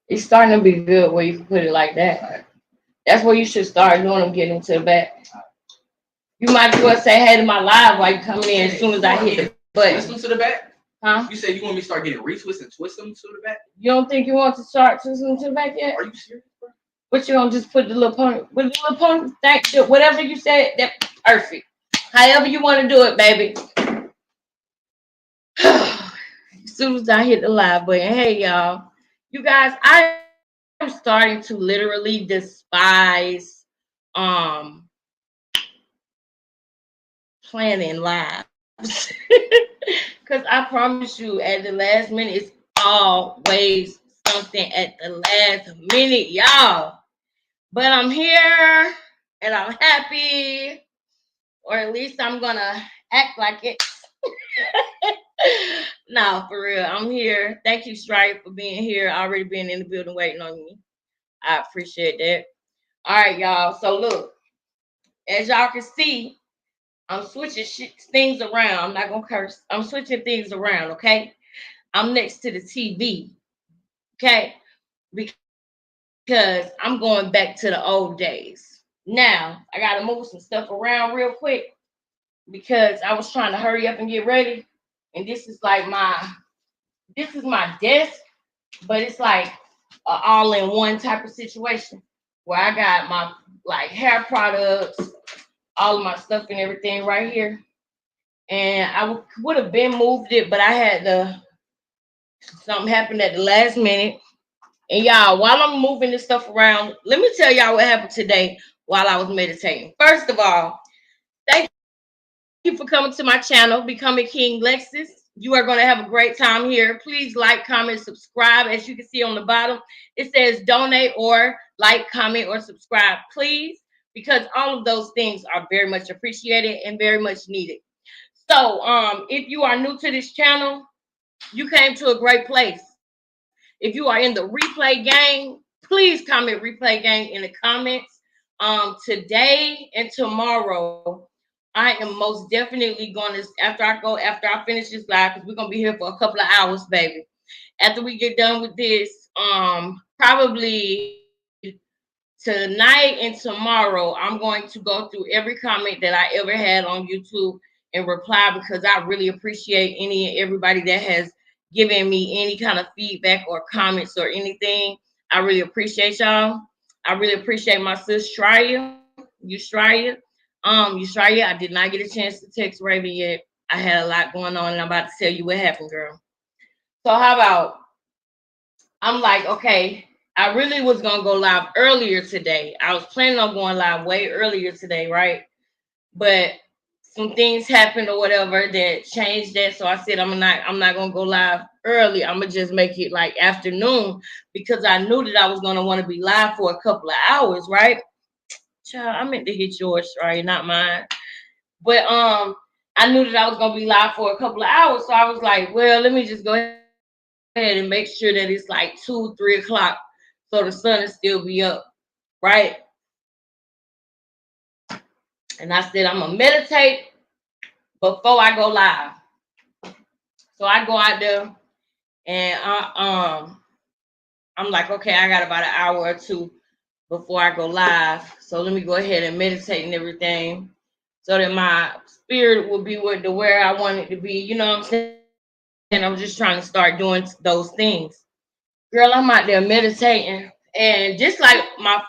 It's starting to be good where you can put it like that. That's where you should start doing them, getting to the back. You might as well say hey to my live while you coming in as soon as I hit the button. Twist them to the back? Huh? You said you want me to start getting retwists and twist them to the back? You don't think you want to start twisting them to the back yet? Are you serious, bro? But you don't just put the little pony, with the little pony, whatever you said, that perfect. However you want to do it, baby. As soon as I hit the live button, hey y'all, you guys, I am starting to literally despise um planning lives. Because I promise you, at the last minute, it's always something at the last minute, y'all. But I'm here and I'm happy, or at least I'm gonna act like it. No, for real, I'm here. Thank you, Stripe, for being here, already being in the building waiting on me. I appreciate that. All right, y'all. So look, as y'all can see, I'm switching things around. I'm not gonna curse. I'm switching things around, okay? I'm next to the TV, okay? Because I'm going back to the old days. Now, I gotta move some stuff around real quick because I was trying to hurry up and get ready. And this is my desk, but it's like an all-in-one type of situation where I got my like hair products, all of my stuff and everything right here. And I would have been moved it, but I had something happened at the last minute. And y'all, while I'm moving this stuff around, let me tell y'all what happened today while I was meditating. First of all, thank you for coming to my channel, Becoming King Lexus. You are going to have a great time here. Please like, comment, subscribe. As you can see on the bottom, it says donate or like, comment, or subscribe, please, because all of those things are very much appreciated and very much needed. So, if you are new to this channel, you came to a great place. If you are in the replay gang, please comment replay gang in the comments. Today and tomorrow, I am most definitely going to after I finish this live, because we're gonna be here for a couple of hours, baby. After we get done with this, probably tonight and tomorrow, I'm going to go through every comment that I ever had on YouTube and reply, because I really appreciate any and everybody that has given me any kind of feedback or comments or anything. I really appreciate y'all. I really appreciate my sis Shreya. Yushraya, I did not get a chance to text Raven yet. I had a lot going on, and I'm about to tell you what happened, girl. So how about, I'm like, okay, I really was gonna go live earlier today. I was planning on going live way earlier today, right? But some things happened or whatever that changed that. So I said I'm not gonna go live early. I'm gonna just make it like afternoon, because I knew that I was gonna want to be live for a couple of hours, right? Child, I meant to hit yours, right? Not mine. But I knew that I was gonna be live for a couple of hours. So I was like, well, let me just go ahead and make sure that it's like 2, 3 o'clock, so the sun will still be up, right? And I said I'm gonna meditate before I go live. So I go out there and I'm like, okay, I got about an hour or two before I go live. So let me go ahead and meditate and everything, so that my spirit will be where I want it to be. You know what I'm saying? I'm just trying to start doing those things. Girl, I'm out there meditating, and just like my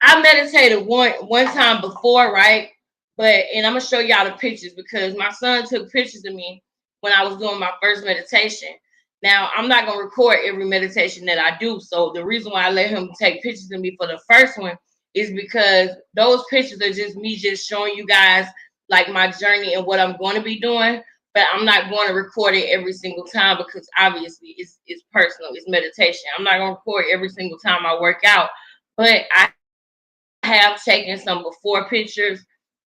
I meditated one time before, right? And I'm gonna show y'all the pictures, because my son took pictures of me when I was doing my first meditation. Now, I'm not gonna record every meditation that I do. So the reason why I let him take pictures of me for the first one is because those pictures are just me just showing you guys like my journey and what I'm going to be doing. But I'm not going to record it every single time, because obviously it's personal, it's meditation. I'm not gonna record every single time I work out, but I have taken some before pictures,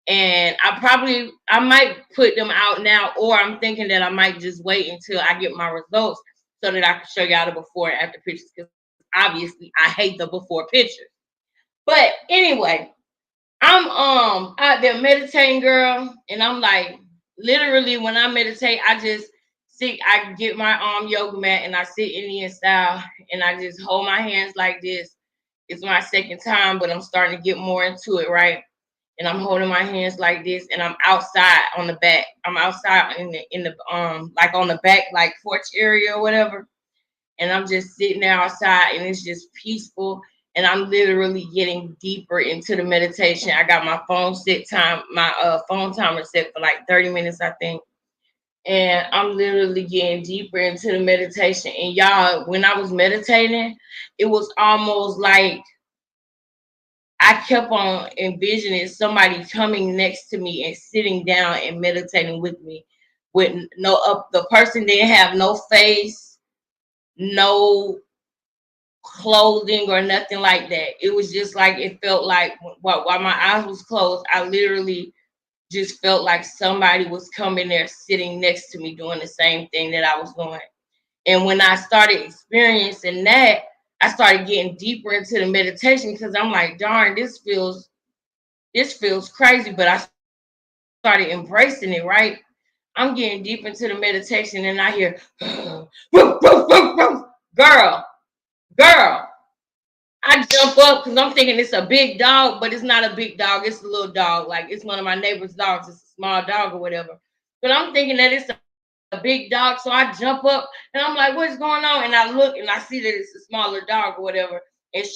and I might put them out now, or I'm thinking that I might just wait until I get my results so that I can show y'all the before and after pictures, because obviously I hate the before pictures. But anyway, I'm out there meditating, girl, and I'm like, literally when I meditate, I just I get my yoga mat and I sit Indian style and I just hold my hands like this. It's my second time, but I'm starting to get more into it, right? And I'm holding my hands like this, and I'm outside on the back. I'm outside in the like on the back like porch area or whatever, and I'm just sitting there outside, and it's just peaceful. And I'm literally getting deeper into the meditation. I got my phone timer set for like 30 minutes, I think. And I'm literally getting deeper into the meditation. And y'all, when I was meditating, it was almost like I kept on envisioning somebody coming next to me and sitting down and meditating with me. With no up, the person didn't have no face, no clothing or nothing like that. It was just like it felt like while my eyes was closed, I literally just felt like somebody was coming there sitting next to me doing the same thing that I was doing. And when I started experiencing that, I started getting deeper into the meditation because I'm like, darn, this feels crazy, but I started embracing it, right? I'm getting deep into the meditation and I hear woof, woof, woof, woof. Girl, girl. I jump up because I'm thinking it's a big dog, but it's not a big dog. It's a little dog. Like it's one of my neighbor's dogs. It's a small dog or whatever. But I'm thinking that it's a big dog. So I jump up and I'm like, what's going on? And I look and I see that it's a smaller dog or whatever. And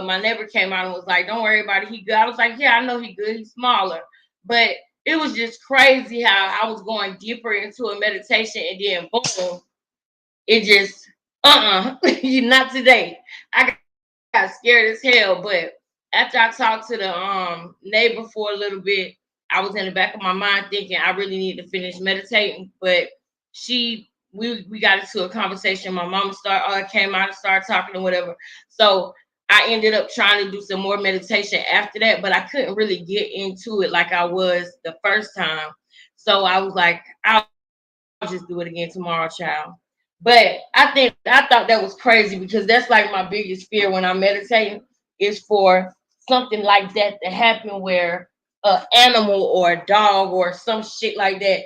my neighbor came out and was like, don't worry about it. He good. I was like, yeah, I know he good. He's smaller. But it was just crazy how I was going deeper into a meditation and then boom, it just, not today. I got scared as hell, but after I talked to the neighbor for a little bit, I was in the back of my mind thinking I really need to finish meditating. But we got into a conversation. My mom came out and started talking or whatever. So I ended up trying to do some more meditation after that, but I couldn't really get into it like I was the first time. So I was like, I'll just do it again tomorrow, child. But I thought that was crazy because that's like my biggest fear when I'm meditating is for something like that to happen where an animal or a dog or some shit like that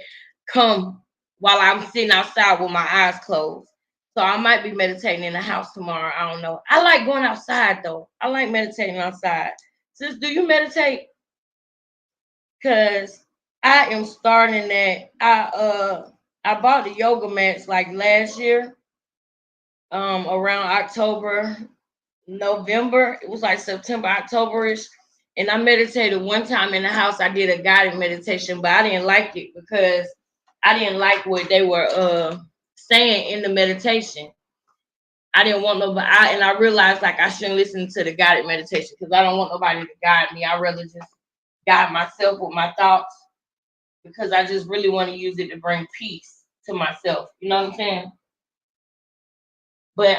come while I'm sitting outside with my eyes closed. So I might be meditating in the house tomorrow. I don't know. I like going outside though. I like meditating outside. Sis, do you meditate? Cause I am starting that. I bought the yoga mats like last year, around October, November. It was like September, Octoberish. And I meditated one time in the house. I did a guided meditation, but I didn't like it because I didn't like what they were saying in the meditation. I didn't want nobody, and I realized like I shouldn't listen to the guided meditation because I don't want nobody to guide me. I rather just guide myself with my thoughts because I just really want to use it to bring peace to myself. You know what I'm saying? But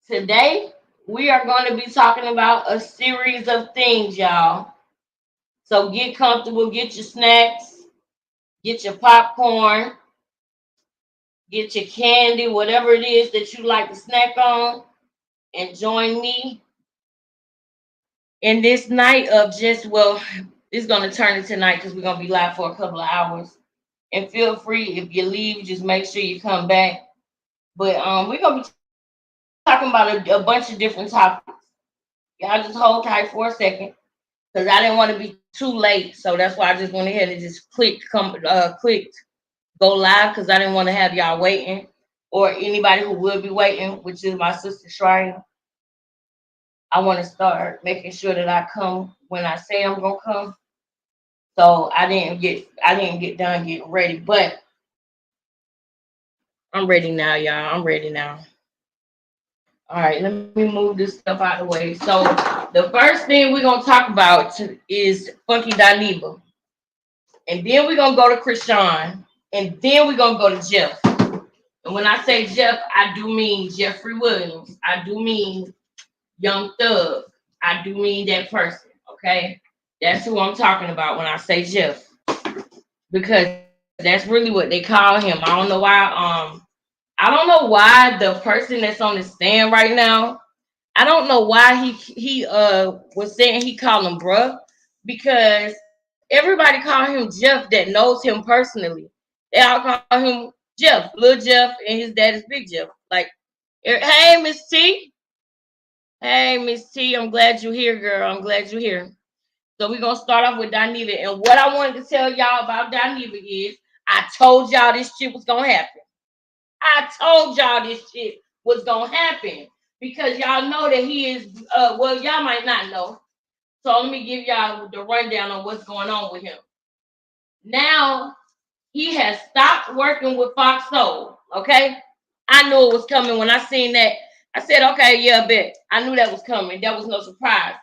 today we are going to be talking about a series of things, y'all. So get comfortable, get your snacks, get your popcorn, get your candy, whatever it is that you like to snack on, and join me in this night of it's going to turn into night because we're going to be live for a couple of hours. And feel free if you leave, just make sure you come back. But we're going to be talking about a bunch of different topics. Y'all just hold tight for a second because I didn't want to be too late. So that's why I just went ahead and just clicked go live because I didn't want to have y'all waiting or anybody who will be waiting, which is my sister Shreya. I want to start making sure that I come when I say I'm gonna come. So I didn't get done getting ready, but I'm ready now, y'all. I'm ready now. All right, let me move this stuff out of the way. So the first thing we're gonna talk about is Funky Dineva, and then we're gonna go to Krishan, and then we're gonna go to Jeff. And when I say Jeff, I do mean Jeffrey Williams. I do mean Young Thug. I do mean that person. Okay, that's who I'm talking about when I say Jeff, because that's really what they call him. I don't know why. I don't know why the person that's on the stand right now. I don't know why he was saying he called him bruh because everybody call him Jeff that knows him personally. They all call him Jeff, Little Jeff, and his dad is Big Jeff. Like, hey, Miss T. Hey, Miss T. I'm glad you're here, girl. I'm glad you're here. So we're going to start off with Dineva. And what I wanted to tell y'all about Dineva is I told y'all this shit was going to happen. I told y'all this shit was going to happen. Because y'all know that he is, well, y'all might not know. So let me give y'all the rundown on what's going on with him. Now, he has stopped working with Fox Soul, okay? I knew it was coming. When I seen that, I said, okay, yeah, bet. I knew that was coming. That was no surprise.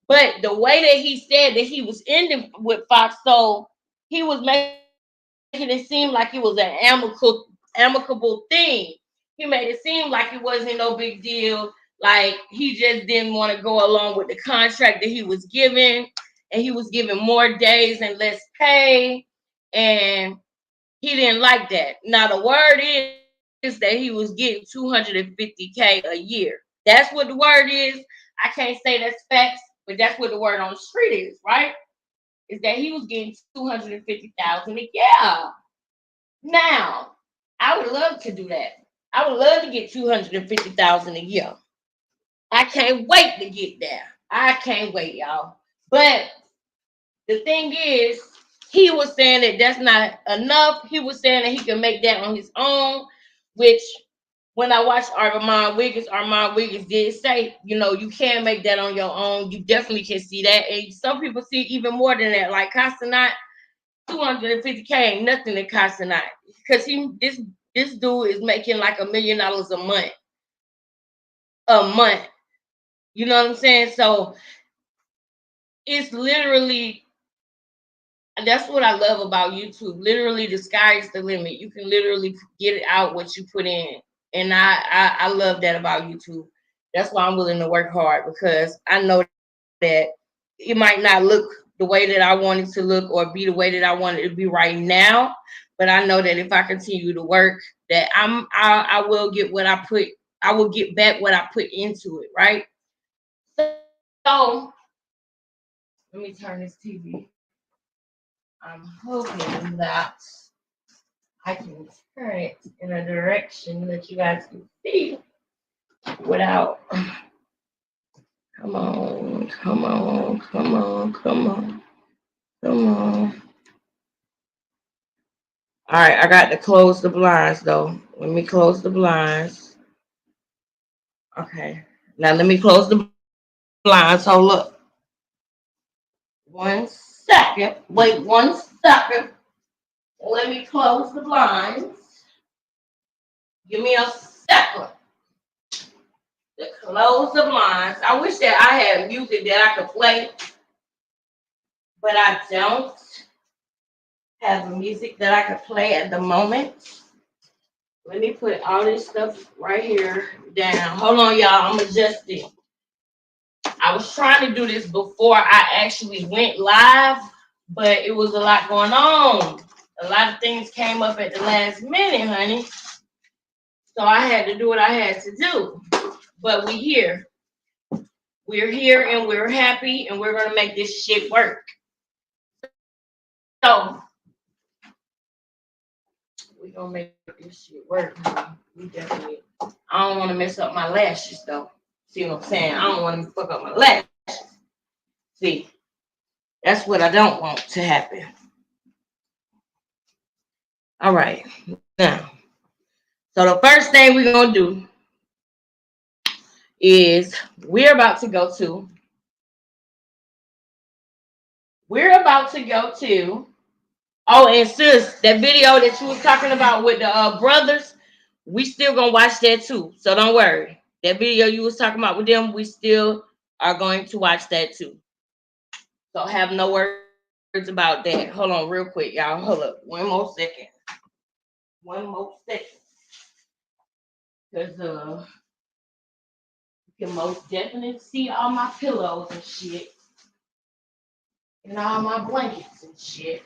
But the way that he said that he was ending with Fox Soul, he was making it seem like it was an amicable thing. He made it seem like it wasn't no big deal. Like he just didn't want to go along with the contract that he was given, and he was given more days and less pay, and he didn't like that. Now the word is that he was getting $250K a year. That's what the word is. I can't say that's facts, but that's what the word on the street is, right? Is that he was getting $250,000 a year. Now, I would love to do that. I would love to get $250,000 a year. I can't wait to get there. I can't wait, y'all. But the thing is, he was saying that that's not enough. He was saying that he can make that on his own, which when I watched Armand Wiggins did say, you know, you can make that on your own. You definitely can see that. And some people see even more than that. Like Castanot, $250K ain't nothing to Castanot. Because this dude is making like $1 million a month. A month. You know what I'm saying? So it's literally, that's what I love about YouTube. Literally, the sky is the limit. You can literally get out what you put in. And I love that about YouTube. That's why I'm willing to work hard, because I know that it might not look the way that I want it to look or be the way that I want it to be right now. But I know that if I continue to work, that I will get what I put, I will get back what I put into it, right? So let me turn this TV. I'm hoping that I can turn it in a direction that you guys can see without. Come on, come on, come on, come on, come on. All right, I got to close the blinds though. Let me close the blinds. Okay, now let me close the blinds. Hold up. 1 second. Wait 1 second. Let me close the blinds. Give me a second to close the blinds. I wish that I had music that I could play, but I don't have music that I could play at the moment. Let me put all this stuff right here down. Hold on, y'all. I'm adjusting. I was trying to do this before I actually went live, but it was a lot going on. A lot of things came up at the last minute, honey. So I had to do what I had to do. But we're here. We're here and we're happy and we're going to make this shit work. So we're going to make this shit work. We definitely. I don't want to mess up my lashes, though. See what I'm saying? I don't want to fuck up my lashes. See, that's what I don't want to happen. All right. Now, so the first thing we're going to do is we're about to go to oh, and sis, that video that you was talking about with the brothers, we still gonna watch that too. So don't worry. That video you was talking about with them, we still are going to watch that too. So have no words about that. Hold on real quick, y'all. Hold up. One more second. Because you can most definitely see all my pillows and shit. And all my blankets and shit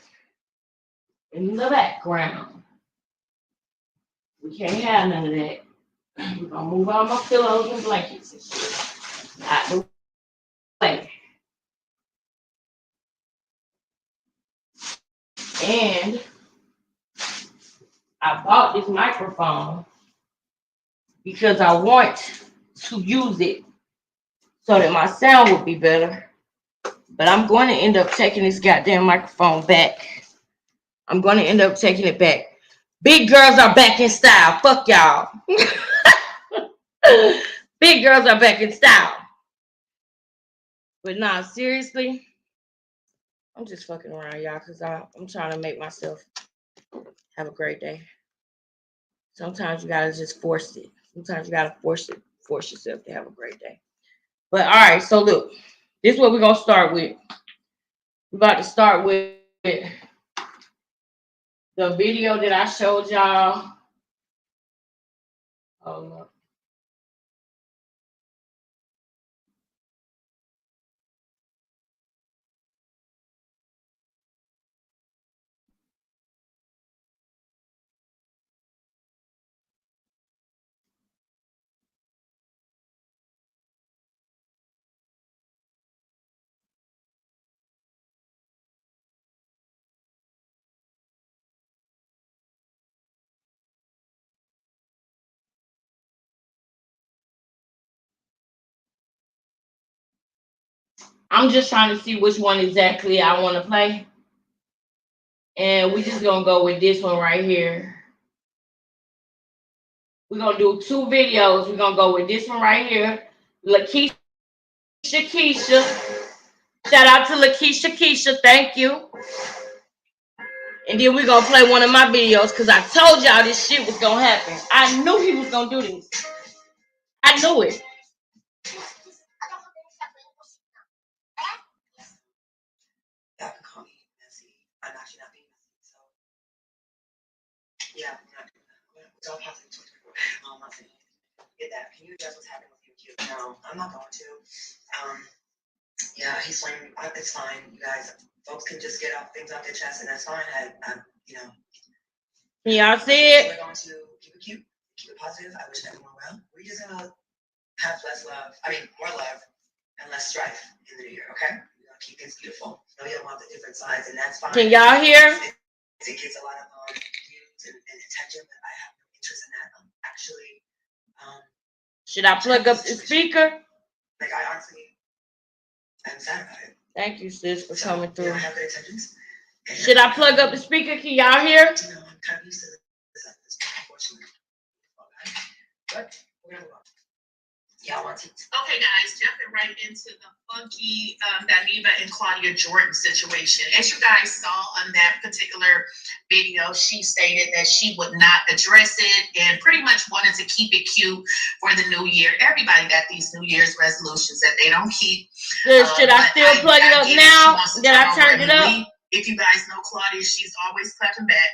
in the background. We can't have none of that. We're gonna move all my pillows and blankets and shit out the way. And I bought this microphone because I want to use it so that my sound would be better. But I'm going to end up taking this goddamn microphone back. I'm going to end up taking it back. Big girls are back in style. Fuck y'all. Big girls are back in style. But nah, seriously, I'm just fucking around, y'all, because I'm trying to make myself have a great day. Sometimes you gotta just force it. Sometimes you gotta force yourself to have a great day. But all right, so look, this is what we're gonna start with. We're about to start with the video that I showed y'all. I'm just trying to see which one exactly I want to play. And we just gonna go with this one right here. We're gonna do 2 videos. We're gonna go with this one right here. Lakeisha Keisha. Shout out to Lakeisha Keisha. Thank you. And then we're gonna play one of my videos because I told y'all this shit was gonna happen. I knew he was gonna do this. I knew it. Y'all can call me messy. I'm actually not being messy. So yeah, I'm not doing that. It's all positive towards people. No, I'm not saying anything. Get that. Can you address what's happening with you? No, I'm not going to. Yeah, he's fine. It's fine, you guys. Folks can just get off things off their chest, and that's fine. You know. Can y'all see it? We're going to keep it cute, keep it positive. I wish everyone well. We're just gonna have more love and less strife in the new year. Okay? We're gonna keep things beautiful. No, you don't want the different sides, and that's fine. Can y'all hear? It gets a lot of views and attention, but I have no interest in that. Should I plug up the speaker? Like I honestly, I'm sad about it. Thank you, sis, for coming through. You know, I have good intentions. Should I plug up the speaker? Can y'all hear? You know, I'm kind of used to this at this point, unfortunately. But we're gonna move on. Y'all want to? Okay, guys, jumping right into the funky Daniva and Claudia Jordan situation. As you guys saw on that particular video, she stated that she would not address it and pretty much wanted to keep it cute for the new year. Everybody got these New Year's resolutions that they don't keep. Should I still plug it up now that I turned it up? If you guys know Claudia, she's always clapping back.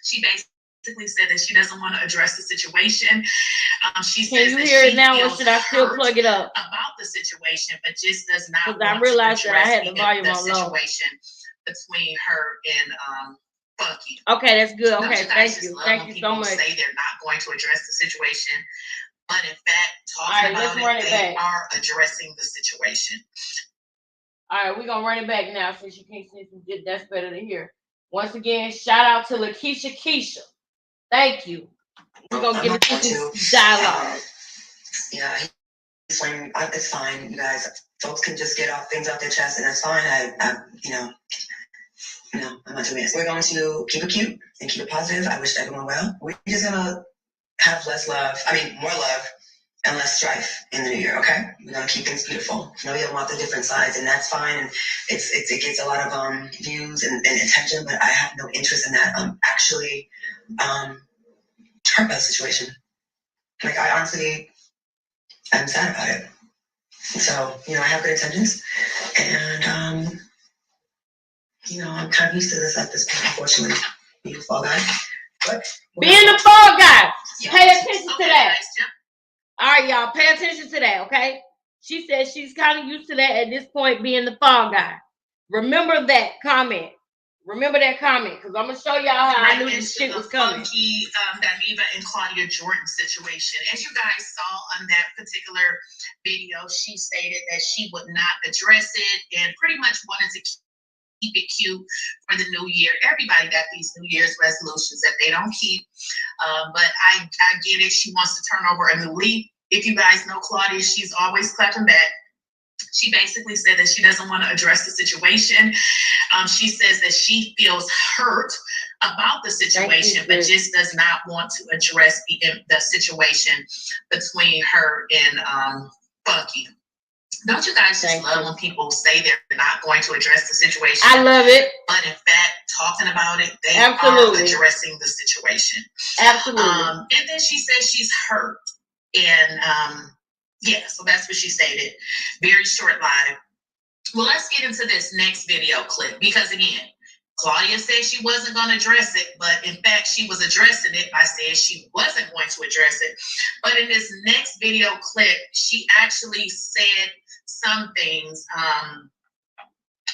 She basically said that she doesn't want to address the situation. She says Can you hear it now, or should I still plug it up? About the situation, but just does not want I realized to that I address had the volume on low. situation between her and Funky. Okay, that's good. Don't Okay, you guys thank you. love Thank when you so much. Say they're not going to address the situation, but in fact, talking about it, they are addressing the situation. All right, we're gonna run it back now since you can't see some. That's better to hear. Once again, shout out to Lakeisha Keisha. Thank you. We're gonna get into dialogue. Yeah, he's fine. It's fine, you guys. Folks can just get off things off their chest, and that's fine. I'm not doing this. We're going to keep it cute and keep it positive. I wish everyone well. We're just gonna have more love and less strife in the new year. Okay? We're gonna keep things beautiful. No, you don't want the different sides, and that's fine. And it gets a lot of views and attention, but I have no interest in that. I'm actually hurt by the situation. Like I honestly, I'm sad about it. So I have good intentions, and I'm kind of used to this at this point, unfortunately. Being a fall guy, but being the fall guy. Pay attention to that. All right, y'all, pay attention to that, okay? She said she's kind of used to that at this point, being the fall guy. Remember that comment. Remember that comment, because I'm going to show y'all how I knew this shit was coming. Funky Daniva and Claudia Jordan situation. As you guys saw on that particular video, she stated that she would not address it and pretty much wanted to keep it cute for the new year. Everybody got these New Year's resolutions that they don't keep. But I get it. She wants to turn over a new leaf. If you guys know Claudia, she's always clapping back. She basically said that she doesn't want to address the situation. She says that she feels hurt about the situation, but just does not want to address the situation between her and Funky. Don't you guys just love when people say they're not going to address the situation? I love it. But in fact, talking about it, they are addressing the situation. Absolutely. And then she says she's hurt. And yeah, so that's what she stated. Very short live. Well, let's get into this next video clip because again, Claudia said she wasn't going to address it, but in fact, she was addressing it by saying she wasn't going to address it. But in this next video clip, she actually said some things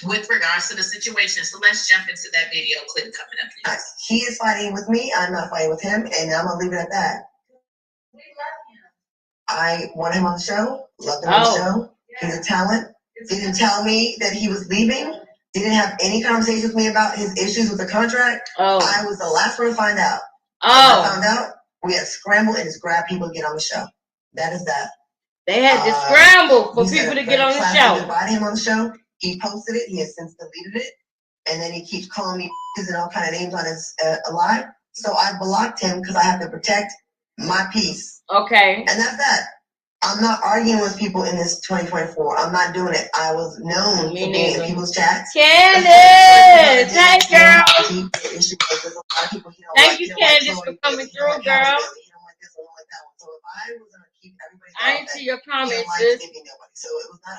with regards to the situation. So let's jump into that video clip coming up. Please. He is fighting with me. I'm not fighting with him, and I'm going to leave it at that. We love him. I want him on the show. Loved him on the show. Yeah. He's a talent. Didn't tell me that he was leaving. Didn't have any conversation with me about his issues with the contract. I was the last one to find out. I found out. We had to scramble and just grab people to get on the show. That is that. They had to scramble for people to get on the show. We invited him on the show. He posted it. He has since deleted it. And then he keeps calling me and all kind of names on his live. So I blocked him because I have to protect my peace. Okay. And that's that. I'm not arguing with people in this 2024. I'm not doing it. I was known for being in people's chats. Candace! Hey, girl! Thank you, Candace, for coming through, girl. I ain't see your comments, sis. So it was not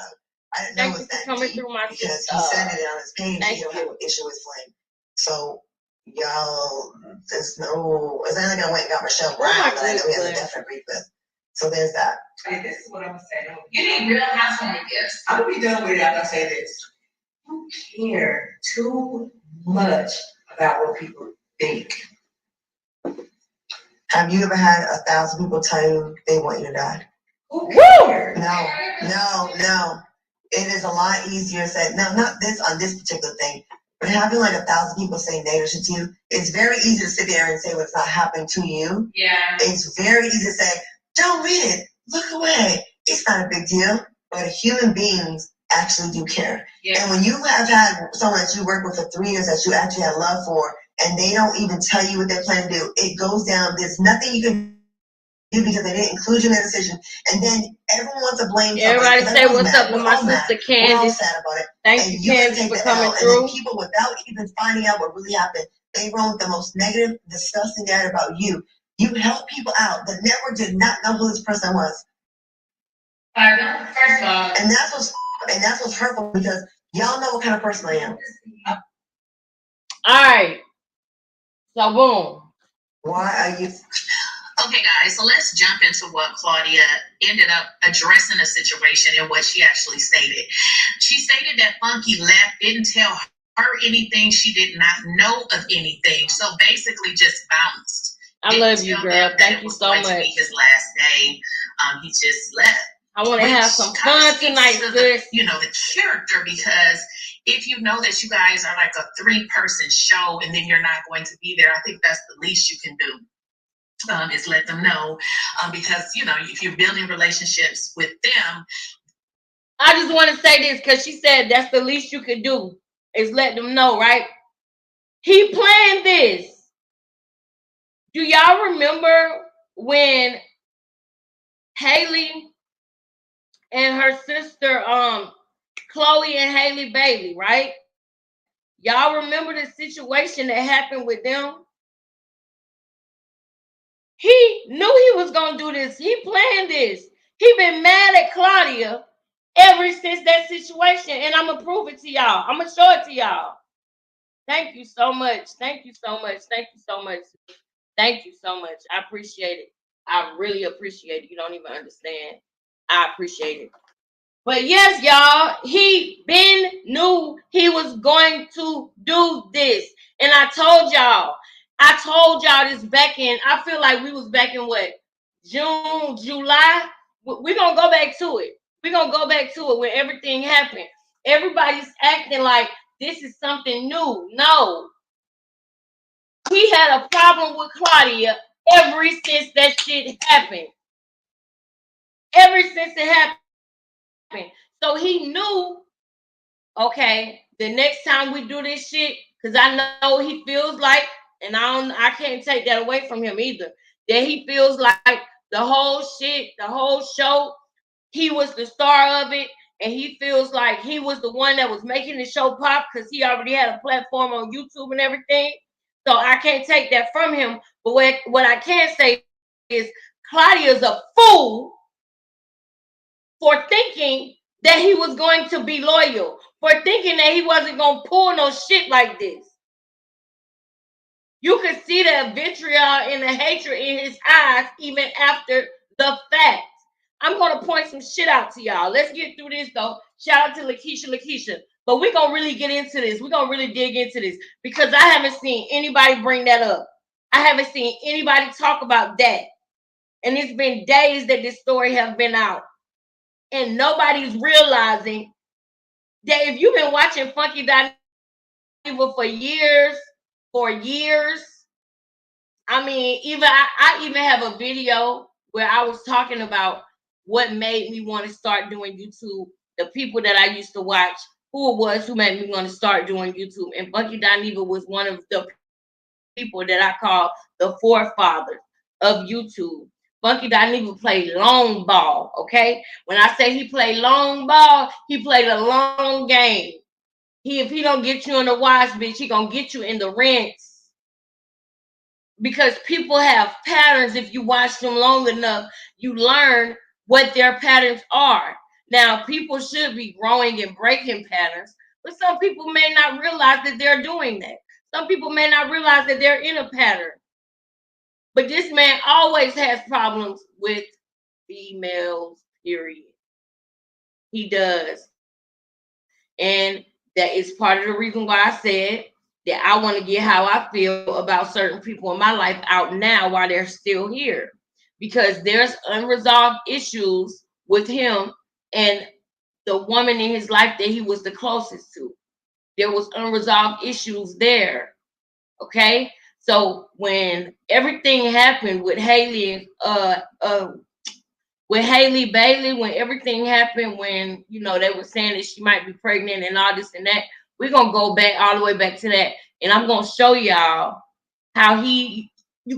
I didn't Thank know you it was for coming through my because he said it on his page. He don't have an issue with Flame. So y'all, there's not like I went and got Michelle Brown that I know he has a definite beef with. So there's that. Hey, this is what I'm saying. You need real housewarming gifts. I'm gonna be done with it after I say this. You care too much about what people think. Have you ever had 1,000 people tell you they want you to die? Who cares? No. It is a lot easier said. No, not this on this particular thing, but having like 1,000 people say negative shit to you, it's very easy to sit there and say what's not happening to you. Yeah. It's very easy to say, don't read it. Look away. It's not a big deal. But human beings actually do care. Yeah. And when you have had someone that you worked with for 3 years that you actually have love for, and they don't even tell you what they plan to do, it goes down. There's nothing you can do because they didn't include you in that decision. And then everyone wants to blame everybody. Say what's up to my sister Candace. We're all sad about it. Thank you, Candace, for coming through. And then people, without even finding out what really happened, they wrote the most negative, disgusting ad about you. You helped people out. The network did not know who this person was. First of all, and that's what's hurtful because y'all know what kind of person I am. All right. So boom. Why are you? Okay, guys. So let's jump into what Claudia ended up addressing the situation and what she actually stated. She stated that Funky left, didn't tell her anything. She did not know of anything. So basically, just bounced. I love you, girl. Thank you so much. His last day, he just left. I want to have some fun tonight, sis. The character, because if you know that you guys are like a 3-person show and then you're not going to be there, I think that's the least you can do. Is let them know, because if you're building relationships with them. I just want to say this because she said that's the least you could do is let them know, right? He planned this. Do y'all remember when Haley and her sister, Chloe and Haley Bailey, right? Y'all remember the situation that happened with them? He knew he was gonna do this. He planned this. He been mad at Claudia ever since that situation, and I'm gonna prove it to y'all. I'm gonna show it to y'all. Thank you so much. Thank you so much. Thank you so much. Thank you so much. I appreciate it. I really appreciate it. You don't even understand. I appreciate it. But yes, y'all, he been knew he was going to do this. And I told y'all this back in, I feel like we was back in what? June, July? We're going to go back to it. We're going to go back to it when everything happened. Everybody's acting like this is something new. No. He had a problem with Claudia ever since that shit happened. Ever since it happened. So he knew, okay, the next time we do this shit, because I know he feels like, and I can't take that away from him either, that he feels like the whole shit, the whole show, he was the star of it, and he feels like he was the one that was making the show pop because he already had a platform on YouTube and everything. So I can't take that from him. But what I can say is Claudia's a fool for thinking that he was going to be loyal, for thinking that he wasn't going to pull no shit like this. You could see the vitriol and the hatred in his eyes even after the fact. I'm going to point some shit out to y'all. Let's get through this, though. Shout out to Lakeisha. But we're going to really get into this. We're going to really dig into this because I haven't seen anybody bring that up. I haven't seen anybody talk about that. And it's been days that this story has been out. And nobody's realizing that if you've been watching Funky Dineva for years, I mean, even I even have a video where I was talking about what made me want to start doing YouTube, the people that I used to watch, who it was who made me want to start doing YouTube. And Funky Dineva was one of the people that I call the forefathers of YouTube. Funky Dineva played long ball, okay? When I say he played long ball, he played a long game. If he don't get you in the watch, bitch, he gonna get you in the rinse. Because people have patterns. If you watch them long enough, you learn what their patterns are. Now, people should be growing and breaking patterns, but some people may not realize that they're doing that. Some people may not realize that they're in a pattern. But this man always has problems with females, period. He does. And that is part of the reason why I said that I want to get how I feel about certain people in my life out now while they're still here. Because there's unresolved issues with him and the woman in his life that he was the closest to. There was unresolved issues there. Okay? So when everything happened with Haley Bailey, when everything happened, when they were saying that she might be pregnant and all this and that, we're gonna go back all the way back to that, and I'm gonna show y'all how you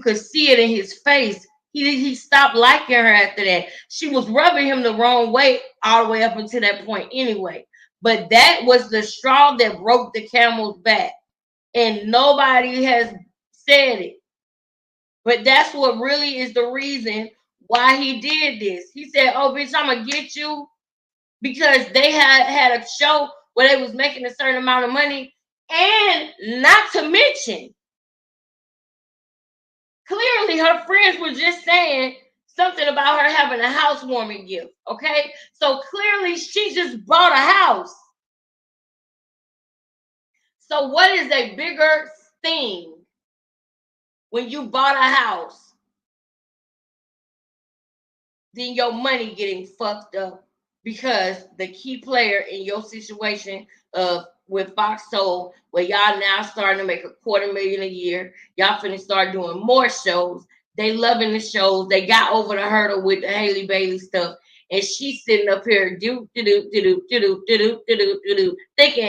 could see it in his face. He stopped liking her after that. She was rubbing him the wrong way all the way up until that point anyway. But that was the straw that broke the camel's back, and nobody has said it. But that's what really is the reason why he did this. He said, "Oh, bitch, I'm gonna get you," because they had a show where they was making a certain amount of money, and not to mention, clearly her friends were just saying something about her having a housewarming gift. Okay, so clearly she just bought a house. So what is a bigger thing when you bought a house than your money getting fucked up because the key player in your situation with Fox Soul, where y'all now starting to make $250,000 a year, y'all finna start doing more shows. They loving the shows. They got over the hurdle with the Haley Bailey stuff, and she's sitting up here thinking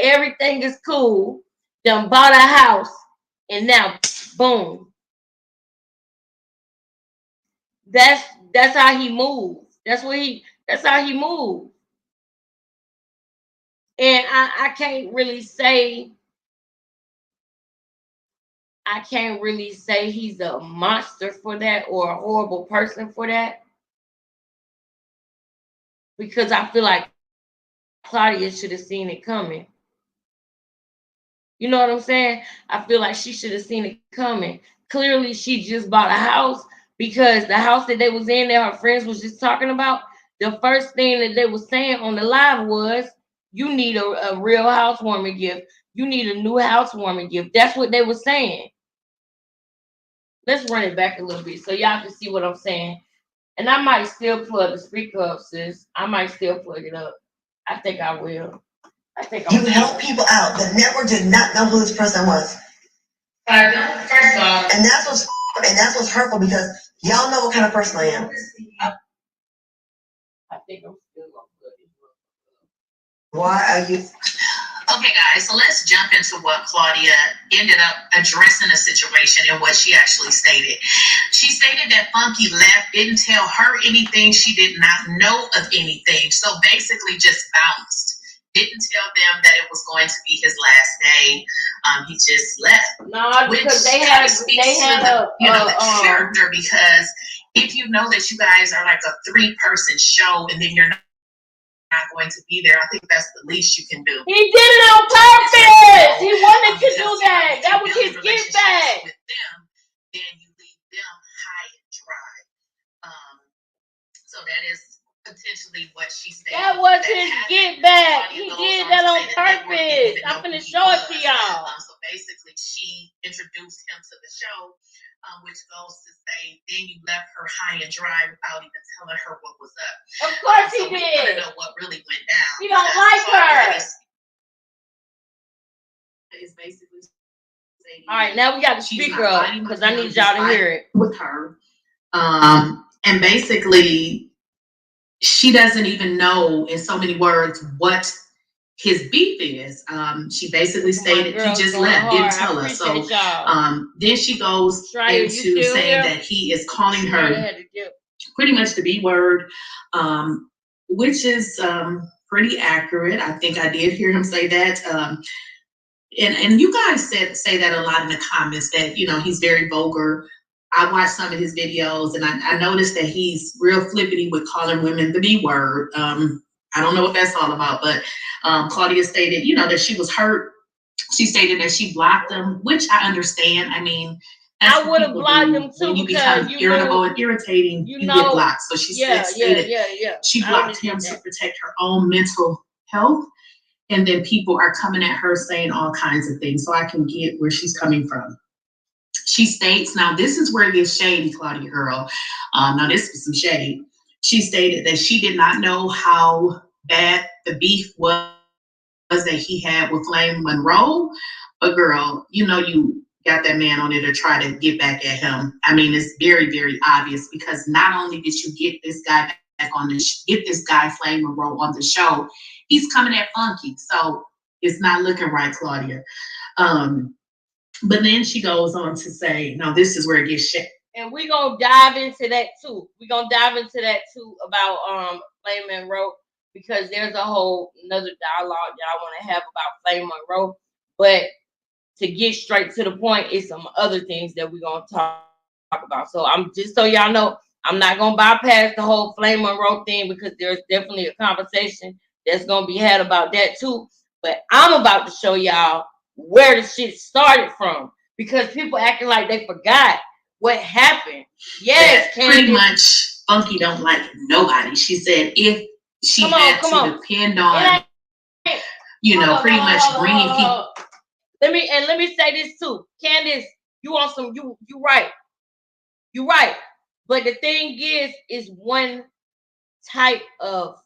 everything is cool. Done bought a house, and now boom. That's how he moves. That's how he moves. And I can't really say he's a monster for that or a horrible person for that. Because I feel like Claudia should have seen it coming. You know what I'm saying? I feel like she should have seen it coming. Clearly, she just bought a house because the house that they was in that her friends was just talking about, the first thing that they was saying on the live was, you need a real housewarming gift. You need a new housewarming gift. That's what they were saying. Let's run it back a little bit so y'all can see what I'm saying. And I might still plug the speaker up, sis. I might still plug it up. I think I will. I think You help people out. The network did not know who this person was. First of all, And that's what's hurtful because y'all know what kind of person I am. I think I'm still gonna put it. Why are you? Okay, guys, so let's jump into what Claudia ended up addressing the situation and what she actually stated. She stated that Funky left, didn't tell her anything. She did not know of anything. So basically just bounced. Didn't tell them that it was going to be his last day. He just left. No, because they had the character, because if you know that you guys are like a 3-person show and then you're not going to be there, I think that's the least you can do. He did it on purpose. He wanted to do that. That was his get back. With them, then you leave them high and dry. So that is potentially what she stated. That was his get back. He did that on purpose. I'm finna show it to y'all. So basically, she introduced him to the show, which goes to say, then you left her high and dry without even telling her what was up. Of course So he we want to did. know what really went down. He don't like her. Is basically saying, All right, now we got the speaker up because I need y'all to hear it. With her, and basically, she doesn't even know, in so many words, what his beef is. She basically stated he just left, didn't tell her. So then she goes into saying that he is calling her pretty much the B word, which is pretty accurate. I think I did hear him say that. And you guys say that a lot in the comments, that, you know, he's very vulgar. I watched some of his videos and I noticed that he's real flippity with calling women the B word. I don't know what that's all about, but Claudia stated, you know, that she was hurt. She stated that she blocked him, which I understand. I mean, I would have blocked him too. When you become irritable and irritating, you get blocked. So she stated she blocked him to protect her own mental health. And then people are coming at her saying all kinds of things. So I can get where she's coming from. She states, now this is where it gets shady, Claudia girl. Now this was some shade. She stated that she did not know how bad the beef was that he had with Flame Monroe. But girl, you know you got that man on there to try to get back at him. I mean, it's very, very obvious, because not only did you get this guy back on get this guy Flame Monroe on the show, he's coming at Funky. So it's not looking right, Claudia. But then she goes on to say, no, this is where it gets shit. And we're going to dive into that too. We're going to dive into that too about Flame Monroe, because there's a whole another dialogue that I want to have about Flame Monroe. But to get straight to the point, it's some other things that we're going to talk about. So I'm just so y'all know, I'm not going to bypass the whole Flame Monroe thing, because there's definitely a conversation that's going to be had about that too. But I'm about to show y'all where the shit started from, because people acting like they forgot what happened. Yes, pretty much Funky don't like nobody. She said if she had to depend on, you know, pretty much bringing people. Let me say this too, Candace. You on some? You right. You right. But the thing is one type of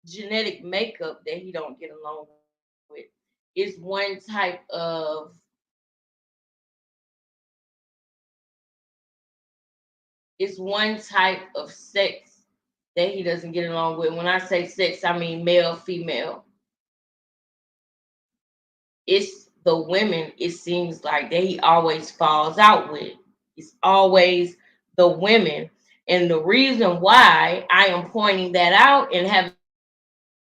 genetic makeup that he don't get along with. It's one type of sex that he doesn't get along with. When I say sex, I mean male, female. It's the women, it seems like, that he always falls out with. It's always the women. And the reason why I am pointing that out and having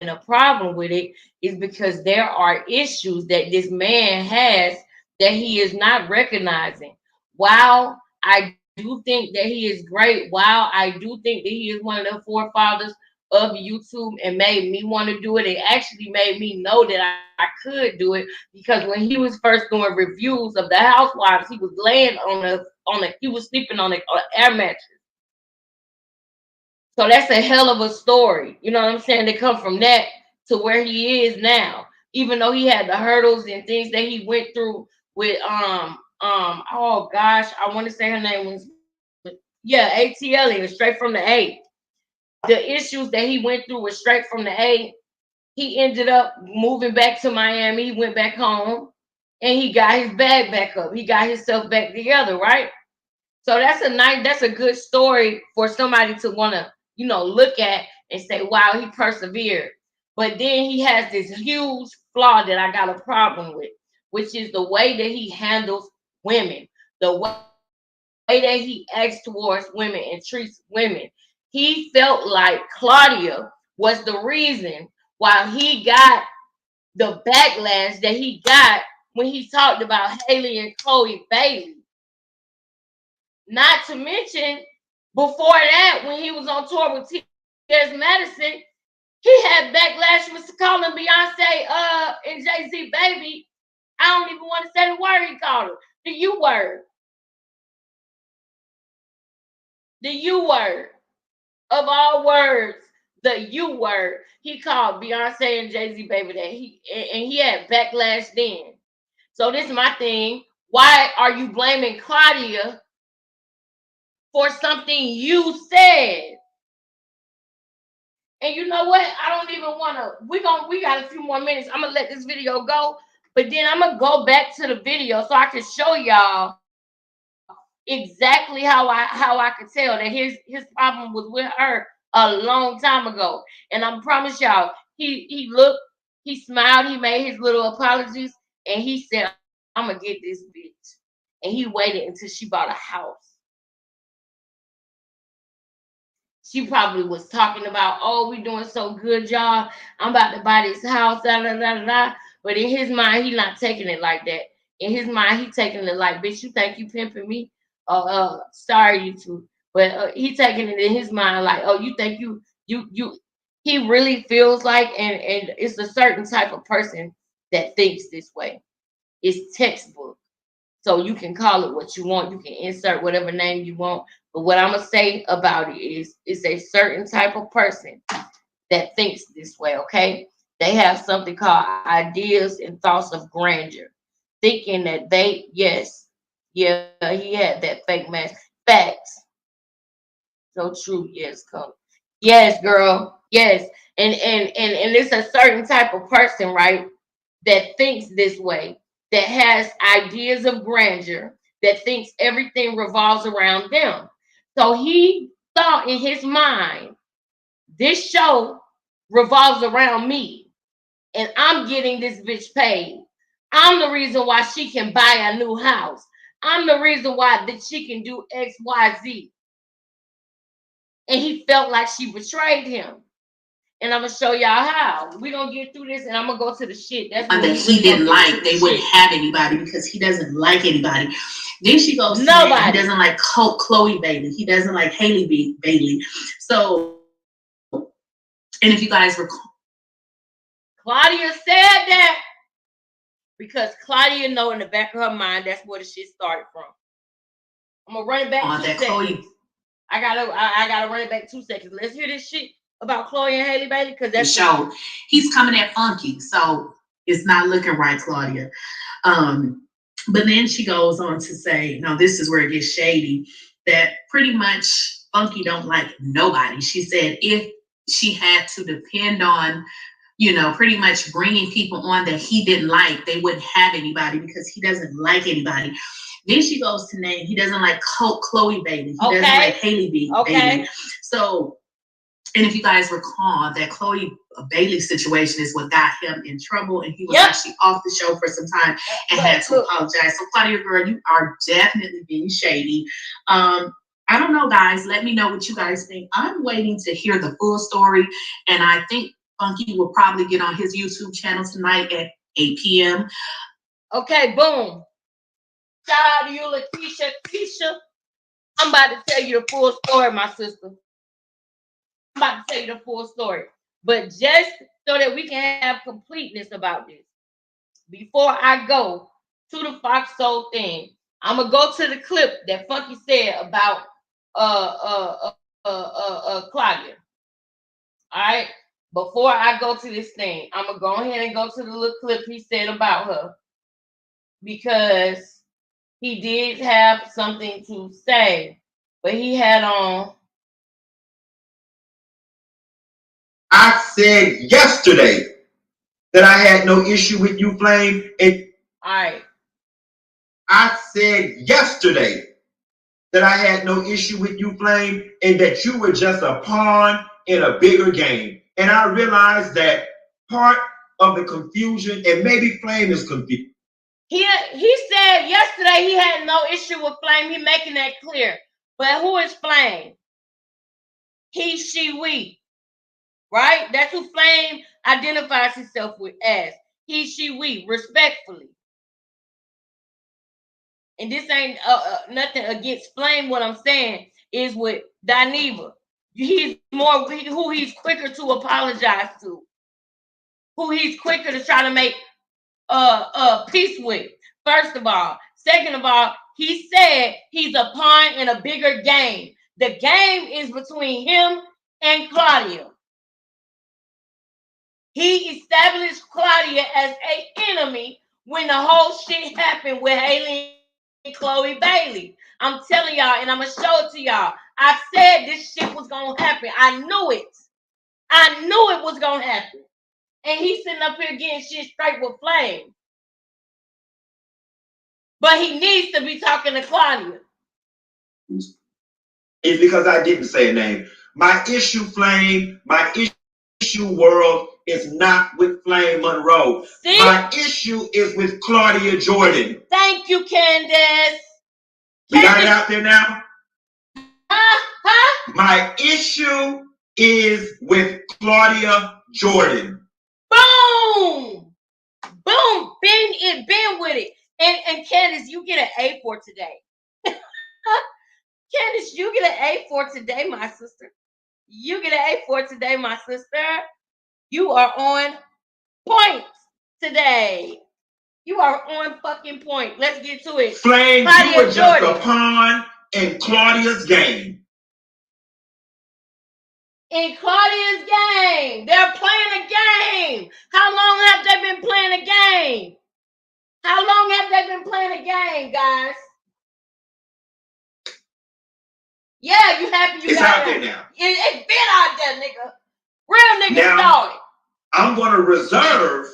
a problem with it is because there are issues that this man has that he is not recognizing. While I do think that he is great, while I do think that he is one of the forefathers of YouTube and made me want to do it, it actually made me know that I could do it, because when he was first doing reviews of the housewives, he was laying he was sleeping on an air mattress. So that's a hell of a story. You know what I'm saying? They come from that to where he is now. Even though he had the hurdles and things that he went through with oh gosh, I want to say her name was ATL. It was straight from the A. The issues that he went through was straight from the A. he ended up moving back to Miami. He went back home and he got his bag back up. He got himself back together, right? So that's a good story for somebody to want to, look at and say, wow, he persevered. But then he has this huge flaw that I got a problem with, which is the way that he handles women, the way that he acts towards women and treats women. He felt like Claudia was the reason why he got the backlash that he got when he talked about Haley and Chloe Bailey. Not to mention, before that, when he was on tour with T.S. Madison, he had backlash with calling Beyonce and Jay-Z baby. I don't even want to say the word he called her. The U word. The U word. Of all words, the U word. He called Beyonce and Jay-Z baby that he had backlash then. So this is my thing. Why are you blaming Claudia for something you said? And you know what? I don't even want to. We got a few more minutes. I'm gonna let this video go, but then I'm gonna go back to the video so I can show y'all exactly how I could tell that his problem was with her a long time ago. And I promise y'all, he looked, he smiled, he made his little apologies, and he said, "I'm gonna get this bitch." And he waited until she bought a house. She probably was talking about, "Oh, we doing so good, y'all. I'm about to buy this house, da da da da." But in his mind, he not taking it like that. In his mind, he taking it like, "Bitch, you think you pimping me? Sorry, you two." But he taking it in his mind like, "Oh, you think you." He really feels like, and it's a certain type of person that thinks this way. It's textbook. So you can call it what you want. You can insert whatever name you want. But what I'm going to say about it is it's a certain type of person that thinks this way, okay? They have something called ideas and thoughts of grandeur. Thinking that he had that fake mask. Facts. So true. Yes, come. Yes, girl. Yes. And it's a certain type of person, right? That thinks this way, that has ideas of grandeur, that thinks everything revolves around them. So he thought in his mind, this show revolves around me, and I'm getting this bitch paid. I'm the reason why she can buy a new house. I'm the reason why that she can do X, Y, Z. And he felt like she betrayed him. And I'm gonna show y'all how. We're gonna get through this, and I'm gonna go to the shit. That's that he didn't like. They wouldn't have anybody because he doesn't like anybody. Then she goes, nobody. He doesn't like Chloe Bailey. He doesn't like Haley Bailey. So, and if you guys recall, Claudia said that because Claudia know in the back of her mind that's where the shit started from. I'm gonna run it back 2 seconds. Chloe. I gotta run it back 2 seconds. Let's hear this shit about Chloe and Haley Bailey, because that's the show. He's coming at funky, so it's not looking right, Claudia. But then she goes on to say, no, this is where it gets shady, that pretty much funky don't like nobody. She said if she had to depend on, pretty much bringing people on that he didn't like, they wouldn't have anybody because he doesn't like anybody. Then she goes to name, he doesn't like Chloe Bailey. He doesn't like Haley Bailey. So, and if you guys recall, that Chloe Bailey situation is what got him in trouble, and he was actually off the show for some time and had to apologize. So, Claudia, girl, you are definitely being shady. I don't know, guys. Let me know what you guys think. I'm waiting to hear the full story, and I think Funky will probably get on his YouTube channel tonight at 8 p.m. Okay, boom. Shout out to you, Lakeisha. Keisha, I'm about to tell you the full story, my sister. I'm about to tell you the full story. But just so that we can have completeness about this, before I go to the Fox Soul thing, I'm gonna go to the clip that Funky said about Claudia. All right. Before I go to this thing, I'm gonna go ahead and go to the little clip he said about her, because he did have something to say, but he had on. I said yesterday that I had no issue with you, Flame. And All right. I said yesterday that I had no issue with you, Flame, and that you were just a pawn in a bigger game. And I realized that part of the confusion, and maybe Flame is confused. He said yesterday he had no issue with Flame. He making that clear. But who is Flame? He, she, we. Right? That's who Flame identifies himself with as. He, she, we. Respectfully. And this ain't nothing against Flame. What I'm saying is with Dineva. He's more who he's quicker to apologize to. Who he's quicker to try to make peace with. First of all. Second of all, he said he's a pawn in a bigger game. The game is between him and Claudia. He established Claudia as an enemy when the whole shit happened with Haley and Chloe Bailey. I'm telling y'all, and I'm going to show it to y'all. I said this shit was going to happen. I knew it. I knew it was going to happen. And he's sitting up here getting shit straight with Flame. But he needs to be talking to Claudia. It's because I didn't say a name. My issue, Flame, my issue, world, is not with Flame Monroe. See? My issue is with Claudia Jordan. Thank you, Candace. You got it out there now? Huh? My issue is with Claudia Jordan. Boom! Boom! Been with it. And Candace, you get an A for today. Candace, you get an A for today, my sister. You get an A for today, my sister. You are on point today. You are on fucking point. Let's get to it. Flame, Claudia you were just Jordan. a pawn in Claudia's game. In Claudia's game. They're playing a game. How long have they been playing a game? How long have they been playing a game, guys? Yeah, you happy you It's got out it. there now. It's been out there, nigga. Real niggas Now, saw it. I'm going to reserve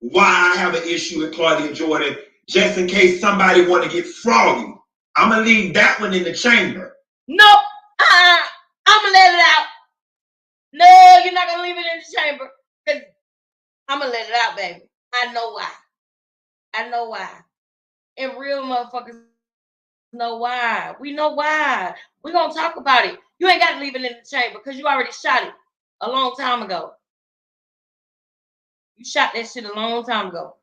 why I have an issue with Claudia Jordan just in case somebody want to get froggy. I'm going to leave that one in the chamber. Nope. I'm going to let it out. No, you're not going to leave it in the chamber. Because I'm going to let it out, baby. I know why. I know why. And real motherfuckers know why. We know why. We're going to talk about it. You ain't got to leave it in the chamber because you already shot it a long time ago. You shot that shit a long time ago.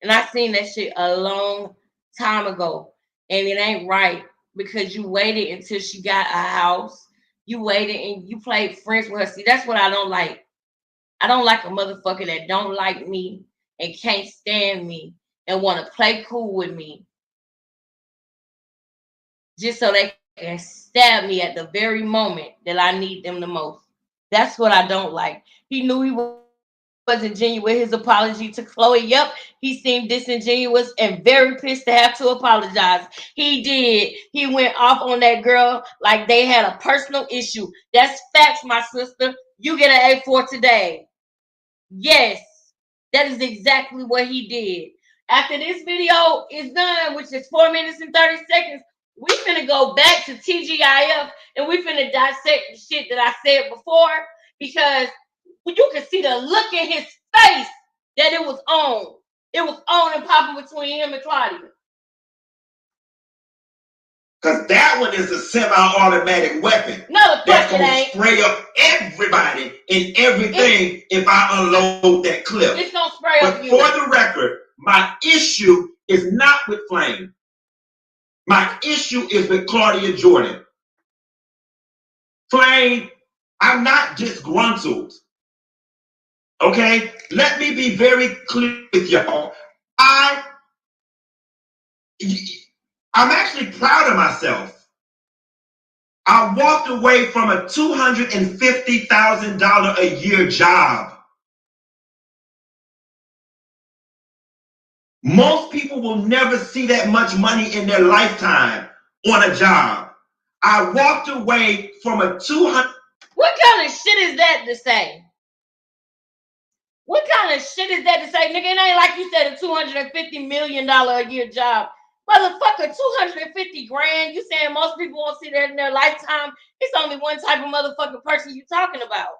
And I seen that shit a long time ago. And it ain't right because you waited until she got a house. You waited and you played friends with her. See, that's what I don't like. I don't like a motherfucker that don't like me and can't stand me and want to play cool with me just so they can stab me at the very moment that I need them the most. That's what I don't like. He knew he wasn't genuine with his apology to Chloe. Yep, he seemed disingenuous and very pissed to have to apologize. He did. He went off on that girl like they had a personal issue. That's facts, my sister. You get an A for today. Yes, that is exactly what he did. After this video is done, which is 4 minutes and 30 seconds, we finna go back to TGIF and we finna dissect the shit that I said before because you can see the look in his face that it was on. It was on and popping between him and Claudia. Because that one is a semi-automatic weapon. No, the that's fuck it going to ain't. spray up everybody and everything if I unload that clip. It's going to spray but up you. For the record, my issue is not with Flame. My issue is with Claudia Jordan. Flame, I'm not disgruntled. Okay? Let me be very clear with y'all. I'm actually proud of myself. I walked away from a $250,000 a year job. Most people will never see that much money in their lifetime on a job. I walked away from a $200,000. What kind of shit is that to say? What kind of shit is that to say, nigga? It ain't like you said a $250 million a year job. Motherfucker, 250 grand. You saying most people won't see that in their lifetime? It's only one type of motherfucking person you talking about.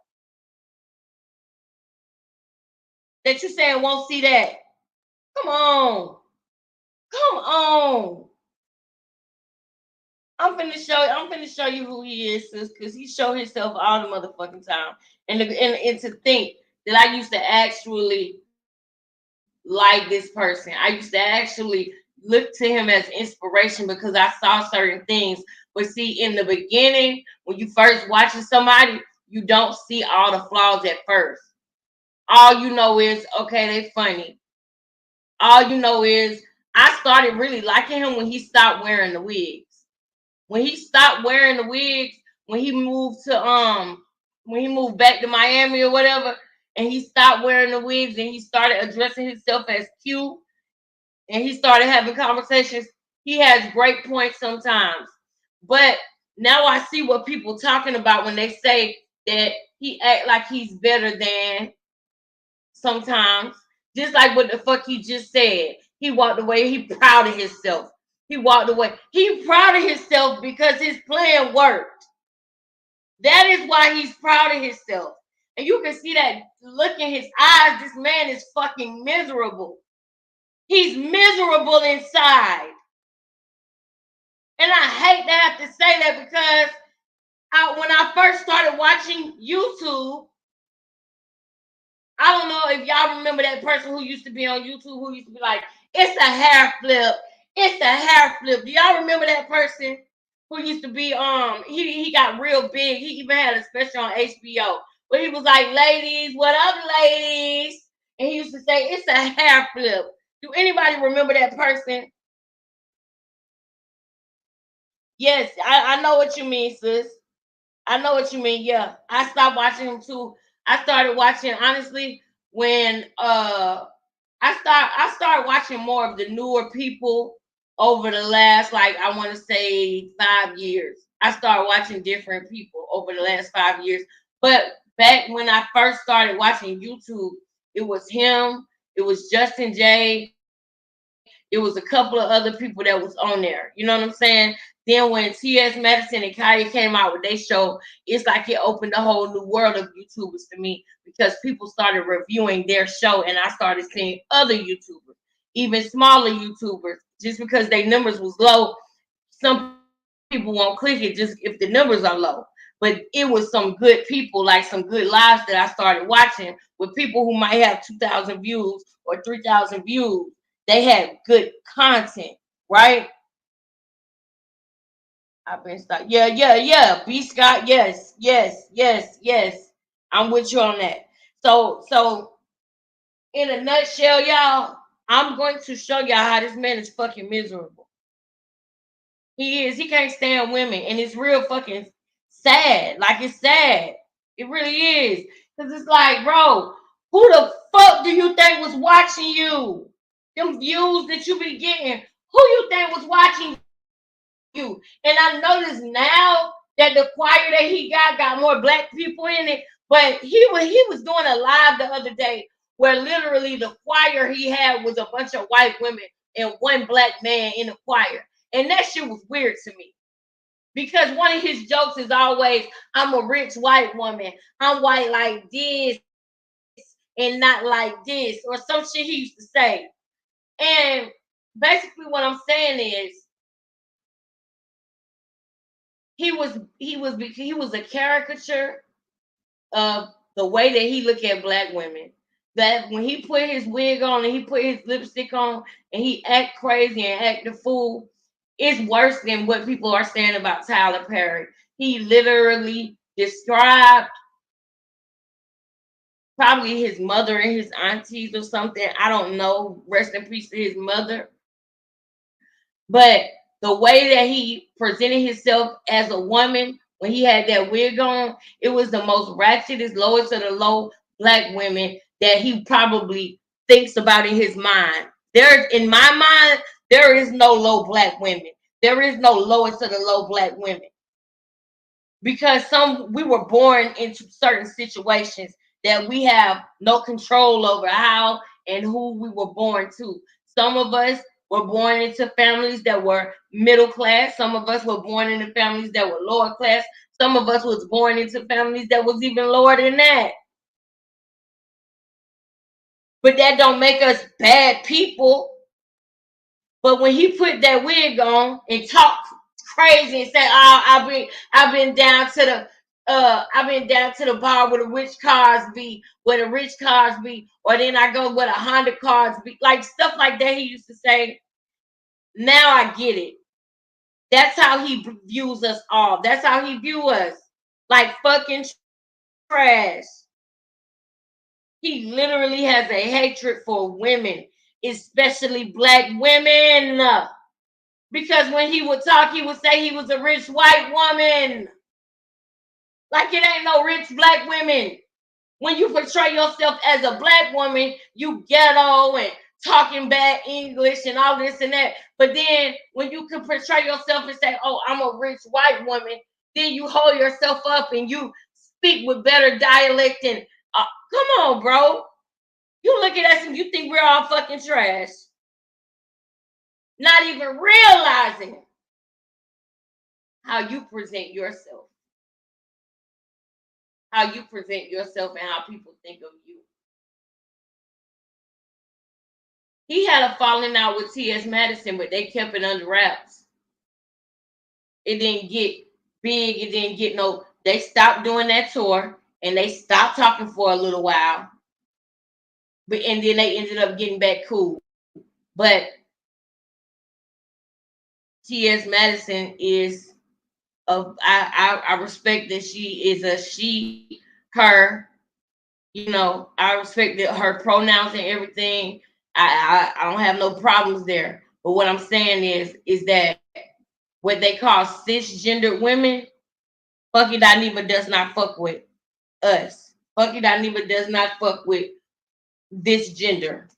That you saying won't see that. Come on. Come on. I'm finna show you who he is, sis, because he show himself all the motherfucking time. And to think that I used to actually like this person. I used to actually look to him as inspiration because I saw certain things. But see, in the beginning, when you first watching somebody, you don't see all the flaws at first. All you know is, okay, they funny. All you know is, I started really liking him when he stopped wearing the wigs. When he stopped wearing the wigs, when he moved back to Miami or whatever, and he stopped wearing the wigs and he started addressing himself as cute and he started having conversations, he has great points sometimes. But now I see what people talking about when they say that he act like he's better than sometimes. Just like what the fuck he just said. He walked away, he proud of himself. He walked away. He proud of himself because his plan worked. That is why he's proud of himself. And you can see that look in his eyes. This man is fucking miserable. He's miserable inside. And I hate to have to say that because when I first started watching YouTube, I don't know if y'all remember that person who used to be on YouTube who used to be like, it's a hair flip. It's a hair flip. Do y'all remember that person who used to be he got real big. He even had a special on HBO where he was like, ladies, what up, ladies? And he used to say, it's a hair flip. Do anybody remember that person? Yes, I know what you mean, sis. I know what you mean. Yeah. I stopped watching him too. I started watching, honestly, when I started watching more of the newer people over the last, like, I want to say 5 years. I started watching different people over the last 5 years. But back when I first started watching YouTube, it was him, it was Justin J, it was a couple of other people that was on there. You know what I'm saying? Then when T.S. Madison and Kaya came out with their show, it's like it opened a whole new world of YouTubers to me because people started reviewing their show and I started seeing other YouTubers, even smaller YouTubers. Just because their numbers was low, some people won't click it just if the numbers are low. But it was some good people, like some good lives that I started watching with people who might have 2,000 views or 3,000 views. They had good content, right? I've been stuck. Yeah. B Scott, yes. I'm with you on that. So in a nutshell, y'all, I'm going to show y'all how this man is fucking miserable. He is. He can't stand women, and it's real fucking sad. Like, it's sad. It really is. Because it's like, bro, who the fuck do you think was watching you? Them views that you be getting, who you think was watching you? And I notice now that the choir that he got more black people in it, but he was doing a live the other day where literally the choir he had was a bunch of white women and one black man in the choir. And that shit was weird to me. Because one of his jokes is always, I'm a rich white woman. I'm white like this and not like this, or some shit he used to say. And basically what I'm saying is he was a caricature of the way that he looked at black women. That when he put his wig on and he put his lipstick on and he act crazy and act the fool, it's worse than what people are saying about Tyler Perry. He literally described probably his mother and his aunties or something. I don't know. Rest in peace to his mother. But the way that he presented himself as a woman when he had that wig on, it was the most ratchetest, lowest of the low black women that he probably thinks about in his mind. In my mind, there is no low black women. There is no lowest of the low black women. Because we were born into certain situations that we have no control over how and who we were born to. Some of us were born into families that were middle class. Some of us were born into families that were lower class. Some of us was born into families that was even lower than that. But that don't make us bad people. But when he put that wig on and talked crazy and said, "Oh, I've been down to the bar with a rich Cosby, where the rich Cosby, or then I go with a Honda Cosby," like stuff like that. He used to say. Now I get it. That's how he views us all. That's how he view us, like fucking trash. He literally has a hatred for women, especially black women. Because when he would talk, he would say he was a rich white woman. Like it ain't no rich black women. When you portray yourself as a black woman, you ghetto and talking bad English and all this and that. But then when you can portray yourself and say, "Oh, I'm a rich white woman," then you hold yourself up and you speak with better dialect. And come on, bro. You look at us and you think we're all fucking trash. Not even realizing how you present yourself. How you present yourself and how people think of you. He had a falling out with T.S. Madison, but they kept it under wraps. It didn't get big. It didn't get no. They stopped doing that tour and they stopped talking for a little while. And then they ended up getting back cool. But T.S. Madison is I respect that she is a she, her. You know, I respect that her pronouns and everything. I don't have no problems there. But what I'm saying is that what they call cisgendered women, Funky Dineva does not fuck with us. Funky Dineva does not fuck with this gender.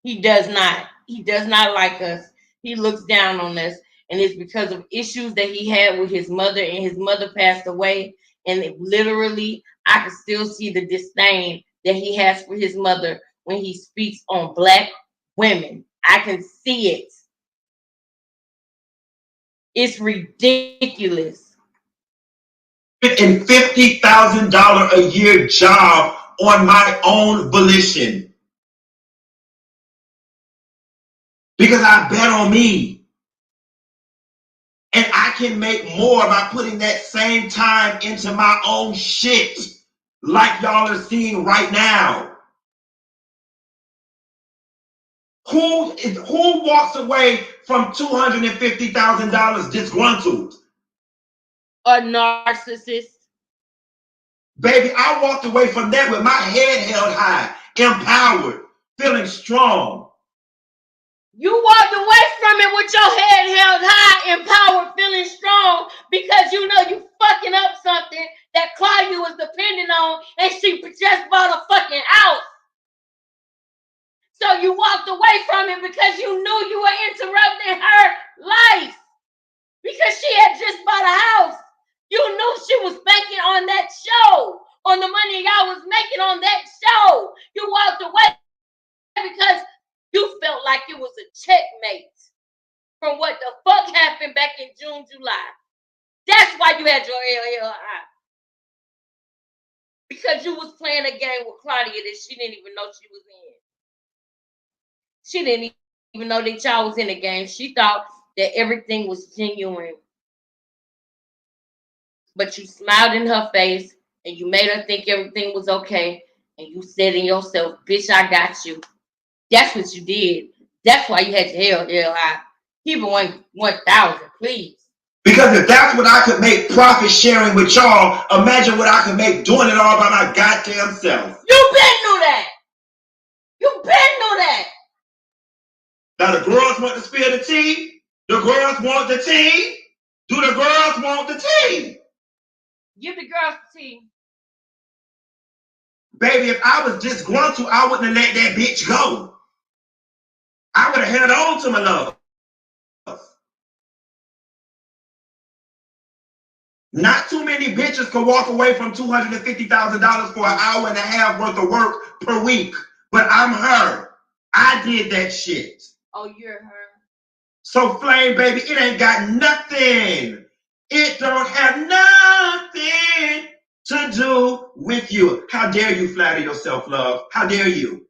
He does not. He does not like us. He looks down on us. And it's because of issues that he had with his mother, and his mother passed away. And literally, I can still see the disdain that he has for his mother when he speaks on black women. I can see it. It's ridiculous. And $50,000 a year job on my own volition. Because I bet on me. And I can make more by putting that same time into my own shit, like y'all are seeing right now. Who walks away from $250,000 disgruntled? A narcissist. Baby, I walked away from that with my head held high, empowered, feeling strong. You walked away from it with your head held high, empowered, feeling strong, because you know you fucking up something that Claudia was depending on, and she just bought a fucking house. So you walked away from it because you knew you were interrupting her life. Because she had just bought a house. You knew she was banking on that show, on the money y'all was making on that show. You walked away because you felt like it was a checkmate from what the fuck happened back in June, July. That's why you had your LLI. Because you was playing a game with Claudia that she didn't even know she was in. She didn't even know that y'all was in the game. She thought that everything was genuine. But you smiled in her face and you made her think everything was okay. And you said in yourself, "Bitch, I got you." That's what you did. That's why you had your hell high. Keep it 1,000, please. Because if that's what I could make profit sharing with y'all, imagine what I could make doing it all by my goddamn self. You been knew that. You been knew that. Now the girls want to spill the tea. The girls want the tea. Do the girls want the tea? Give the girls the tea. Baby, if I was disgruntled, I wouldn't have let that bitch go. I would have held on to my love. Not too many bitches can walk away from $250,000 for an hour and a half worth of work per week. But I'm her. I did that shit. Oh, you're her. So Flame, baby, it ain't got nothing. It don't have nothing to do with you. How dare you flatter yourself, love? How dare you?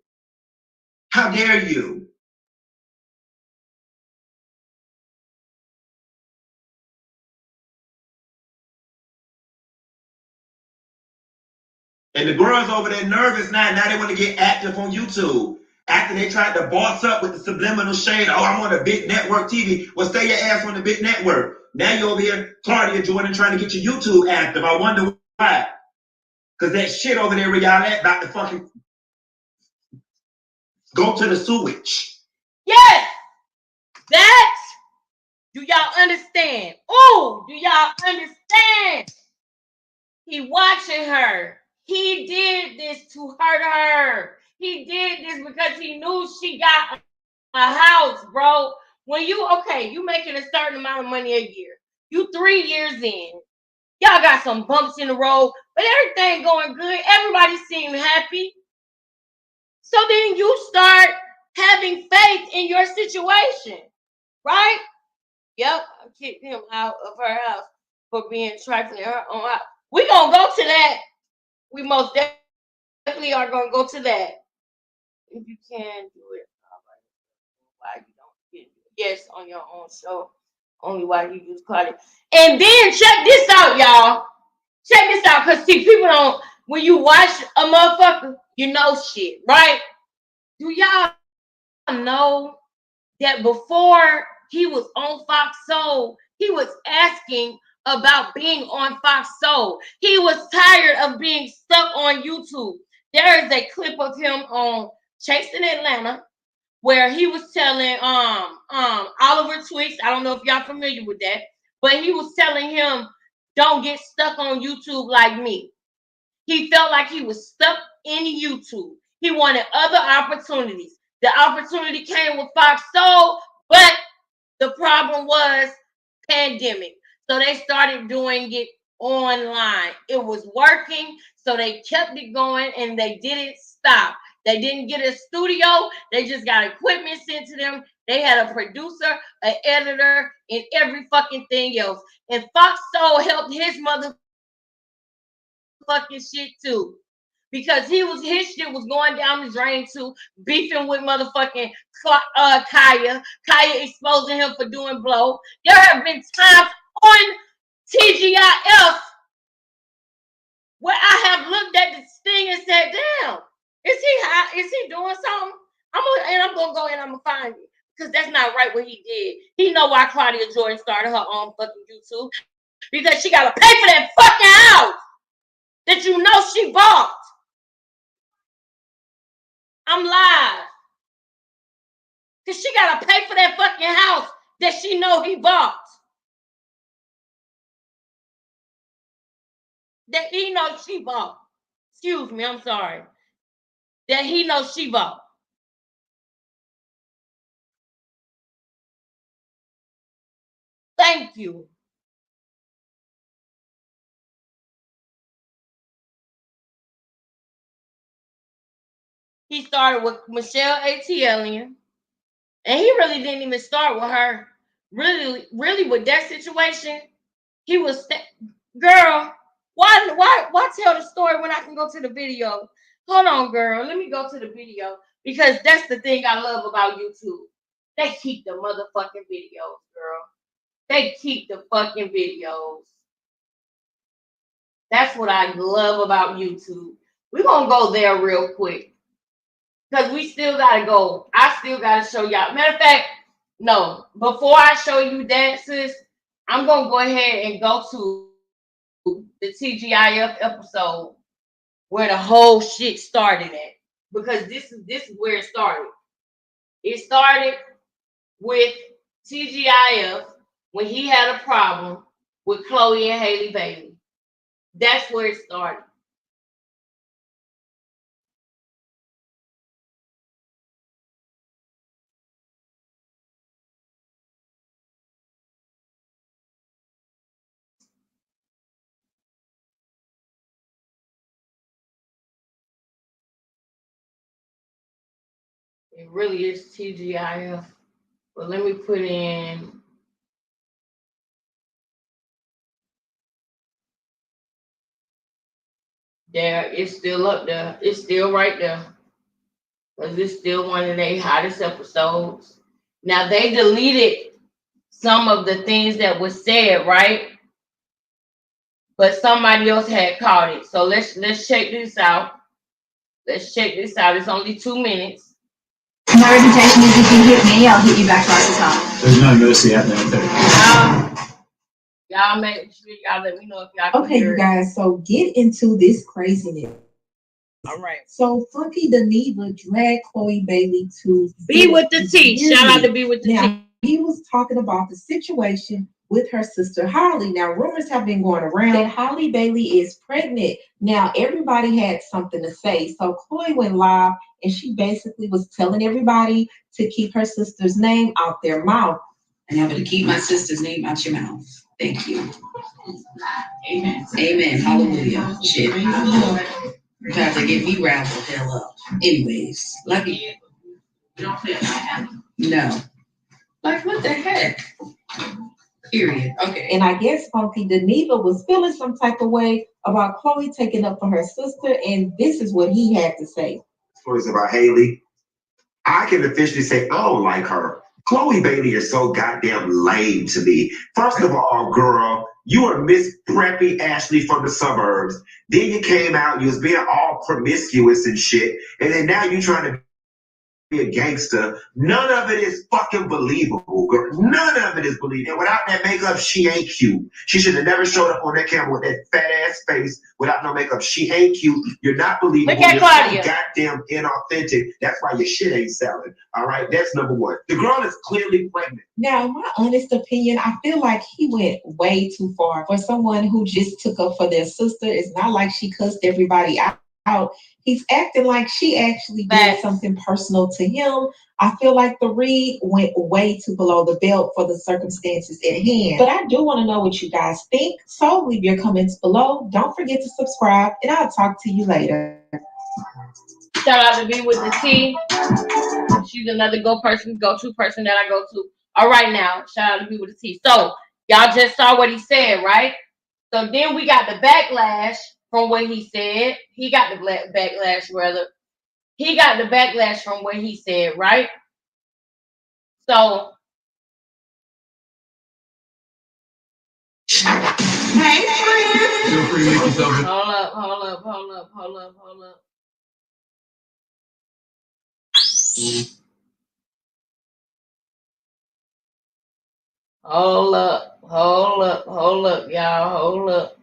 How dare you? And the girls over there nervous now. Now they want to get active on YouTube. After they tried to boss up with the subliminal shade, oh, I'm on a big network TV. Well, stay your ass on the big network. Now you're over here, Claudia Jordan, trying to get your YouTube active. I wonder why. Because that shit over there where y'all at about to fucking go to the sewage. Yes, that. Do y'all understand? Oh, do y'all understand? He watching her. He did this to hurt her. He did this because he knew she got a house, bro. When you making a certain amount of money a year. You 3 years in. Y'all got some bumps in the road, but everything going good. Everybody seem happy. So then you start having faith in your situation, right? Yep, I kicked him out of her house for being trifling in her own house. We gonna go to that. We most definitely are gonna go to that. If you can do it, why you don't get it? Yes, on your own show. Only why you use Claudia. And then check this out, y'all. Check this out, cause see, people don't. When you watch a motherfucker, you know shit, right? Do y'all know that before he was on Fox Soul, he was asking about being on Fox Soul. He was tired of being stuck on YouTube. There is a clip of him on Chasing Atlanta where he was telling Oliver Twist, I don't know if y'all familiar with that, but he was telling him, don't get stuck on YouTube like me. He felt like he was stuck in YouTube. He wanted other opportunities. The opportunity came with Fox Soul, but the problem was pandemic. So they started doing it online. It was working, so they kept it going and they didn't stop. They didn't get a studio. They just got equipment sent to them. They had a producer, an editor, and every fucking thing else. And Fox Soul helped his motherfucking shit too. Because his shit was going down the drain too, beefing with motherfucking Kaya. Kaya exposing him for doing blow. There have been times on TGIF where I have looked at this thing and said, damn, is he high? Is he doing something? I'm gonna go and I'm gonna find it. Because that's not right what he did. He know why Claudia Jordan started her own fucking YouTube. Because she gotta pay for that fucking house that you know she bought. I'm live. Because she got to pay for that fucking house that she know he bought. That he knows she bought. Excuse me, I'm sorry. That he knows she bought. Thank you. He started with Michelle ATLian. And he really didn't even start with her. Really with that situation, he was girl, why tell the story when I can go to the video? Hold on, girl. Let me go to the video. Because that's the thing I love about YouTube. They keep the motherfucking videos, girl. They keep the fucking videos. That's what I love about YouTube. We're gonna go there real quick. Because we still gotta go. I still gotta show y'all. Matter of fact, no, before I show you that, sis, I'm gonna go ahead and go to the TGIF episode where the whole shit started at. Because this is where it started. It started with TGIF when he had a problem with Chloe and Haley Bailey. That's where it started. It really is TGIF. But let me put in. There, it's still up there. It's still right there. Because it's still one of their hottest episodes. Now, they deleted some of the things that was said, right? But somebody else had caught it. So let's check this out. Let's check this out. It's only 2 minutes. My reputation is if you hit me, I'll hit you back twice as hard. There's no mercy out there. Y'all make sure y'all let me know if y'all can Okay, hear you it. guys, so get into this craziness. All right. So Funky Dineva dragged Chloe Bailey to Be with the T. Shout out to Be with the now, T. he was talking about the situation with her sister Holly. Now, rumors have been going around that Holly Bailey is pregnant. Now, everybody had something to say. So Chloe went live and she basically was telling everybody to keep her sister's name out their mouth. And I'm going to keep my sister's name out your mouth. Thank you. Amen. Amen. Hallelujah. Shit. You're trying to get me riled the hell up. Anyways, love you. You don't feel like no. Like, what the heck? Period. Okay. And I guess Funky Dineva was feeling some type of way about Chloe taking up for her sister, and this is what he had to say. Stories about Haley. I can officially say I don't like her. Chloe Bailey is so goddamn lame to me. First of all, girl, you are Miss Preppy Ashley from the suburbs. Then you came out, you was being all promiscuous and shit, and then now you trying to be a gangster. None of it is fucking believable, girl. None of it is believable. And without that makeup, she ain't cute. She should have never showed up on that camera with that fat ass face without no makeup. She ain't cute. You're not believable. Look at You're Claudia. so goddamn inauthentic. That's why your shit ain't selling. All right, that's number one. The girl is clearly pregnant. Now, in my honest opinion, I feel like he went way too far for someone who just took up for their sister. It's not like she cussed everybody out. He's acting like she actually did something personal to him. I feel like the read went way too below the belt for the circumstances at hand. But I do want to know what you guys think. So leave your comments below. Don't forget to subscribe, and I'll talk to you later. Shout out to Be with the T. She's another go-to person that I go to. All right, now, shout out to Be with the T. So y'all just saw what he said, right? So then we got the backlash from what he said. He got the backlash, rather. He got the backlash from what he said, right? So. Hey, friend. Feel free to make yourself. Hold up. Hold up, y'all. Hold up.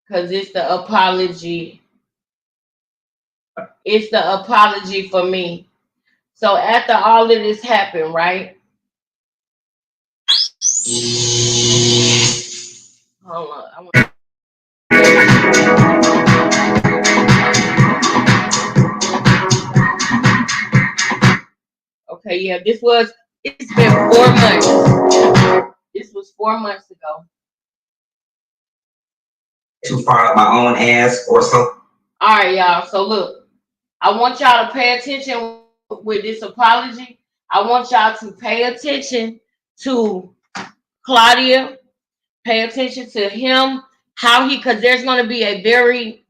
Because it's the apology. It's the apology for me. So after all of this happened, right? Hold on. Okay, yeah, it's been 4 months. This was 4 months ago. Too far up my own ass or something. All right, y'all. So look, I want y'all to pay attention with this apology. I want y'all to pay attention to Claudia. Pay attention to him, because there's going to be a very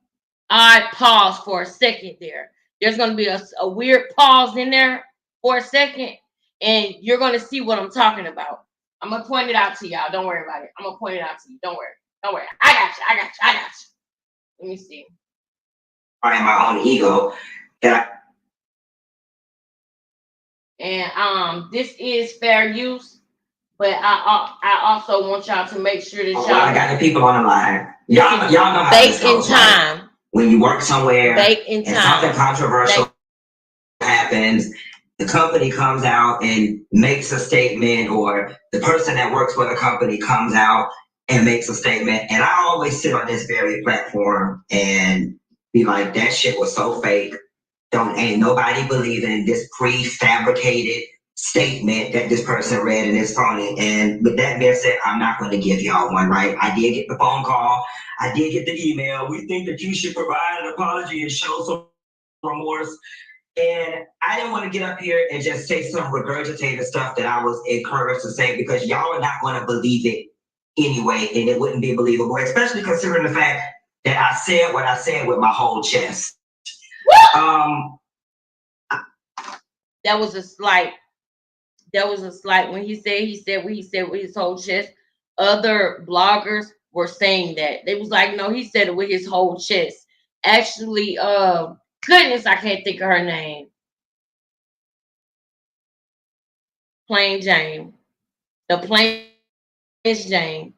odd pause for a second there. There's going to be a weird pause in there for a second, and you're going to see what I'm talking about. I'm going to point it out to y'all. Don't worry about it. I'm going to point it out to you. Don't worry. I got you. Let me see. I am my own ego. And this is fair use, but I also want y'all to make sure that y'all. I got the people on the line. Y'all know how this goes, in time. Right? When you work somewhere and something controversial happens, the company comes out and makes a statement, or the person that works for the company comes out and makes a statement. And I always sit on this very platform and be like, that shit was so fake. Ain't nobody believing this prefabricated statement that this person read and it's phony. And with that being said, I'm not going to give y'all one, right? I did get the phone call. I did get the email. We think that you should provide an apology and show some remorse. And I didn't want to get up here and just say some regurgitated stuff that I was encouraged to say because y'all are not going to believe it anyway, and it wouldn't be believable, especially considering the fact that I said what I said with my whole chest. That was a slight. That was a slight. When he said what he said with his whole chest. Other bloggers were saying that. They was like, no, he said it with his whole chest. Actually, goodness, I can't think of her name. Plain Jane. The plainest Jane.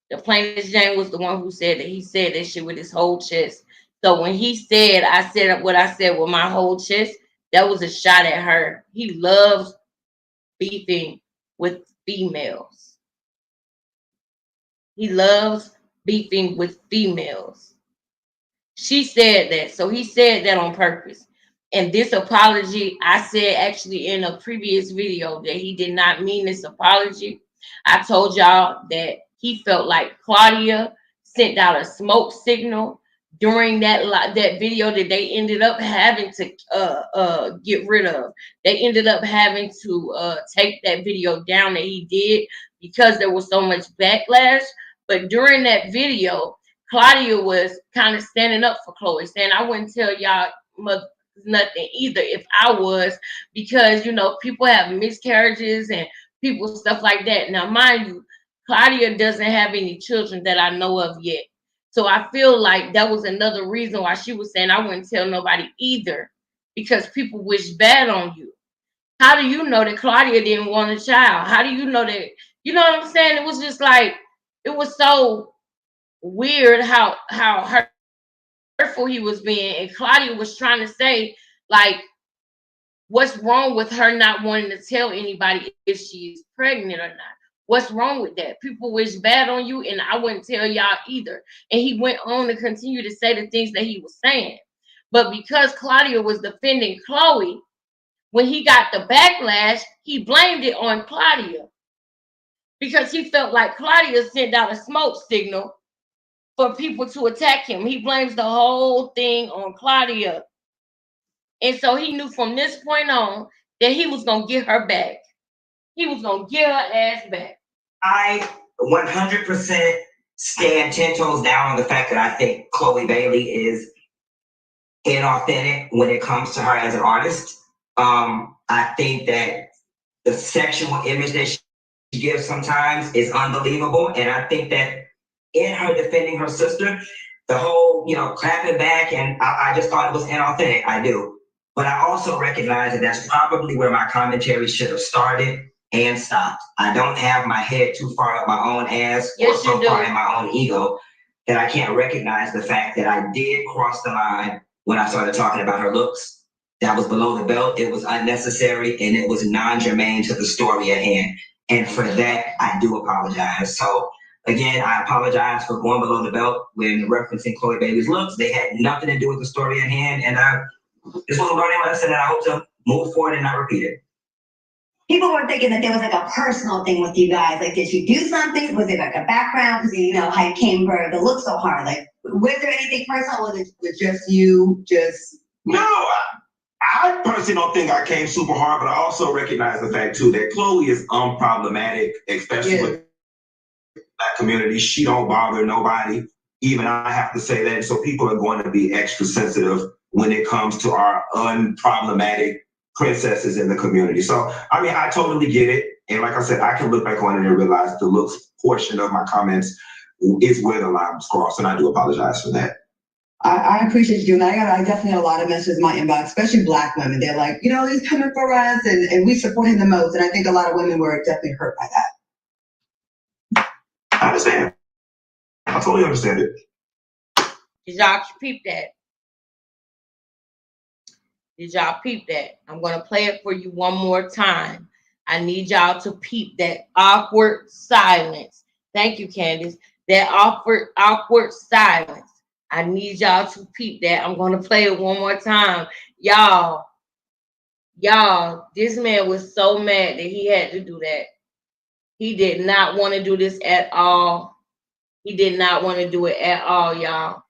The plainest Jane was the one who said that he said that shit with his whole chest. So when he said, I said what I said with my whole chest, that was a shot at her. He loves beefing with females. He loves beefing with females. She said that. So he said that on purpose. And this apology, I said actually in a previous video that he did not mean this apology. I told y'all that he felt like Claudia sent out a smoke signal during that video that they ended up having to get rid of. They ended up having to take that video down that he did because there was so much backlash. But during that video, Claudia was kind of standing up for Chloe, saying, I wouldn't tell y'all nothing either if I was, because, you know, people have miscarriages and people, stuff like that. Now, mind you, Claudia doesn't have any children that I know of yet. So I feel like that was another reason why she was saying, I wouldn't tell nobody either, because people wish bad on you. How do you know that Claudia didn't want a child? How do you know that? You know what I'm saying? It was just like, it was so weird how hurtful he was being, and Claudia was trying to say, like, what's wrong with her not wanting to tell anybody if she's pregnant or not? What's wrong with that? People wish bad on you, and I wouldn't tell y'all either. And he went on to continue to say the things that he was saying. But because Claudia was defending Chloe, when he got the backlash, he blamed it on Claudia, because he felt like Claudia sent out a smoke signal for people to attack him. He blames the whole thing on Claudia. And so he knew from this point on that he was going to get her back. He was going to get her ass back. I 100% stand 10 toes down on the fact that I think Chloe Bailey is inauthentic when it comes to her as an artist. I think that the sexual image that she gives sometimes is unbelievable. And I think that in her defending her sister, the whole, you know, clapping back, and I just thought it was inauthentic. I do. But I also recognize that that's probably where my commentary should have started and stopped. I don't have my head too far up my own ass or so far in my own ego that I can't recognize the fact that I did cross the line when I started talking about her looks. That was below the belt. It was unnecessary, and it was non-germane to the story at hand. And for that, I do apologize. So again, I apologize for going below the belt when referencing Chloe Bailey's looks. They had nothing to do with the story at hand, and this was a learning lesson that I hope to move forward and not repeat it. People were thinking that there was like a personal thing with you guys. Like, did you do something? Was it like a background? Because you know how you came for the look so hard. Like, was there anything personal? Was it just you? No, I personally don't think I came super hard, but I also recognize the fact too that Chloe is unproblematic, especially with the Black community. She don't bother nobody. Even I have to say that. So people are going to be extra sensitive when it comes to our unproblematic princesses in the community. So, I mean, I totally get it. And like I said, I can look back on it and realize the looks portion of my comments is where the line was crossed. And I do apologize for that. I appreciate you doing that. I definitely had a lot of messages in my inbox, especially Black women. They're like, you know, he's coming for us, and we support him the most. And I think a lot of women were definitely hurt by that. I understand. I totally understand it. Did y'all peep that? Did y'all peep that? I'm going to play it for you one more time. I need y'all to peep that awkward silence. Thank you, Candace. That awkward silence. I need y'all to peep that. I'm going to play it one more time. Y'all, this man was so mad that he had to do that. He did not want to do this at all. He did not want to do it at all, y'all.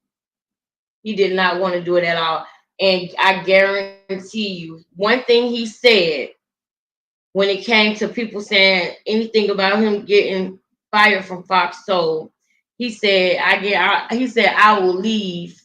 He did not want to do it at all. And I guarantee you, one thing he said when it came to people saying anything about him getting fired from Fox Soul, he said, I will leave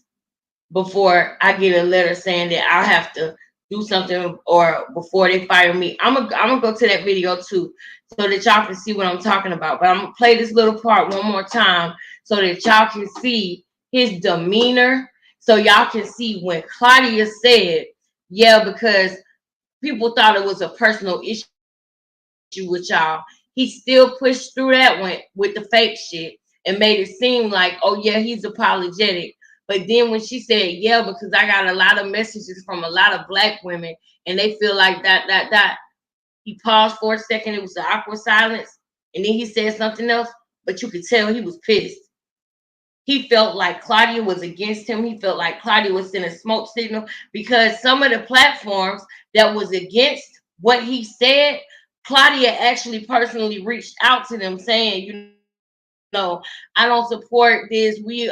before I get a letter saying that I'll have to do something or before they fire me. I'm gonna go to that video too so that y'all can see what I'm talking about. But I'm gonna play this little part one more time so that y'all can see his demeanor. So y'all can see when Claudia said, yeah, because people thought it was a personal issue with y'all. He still pushed through that one with the fake shit and made it seem like, oh yeah, he's apologetic. But then when she said, yeah, because I got a lot of messages from a lot of black women and they feel like that, he paused for a second. It was an awkward silence. And then he said something else, but you could tell he was pissed. He felt like Claudia was against him. He felt like Claudia was sending a smoke signal because some of the platforms that was against what he said, Claudia actually personally reached out to them saying, you know, I don't support this. We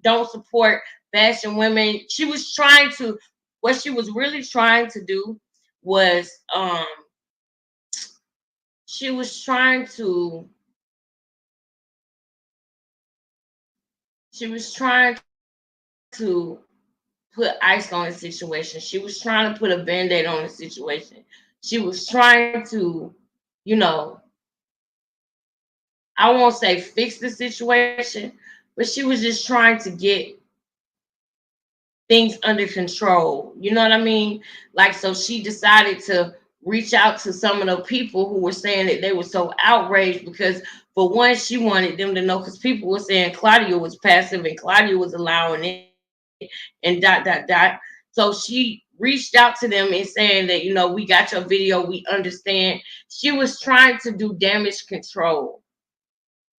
don't support bashing women. She was trying to, what she was really trying to do was she was trying to put ice on the situation. She was trying to put a band-aid on the situation. She was trying to, you know, I won't say fix the situation, but she was just trying to get things under control. You know what I mean? Like, so she decided to reach out to some of the people who were saying that they were so outraged because, for one, she wanted them to know, because people were saying Claudia was passive and Claudia was allowing it and ... So she reached out to them and saying that, you know, we got your video, we understand. She was trying to do damage control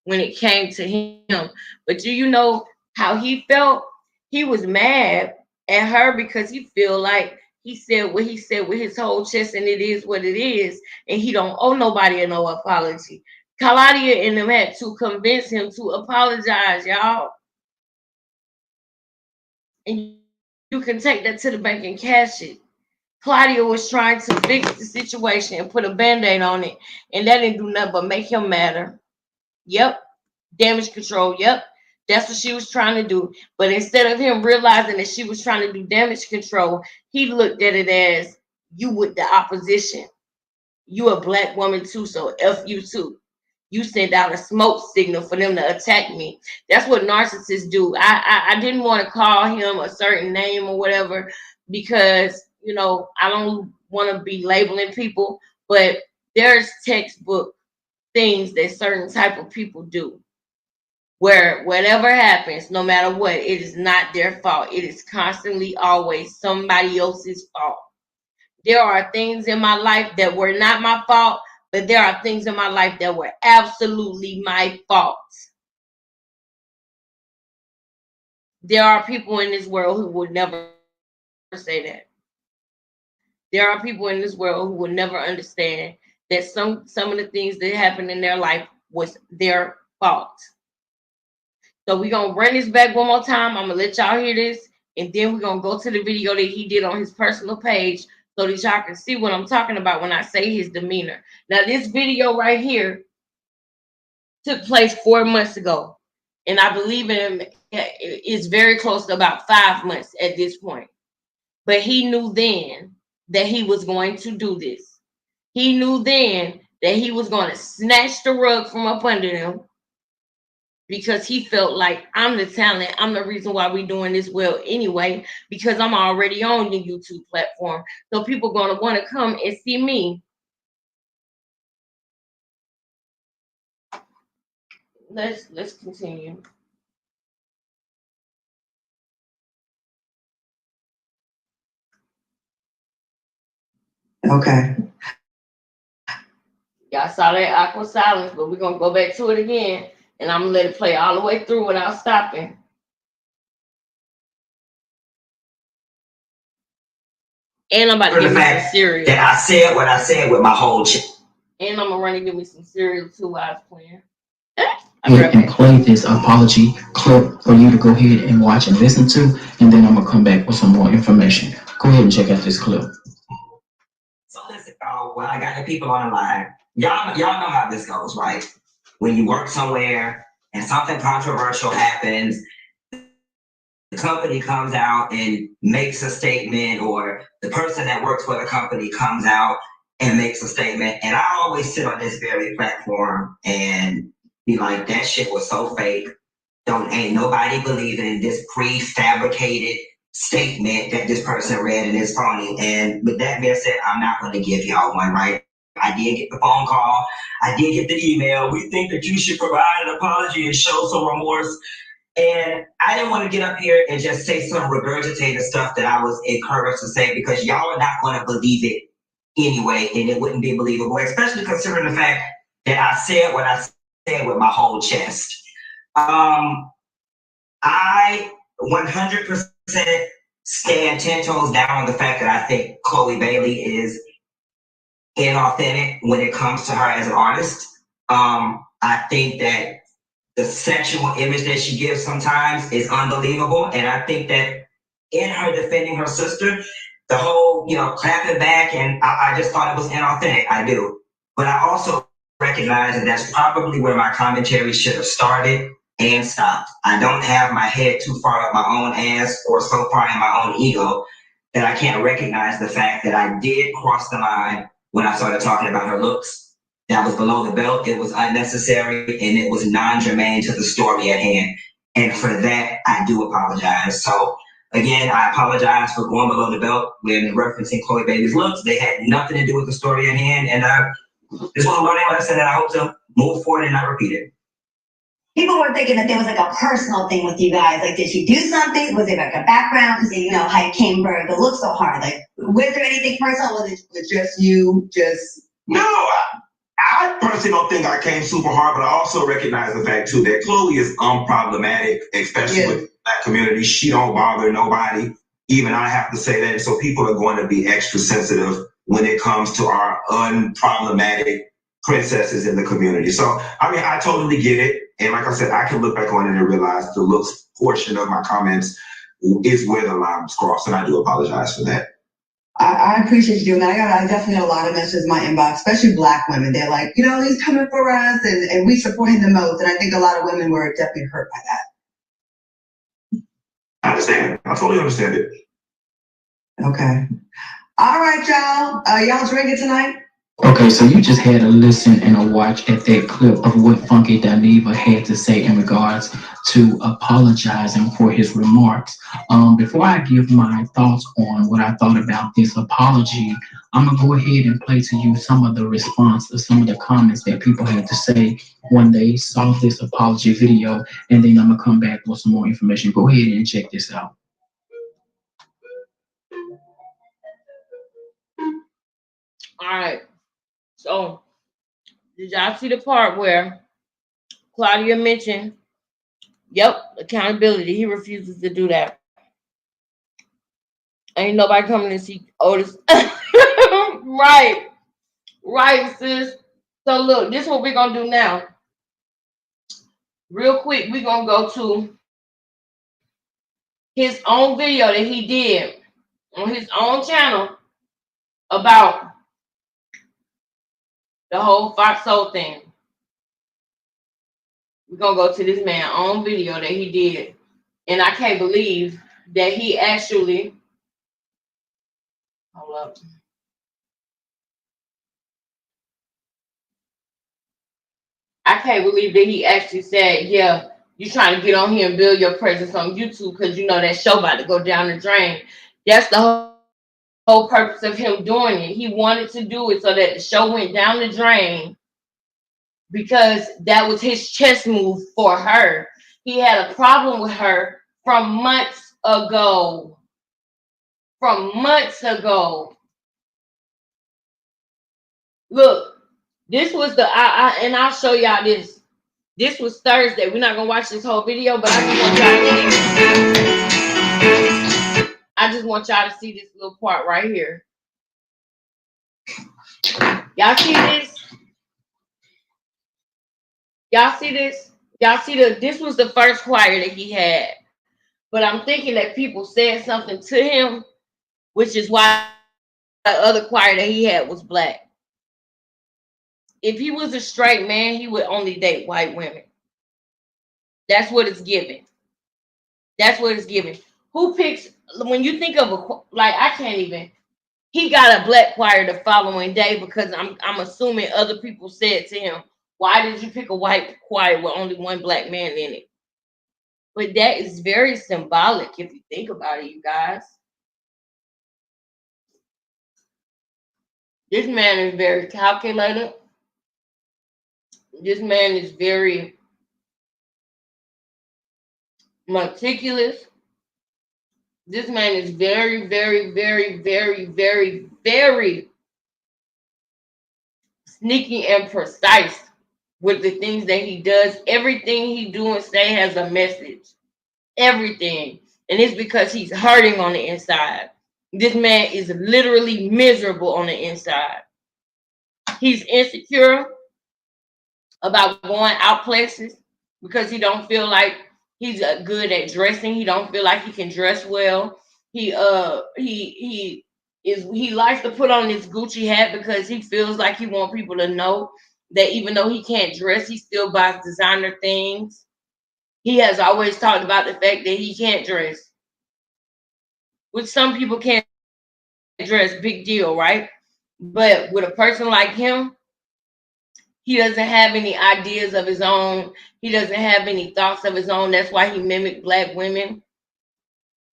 when it came to him. But do you know how he felt? He was mad at her because he feel like he said what he said with his whole chest, and it is what it is, and he don't owe nobody no apology. Claudia and them had to convince him to apologize, y'all. And you can take that to the bank and cash it. Claudia was trying to fix the situation and put a band-aid on it, and that didn't do nothing but make him madder. Yep. Damage control. Yep. That's what she was trying to do. But instead of him realizing that she was trying to do damage control, he looked at it as, you with the opposition. You a black woman too, so F you too. You sent out a smoke signal for them to attack me. That's what narcissists do. I didn't want to call him a certain name or whatever because, you know, I don't want to be labeling people, but there's textbook things that certain type of people do, where whatever happens, no matter what, it is not their fault. It is constantly always somebody else's fault. There are things in my life that were not my fault, but there are things in my life that were absolutely my fault. There are people in this world who would never say that. There are people in this world who will never understand that some of the things that happened in their life was their fault. So we're going to run this back one more time. I'm going to let y'all hear this. And then we're going to go to the video that he did on his personal page so that y'all can see what I'm talking about when I say his demeanor. Now, this video right here took place 4 months ago. And I believe it's very close to about 5 months at this point. But he knew then that he was going to do this. He knew then that he was going to snatch the rug from up under them, because he felt like, I'm the talent. I'm the reason why we're doing this well anyway, because I'm already on the YouTube platform. So people are going to want to come and see me. Let's continue. Okay. Y'all saw that awkward silence, but we're going to go back to it again. And I'm going to let it play all the way through without stopping. And I'm about to give me some cereal. That I said what I said with my whole chest. And I'm going to run and give me some cereal too while I was playing. ahead and play this apology clip for you to go ahead and watch and listen to, and then I'm gonna come back with some more information. Go ahead and check out this clip. So listen, well, I got the people on the line. Y'all know how this goes, right? When you work somewhere and something controversial happens, the company comes out and makes a statement, or the person that works for the company comes out and makes a statement. And I always sit on this very platform and be like, that shit was so fake. Ain't nobody believing in this prefabricated statement that this person read and it's phony. And with that being said, I'm not going to give y'all one, right? I did get the phone call. I did get the email. We think that you should provide an apology and show some remorse. And I didn't want to get up here and just say some regurgitated stuff that I was encouraged to say, because y'all are not going to believe it anyway, and it wouldn't be believable, especially considering the fact that I said what I said with my whole chest. I 100% stand 10 toes down on the fact that I think Chloe Bailey is inauthentic when it comes to her as an artist. I think that the sexual image that she gives sometimes is unbelievable. And I think that in her defending her sister, the whole, clapping back, and I just thought it was inauthentic. I do. But I also recognize that that's probably where my commentary should have started and stopped. I don't have my head too far up my own ass or so far in my own ego that I can't recognize the fact that I did cross the line when I started talking about her looks. That was below the belt. It was unnecessary, and it was non-germane to the story at hand. And for that, I do apologize. So again, I apologize for going below the belt when referencing Chloe Bailey's looks. They had nothing to do with the story at hand. And this was a learning lesson that I hope to move forward and not repeat it. People were thinking that there was like a personal thing with you guys. Like, did she do something? Was it like a background? Because how you came for the look so hard. Like, was there anything personal? Was it just you? No, I personally don't think I came super hard, but I also recognize the fact too that Chloe is unproblematic, especially with the Black community. She don't bother nobody. Even I have to say that. So people are going to be extra sensitive when it comes to our unproblematic princesses in the community. So, I totally get it. And like I said, I can look back on it and realize the looks portion of my comments is where the line was crossed, and I do apologize for that. I appreciate you doing that. I definitely get a lot of messages in my inbox, especially Black women. They're like, he's coming for us, and we support him the most. And I think a lot of women were definitely hurt by that. I understand. I totally understand it. Okay. All right, y'all. Y'all drinking tonight? Okay, so you just had a listen and a watch at that clip of what Funky Dineva had to say in regards to apologizing for his remarks. Before I give my thoughts on what I thought about this apology, I'm gonna go ahead and play to you some of the response of some of the comments that people had to say when they saw this apology video, and then I'm gonna come back with some more information. Go ahead and check this out. All right. So, did y'all see the part where Claudia mentioned, accountability? He refuses to do that. Ain't nobody coming to see Otis. Right, sis. So look, this is what we're gonna do now. Real quick, we're gonna go to his own video that he did on his own channel about the whole Fox Soul thing. We're gonna go to this man's own video that he did. And I can't believe that he actually, hold up. I can't believe that he actually said, you're trying to get on here and build your presence on YouTube because that show about to go down the drain. That's the whole purpose of him doing it. He wanted to do it so that the show went down the drain because that was his chess move for her. He had a problem with her from months ago. Look, this was and I'll show y'all this. This was Thursday. We're not gonna watch this whole video, but I just want y'all to see this little part right here. Y'all see this? Y'all see this was the first choir that he had. But I'm thinking that people said something to him, which is why the other choir that he had was black. If he was a straight man, he would only date white women. That's what it's giving. That's what it's giving. Who picks, when you think of I can't even, he got a black choir the following day because I'm assuming other people said to him, why did you pick a white choir with only one black man in it? But that is very symbolic if you think about it, you guys. This man is very calculated. This man is very meticulous. This man is very, very, very, very, very, very sneaky and precise with the things that he does. Everything he do and say has a message. Everything. And it's because he's hurting on the inside. This man is literally miserable on the inside. He's insecure about going out places because he don't feel like he's good at dressing. He don't feel like he can dress well. He likes to put on his Gucci hat because he feels like he wants people to know that even though he can't dress, he still buys designer things. He has always talked about the fact that he can't dress, which some people can't dress, big deal, right? But with a person like him, he doesn't have any ideas of his own. He doesn't have any thoughts of his own. That's why he mimicked black women.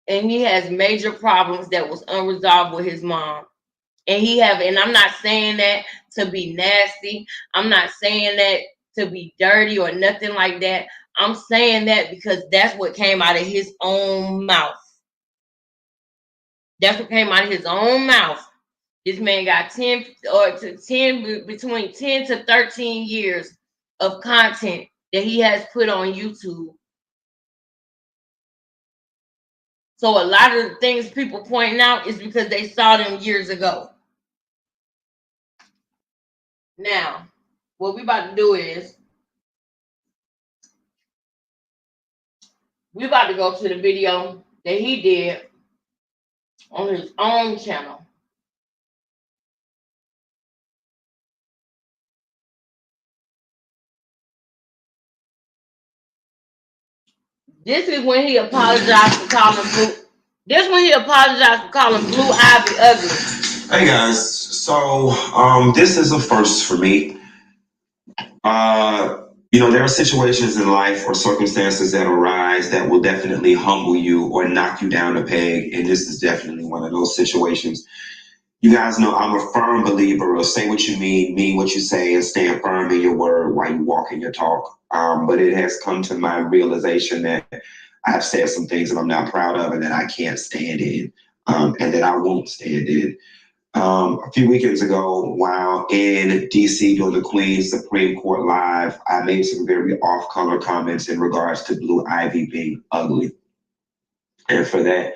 And he has major problems that was unresolved with his mom. And I'm not saying that to be nasty. I'm not saying that to be dirty or nothing like that. I'm saying that because that's what came out of his own mouth. That's what came out of his own mouth. This man got between 10 to 13 years of content that he has put on YouTube. So a lot of the things people pointing out is because they saw them years ago. Now, what we about to do is we about to go to the video that he did on his own channel. This is when he apologized for calling Blue. This when he apologized for calling Blue Ivy ugly. Hey guys, so this is a first for me. There are situations in life or circumstances that arise that will definitely humble you or knock you down a peg, and this is definitely one of those situations. You guys know I'm a firm believer of say what you mean what you say, and stand firm in your word while you walk in your talk. But it has come to my realization that I've said some things that I'm not proud of and that I can't stand in, and that I won't stand in. A few weekends ago, while in DC doing the Queen's Supreme Court Live, I made some very off-color comments in regards to Blue Ivy being ugly. And for that,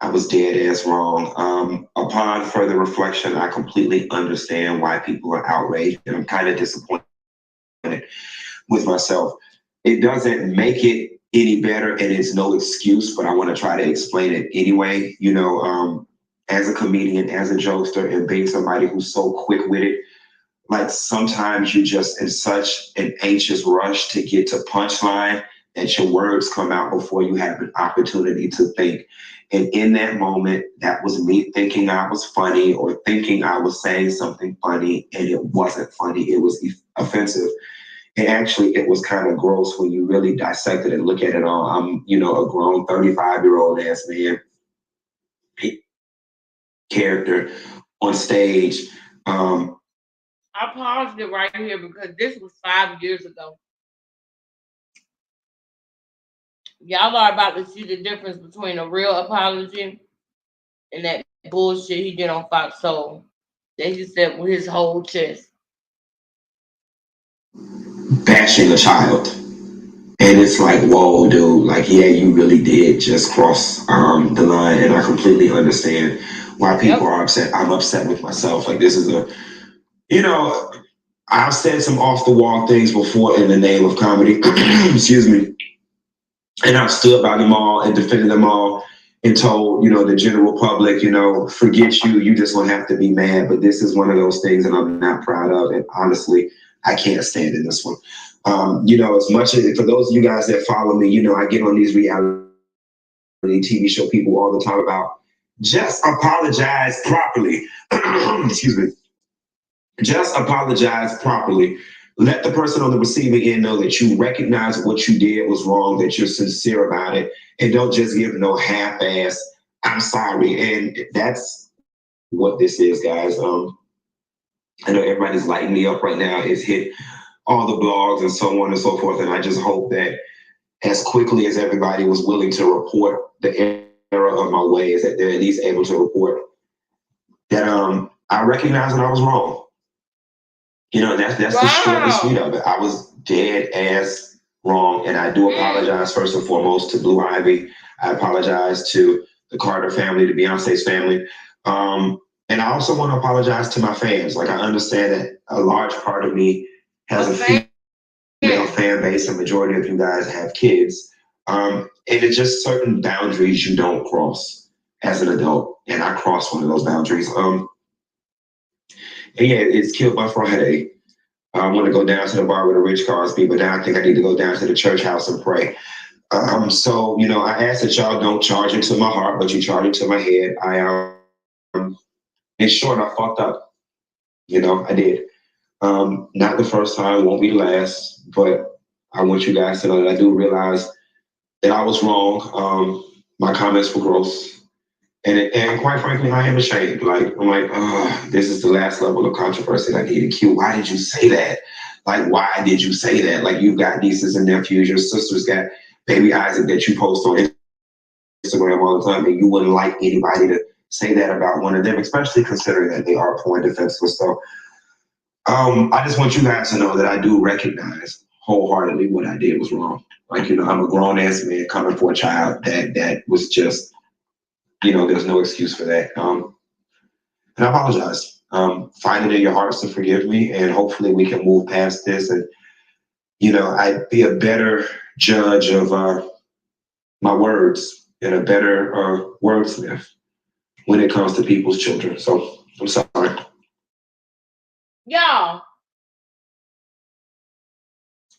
I was dead ass wrong. Upon further reflection, I completely understand why people are outraged, and I'm kind of disappointed with myself. It doesn't make it any better, and it's no excuse, but I want to try to explain it anyway. As a comedian, as a jokester, and being somebody who's so quick with it, like sometimes you're just in such an anxious rush to get to punchline that your words come out before you have an opportunity to think. And in that moment, that was me thinking I was funny or thinking I was saying something funny, and it wasn't funny. It was offensive. And actually, it was kind of gross when you really dissect it and look at it all. I'm, a grown 35-year-old ass man. Character on stage. I paused it right here because this was 5 years ago. Y'all are about to see the difference between a real apology and that bullshit he did on Fox Soul that he said with his whole chest. Bashing a child. And it's like, whoa, dude, like, yeah, you really did just cross the line. And I completely understand why people are upset. I'm upset with myself. Like, this is I've said some off the wall things before in the name of comedy. Excuse me. And I've stood by them all and defended them all and told, the general public, forget you. You just don't have to be mad. But this is one of those things that I'm not proud of. And honestly, I can't stand in this one. As much as for those of you guys that follow me, I get on these reality TV show people all the time about just apologize properly. Excuse me. Just apologize properly. Let the person on the receiving end know that you recognize what you did was wrong, that you're sincere about it, and don't just give no half-ass, I'm sorry. And that's what this is, guys. I know everybody's lighting me up right now. It's hit all the blogs and so on and so forth. And I just hope that as quickly as everybody was willing to report the error of my ways, that they're at least able to report that I recognize that I was wrong. That's the short and sweet of it. I was dead ass wrong, and I do apologize first and foremost to Blue Ivy. I apologize to the Carter family, to Beyonce's family, and I also want to apologize to my fans. Like, I understand that a large part of me has a female fan base, and majority of you guys have kids, and it's just certain boundaries you don't cross as an adult, and I crossed one of those boundaries. And yeah, it's killed my Friday. I want to go down to the bar with a Rich Cosby, but now I think I need to go down to the church house and pray. So, I ask that y'all don't charge it to my heart, but you charge it to my head. In short, I fucked up. I did. Not the first time, won't be the last, but I want you guys to know that I do realize that I was wrong. My comments were gross. And quite frankly, I am ashamed. Like, I'm like, this is the last level of controversy I need to cue. Why did you say that? Like, why did you say that? Like, you've got nieces and nephews. Your sister's got baby Isaac that you post on Instagram all the time, and you wouldn't like anybody to say that about one of them, especially considering that they are poor and defenseless. So I just want you guys to know that I do recognize wholeheartedly what I did was wrong. Like, I'm a grown-ass man coming for a child that was just, there's no excuse for that. And I apologize. Find it in your hearts to forgive me, and hopefully we can move past this. And, I'd be a better judge of my words and a better wordsmith when it comes to people's children. So I'm sorry. Y'all,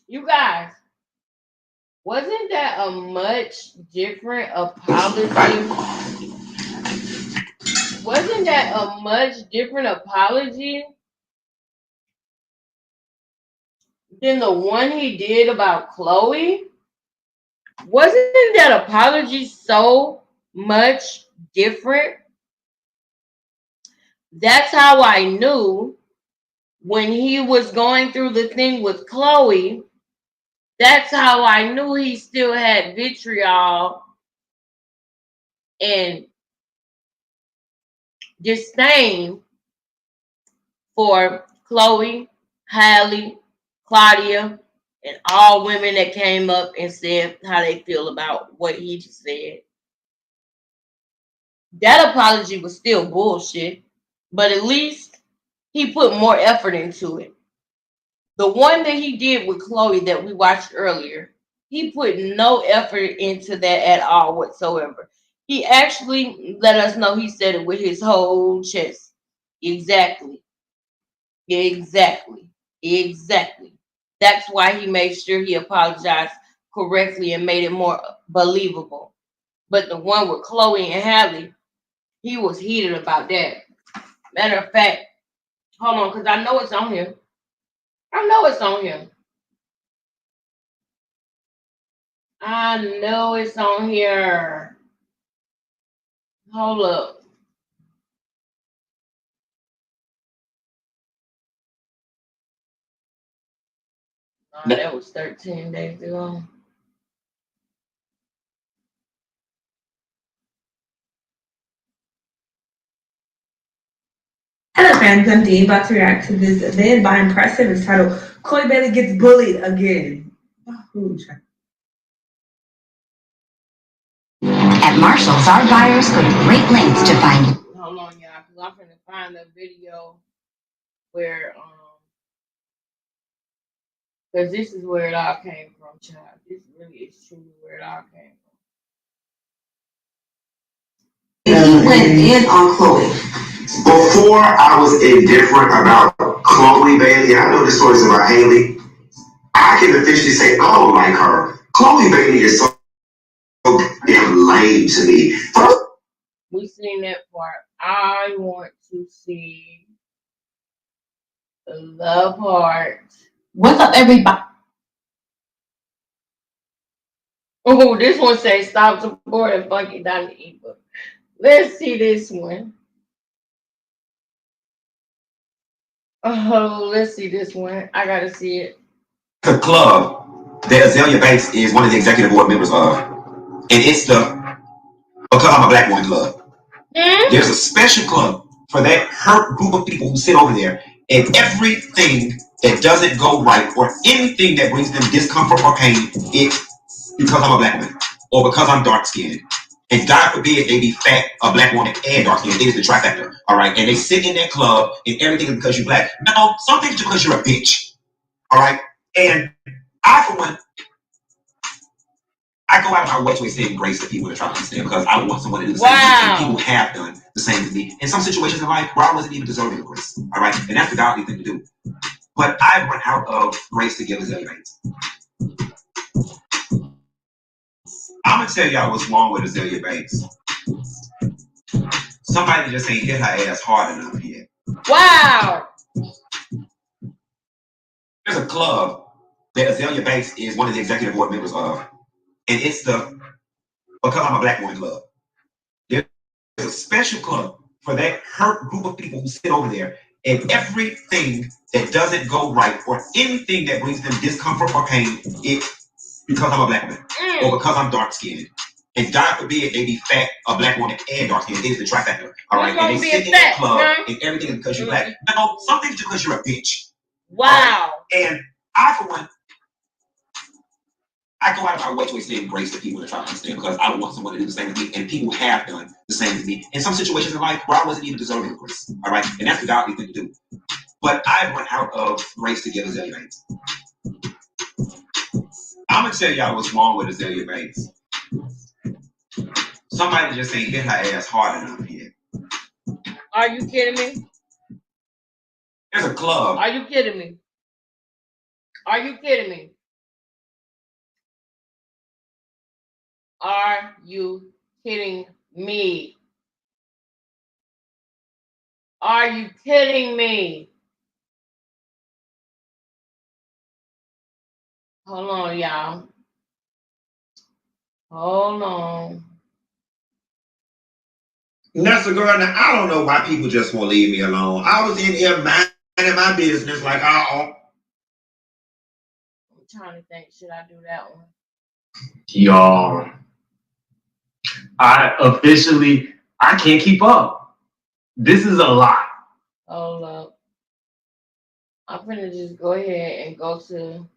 you guys, wasn't that a much different apology? Wasn't that a much different apology than the one he did about Chloe? Wasn't that apology so much different? That's how I knew when he was going through the thing with Chloe. That's how I knew he still had vitriol and disdain for Chloe, Halle, Claudia, and all women that came up and said how they feel about what he just said. That apology was still bullshit, but at least he put more effort into it. The one that he did with Chloe that we watched earlier, he put no effort into that at all whatsoever. He actually let us know he said it with his whole chest. Exactly. That's why he made sure he apologized correctly and made it more believable. But the one with Chloe and Halle, he was heated about that. Matter of fact, hold on, because I know it's on here. I know it's on here. Hold up. That was 13 days ago. Hello fans, I'm Dee, about to react to this vid by Impressive. It's titled Chloe Bailey Gets Bullied Again. At Marshall's, our buyers go to great lengths to find you. Hold on, y'all, because I'm going to find a video where Because this is where it all came from, child. This really is truly where it all came He went in on Chloe. Before I was indifferent about Chloe Bailey, I know the stories about Haley. I can officially say I don't like her. Chloe Bailey is so damn lame to me. from. We seen that part. I want to see the part. What's up, everybody? Oh, this one says stop supporting Funky Dineva. Let's see this one. Oh, let's see this one. I gotta see it. The club that Azalea Banks is one of the executive board members of, and it's the Because I'm a Black Woman Club. There's a special club for that hurt group of people who sit over there, and everything that doesn't go right or anything that brings them discomfort or pain, it's because I'm a Black woman or because I'm dark skinned. And God forbid they be fat, a Black woman, and dark skinned. It is the trifecta, all right? And they sit in that club, and everything is because you're Black. No, some things because you're a bitch, all right? And I, for one, I go out of my way to extend grace to people that try to understand because I want someone to do the same thing. And people have done the same to me in some situations in life where I wasn't even deserving of grace. All right, and that's the godly thing to do. But I've run out of grace to give Azalea Banks. I'm gonna tell y'all what's wrong with Azalea Banks. Somebody just ain't hit her ass hard enough yet. Wow. There's a club that Azalea Banks is one of the executive board members of, and it's the Because I'm a Black Woman Club. There's a special club for that hurt group of people who sit over there, and everything that doesn't go right or anything that brings them discomfort or pain, it's because I'm a Black woman or because I'm dark skinned. And God forbid they be fat, a Black woman, and dark skinned. It is the trifecta. All right, and they sit in that club, and everything is because you're Black. No, some things because you're a bitch. Wow. Right? And I, for one, I go out of my way to extend grace to people that try to understand because I don't want someone to do the same to me, and people have done the same to me in some situations in life where I wasn't even deserving of grace. All right, and that's the godly thing to do. But I've run out of grace to give Azalea Banks. I'm gonna tell y'all what's wrong with Azalea Banks. Somebody just ain't hit her ass hard enough yet. Are you kidding me? There's a club. Are you kidding me? Are you kidding me? Are you kidding me? Are you kidding me? Hold on, y'all. Hold on. Nessa girl, now I don't know why people just won't leave me alone. I was in here minding my business like, I'm trying to think, should I do that one? Y'all, I can't keep up. This is a lot. Hold up. I'm gonna just go ahead and go to.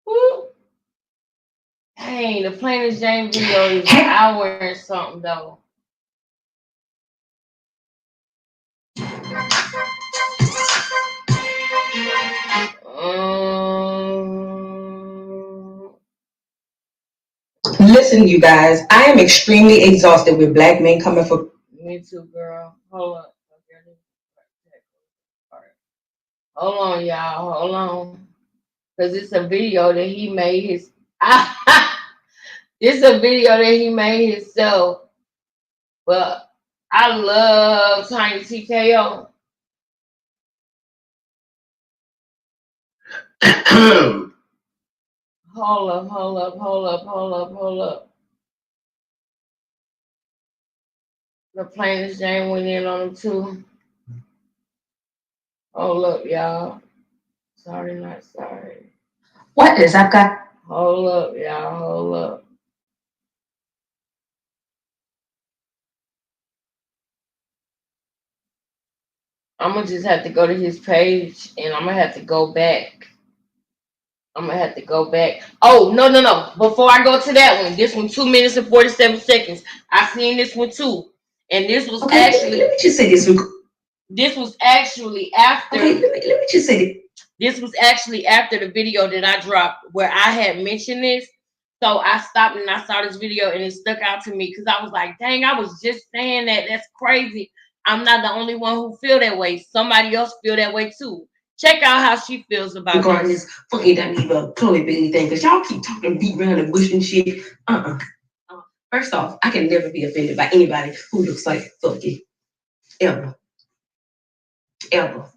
Woo. Dang, the Plain Jane video is an hour and something though. Listen, you guys, I am extremely exhausted with Black men coming for. Me too, girl. Hold up. Hold on, y'all. Hold on. Because it's a video that he made his. It's a video that he made himself. But I love Tiny TKO. Hold up. The Plain Jane went in on him too. Hold up, y'all. Sorry, not sorry. What is I've got? Hold up, y'all. Hold up. I'm gonna just have to go to his page and I'm gonna have to go back. Oh, no. Before I go to that one, this one 2 minutes and 47 seconds. I seen this one too. And this was actually. Let me just say this. This was actually after. Okay, let me just say this. This was actually after the video that I dropped where I had mentioned this. So I stopped and I saw this video and it stuck out to me because I was like, dang, I was just saying that. That's crazy. I'm not the only one who feel that way. Somebody else feel that way too. Check out how she feels about regarding this. this fucking Dineva Chloe Bailey thing, because y'all keep talking beat around the bush and shit. First off, I can never be offended by anybody who looks like Funky. Ever. Ever.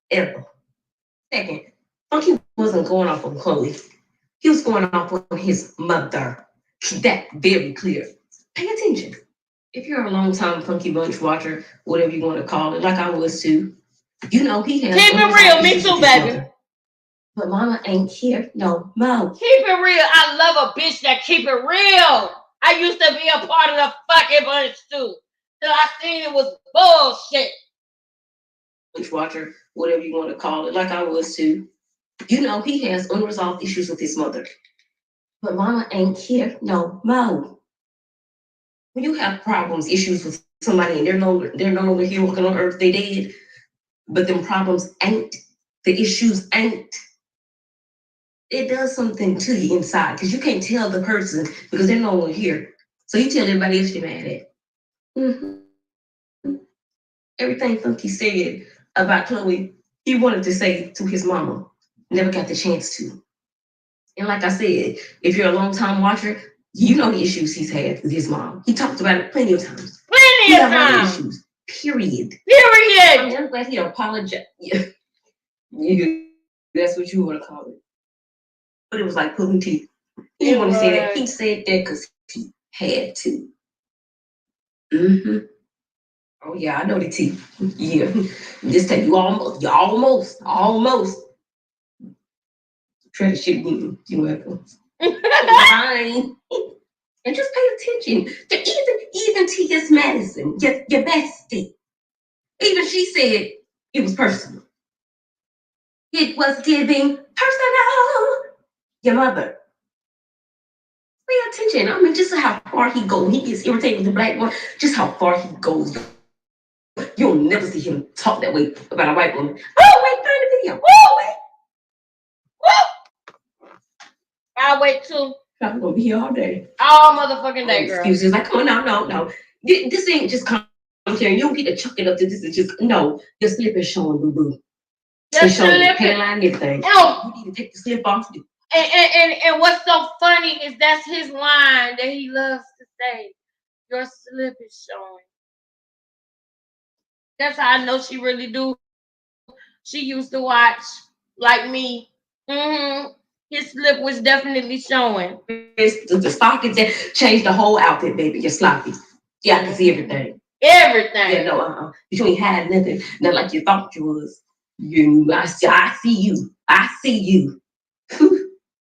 Ever. Second, Funky wasn't going off on Chloe. He was going off on his mother. Keep that very clear. Pay attention. If you're a long-time Funky Bunch watcher, whatever you want to call it, like I was too, you know he has. Keep it real, me too, baby. But mama ain't here no more. Keep it real. I love a bitch that keep it real. I used to be a part of the fucking bunch too. Till I seen it was bullshit. Bunch watcher, whatever you want to call it, like I was too. You know he has unresolved issues with his mother. But mama ain't here no more. When you have problems, issues with somebody and they're no longer here walking on earth, they dead. But them problems ain't, the issues ain't. It does something to you inside because you can't tell the person because they're no longer here. So you tell everybody else you're mad at. Everything Funky said about Chloe, he wanted to say to his mama, never got the chance to. And like I said, if you're a long-time watcher, you know the issues he's had with his mom. He talked about it plenty of times. Plenty of times. Issues. Period. Period. I mean, I'm glad he apologized. Yeah. That's what you want to call it. But it was like pulling teeth. He didn't want to say that. He said that because he had to. Oh yeah, I know the teeth. Yeah. Just take you almost. Try to shit with me. You welcome. Fine. And just pay attention to even to his medicine, your bestie. Even she said it was personal. It was giving personal. Your mother. Pay attention. I mean, just how far he goes. He gets irritated with the black one. Just how far he goes. You'll never see him talk that way about a white woman. Oh, wait, find the video. Oh, wait. I'll wait too. I'm gonna be here all day. All motherfucking day, girl. Excuses like, come on, no. This ain't just commentary. You don't get to chuck it up to this. Is just no. Your slip is showing, boo boo. It's showing the hairline and everything. You need to take the slip off. And what's so funny is that's his line that he loves to say. Your slip is showing. That's how I know she really do. She used to watch like me. His slip was definitely showing. The stockings that changed the whole outfit, baby. You're sloppy. Yeah, I can see everything. Everything. Yeah, no, you ain't had nothing. Not like you thought you was. I see you. I see you.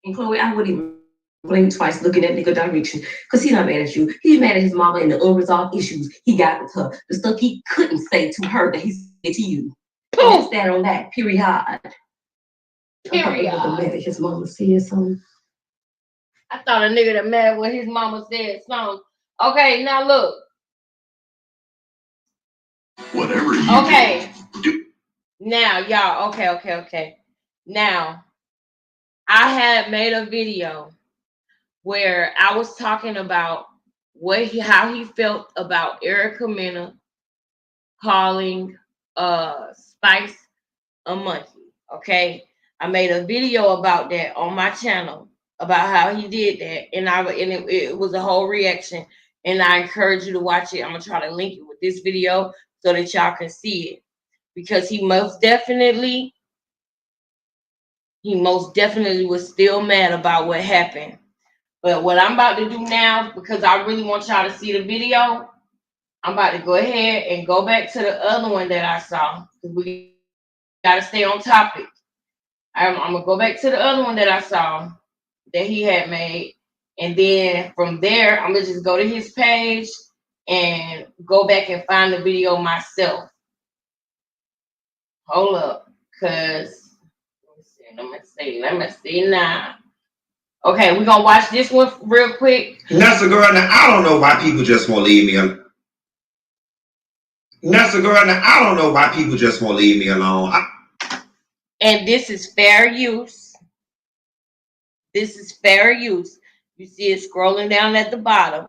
And Chloe, I wouldn't even blink twice looking at nigga direction. Because he's not mad at you. He's mad at his mama and the unresolved issues he got with her. The stuff he couldn't say to her that he said to you. That's that on that. Period. Period. Mad at his mama said something. I thought a nigga that mad when his mama said something. Okay, now look. Whatever you do. Now, y'all, okay. Now, I had made a video where I was talking about how he felt about Erica Mena calling Spice a monkey. Okay, I made a video about that on my channel about how he did that, and it was a whole reaction. And I encourage you to watch it. I'm gonna try to link it with this video so that y'all can see it, because he most definitely was still mad about what happened. But what I'm about to do now, because I really want y'all to see the video, I'm about to go ahead and go back to the other one that I saw, because we gotta stay on topic. I'm gonna go back to the other one that I saw that he had made, and then from there I'm gonna just go to his page and go back and find the video myself. Hold up, cause let me see now. Okay, we're gonna watch this one real quick. Nessa girl, now I don't know why people just won't leave me alone. Nessa girl, now I don't know why people just won't leave me alone. And this is fair use. This is fair use. You see it scrolling down at the bottom.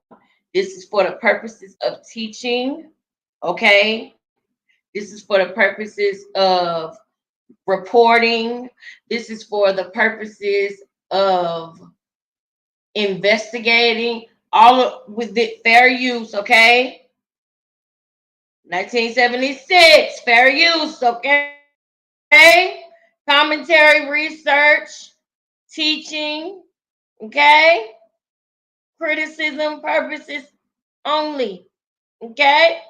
This is for the purposes of teaching, okay? This is for the purposes of reporting. This is for the purposes of investigating, all with the fair use, okay? 1976, fair use, okay? Commentary, research, teaching, okay? Criticism purposes only, okay?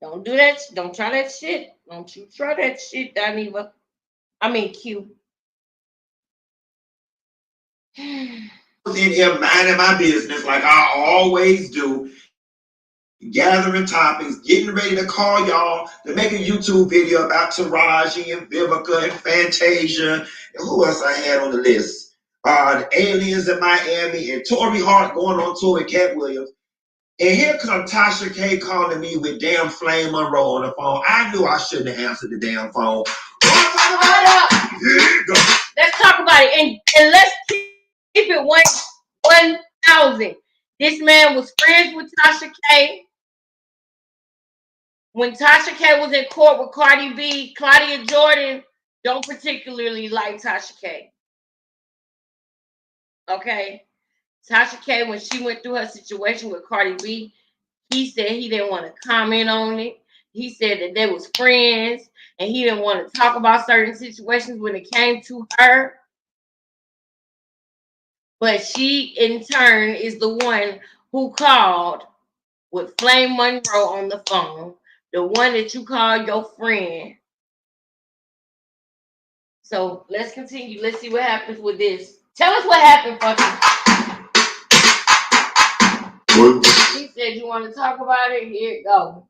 Don't do that. Don't try that shit. Don't you try that shit, Daniva. I mean, Q. In here minding my business like I always do, gathering topics, getting ready to call y'all to make a YouTube video about Taraji and Vivica and Fantasia. And who else I had on the list? The Aliens in Miami and Torrey Hart going on tour with Cat Williams. And here comes Tasha K calling me with damn Flame Monroe on the phone. I knew I shouldn't have answered the damn phone. Let's talk about it. And let's keep it 1,000. This man was friends with Tasha K. When Tasha K was in court with Cardi B, Claudia Jordan don't particularly like Tasha K. Okay? Tasha K, when she went through her situation with Cardi B, he said he didn't want to comment on it. He said that they was friends and he didn't want to talk about certain situations when it came to her. But she, in turn, is the one who called with Flame Monroe on the phone, the one that you call your friend. So let's continue. Let's see what happens with this. Tell us what happened, fucking. He said you want to talk about it. Here it go.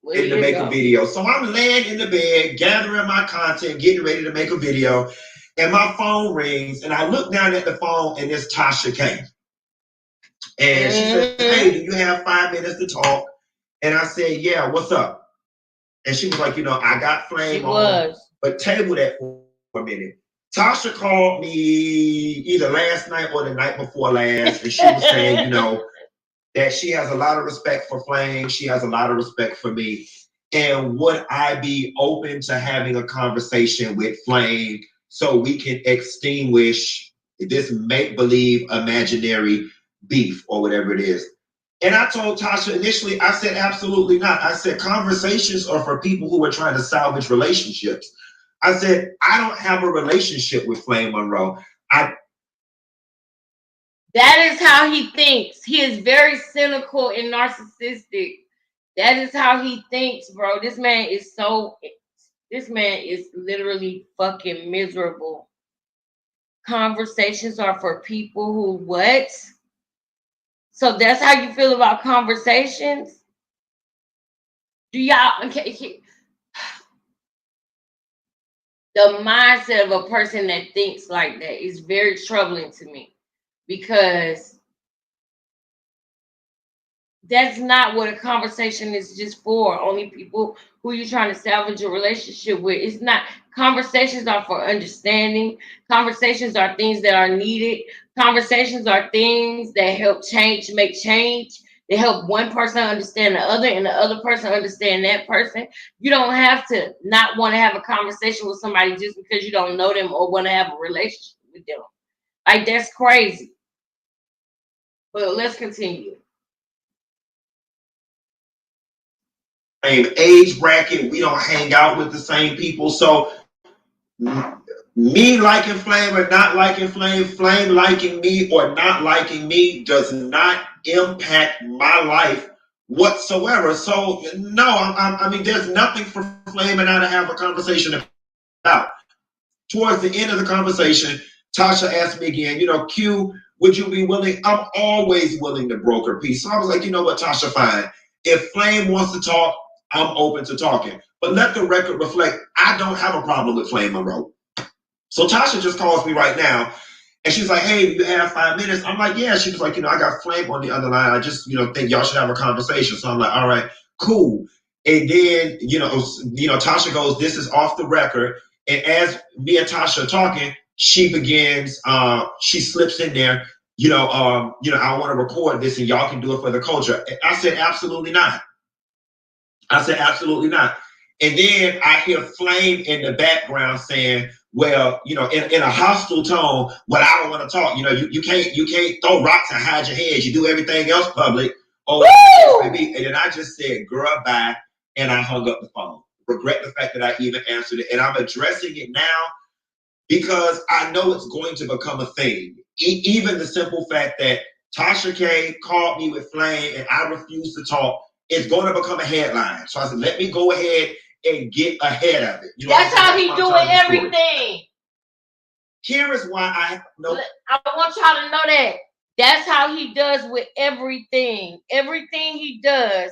Ready to make a video. So I'm laying in the bed, gathering my content, getting ready to make a video, and my phone rings, and I look down at the phone, and it's Tasha K. And she said, "Hey, do you have 5 minutes to talk?" And I said, "Yeah, what's up?" And she was like, I got Flame on, but table that for a minute. Tasha called me either last night or the night before last, and she was saying, that she has a lot of respect for Flame. She has a lot of respect for me. And would I be open to having a conversation with Flame so we can extinguish this make-believe imaginary beef or whatever it is? And I told Tasha initially, I said, absolutely not. I said, conversations are for people who are trying to salvage relationships. I said, I don't have a relationship with Flame Monroe. That is how he thinks. He is very cynical and narcissistic. That is how he thinks, bro. This man is literally fucking miserable. Conversations are for people who what? So that's how you feel about conversations? Do y'all, okay. The mindset of a person that thinks like that is very troubling to me. Because that's not what a conversation is just for. Only people who you're trying to salvage a relationship with. It's not. Conversations are for understanding. Conversations are things that are needed. Conversations are things that help make change. They help one person understand the other and the other person understand that person. You don't have to not want to have a conversation with somebody just because you don't know them or want to have a relationship with them. Like, that's crazy. But let's continue. Same age bracket, we don't hang out with the same people. So me liking Flame or not liking Flame, Flame liking me or not liking me does not impact my life whatsoever. So no, I mean, there's nothing for Flame and I to have a conversation about. Towards the end of the conversation, Tasha asked me again, Q, would you be willing? I'm always willing to broker peace. So I was like, you know what, Tasha, fine. If Flame wants to talk, I'm open to talking. But let the record reflect, I don't have a problem with Flame Monroe. So Tasha just calls me right now, and she's like, hey, do you have 5 minutes? I'm like, yeah. She was like, I got Flame on the other line. I just, think y'all should have a conversation. So I'm like, all right, cool. And then, Tasha goes, this is off the record. And as me and Tasha are talking, she begins, she slips in there, I want to record this and y'all can do it for the culture. I said, absolutely not. I said, absolutely not. And then I hear Flame in the background saying, well, in a hostile tone, well, I don't want to talk. You can't throw rocks and hide your head. You do everything else public. Oh, baby. And then I just said, girl, bye. And I hung up the phone. Regret the fact that I even answered it. And I'm addressing it now because I know it's going to become a thing. Even the simple fact that Tasha K called me with Flame and I refused to talk, it's going to become a headline. So I said, let me go ahead and get ahead of it. That's how he doing everything. Here is why I want y'all to know that. That's how he does with everything. Everything he does,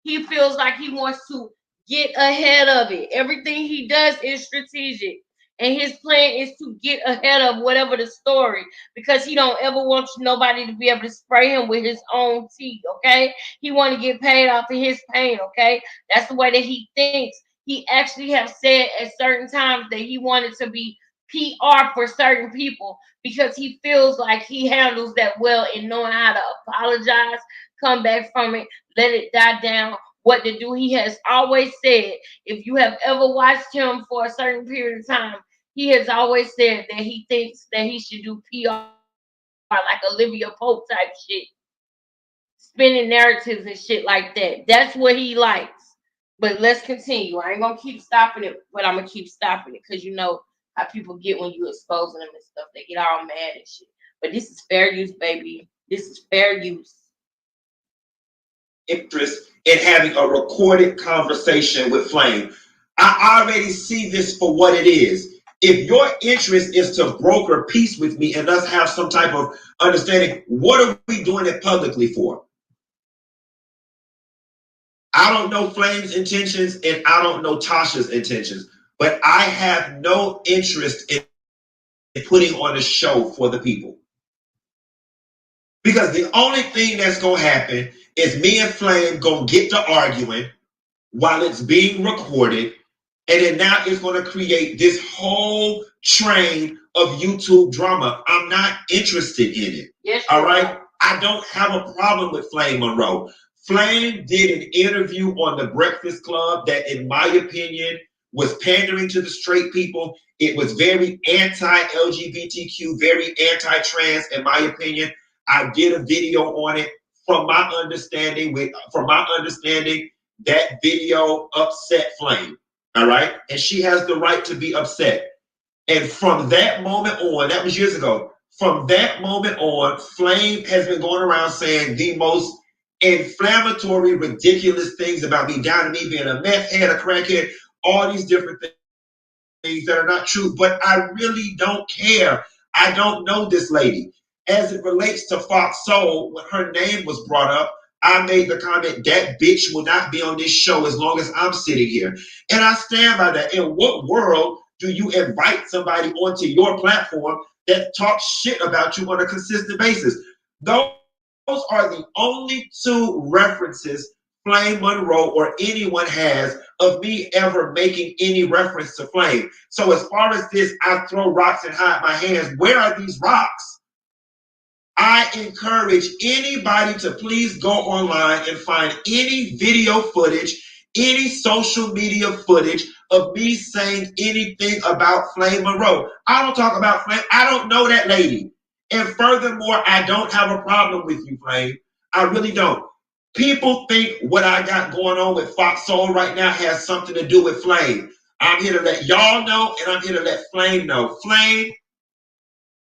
he feels like he wants to get ahead of it. Everything he does is strategic. And his plan is to get ahead of whatever the story, because he don't ever want nobody to be able to spray him with his own tea, okay? He want to get paid off of his pain, okay? That's the way that he thinks. He actually have said at certain times that he wanted to be PR for certain people because he feels like he handles that well in knowing how to apologize, come back from it, let it die down, what to do. He has always said, if you have ever watched him for a certain period of time, he has always said that he thinks that he should do PR like Olivia Pope type shit, spinning narratives and shit like that. That's what he likes. But let's continue. I ain't gonna keep stopping it, but I'm gonna keep stopping it because you know how people get when you exposing them and stuff. They get all mad and shit. But this is fair use, baby. This is fair use. Interest in having a recorded conversation with Flame. I already see this for what it is. If your interest is to broker peace with me and us have some type of understanding, what are we doing it publicly for? I don't know Flame's intentions and I don't know Tasha's intentions, but I have no interest in putting on a show for the people. Because the only thing that's going to happen is me and Flame going to get to arguing while it's being recorded. And then now it's going to create this whole train of YouTube drama. I'm not interested in it. Yes, all right? I don't have a problem with Flame Monroe. Flame did an interview on The Breakfast Club that, in my opinion, was pandering to the straight people. It was very anti-LGBTQ, very anti-trans, in my opinion. I did a video on it. From my understanding, that video upset Flame. All right? And she has the right to be upset. And from that moment on, that was years ago, from that moment on, Flame has been going around saying the most inflammatory, ridiculous things about me, down to me being a meth head, a crackhead, all these different things that are not true. But I really don't care. I don't know this lady. As it relates to Fox Soul, when her name was brought up, I made the comment, that bitch will not be on this show as long as I'm sitting here. And I stand by that. In what world do you invite somebody onto your platform that talks shit about you on a consistent basis? Those are the only two references Flame Monroe or anyone has of me ever making any reference to Flame. So as far as this, I throw rocks and hide my hands, where are these rocks? I encourage anybody to please go online and find any video footage, any social media footage of me saying anything about Flame Monroe. I don't talk about Flame. I don't know that lady. And furthermore, I don't have a problem with you, Flame. I really don't. People think what I got going on with Fox Soul right now has something to do with Flame. I'm here to let y'all know, and I'm here to let Flame know. Flame,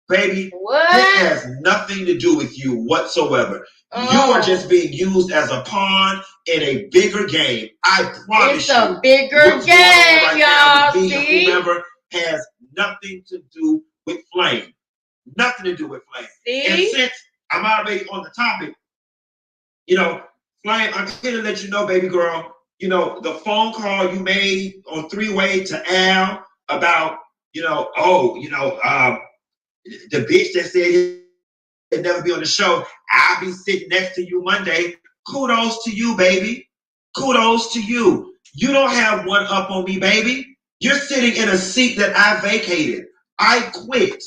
baby, this has nothing to do with you whatsoever. You are just being used as a pawn in a bigger game. I promise you. It's a bigger game, y'all. See? Whoever has nothing to do with Flame. Nothing to do with Flame. See? And since I'm already on the topic, Flame, I'm here to let you know, baby girl, the phone call you made on three-way to Al about, the bitch that said he'd never be on the show, I'll be sitting next to you Monday. Kudos to you, baby. Kudos to you. You don't have one up on me, baby. You're sitting in a seat that I vacated. I quit.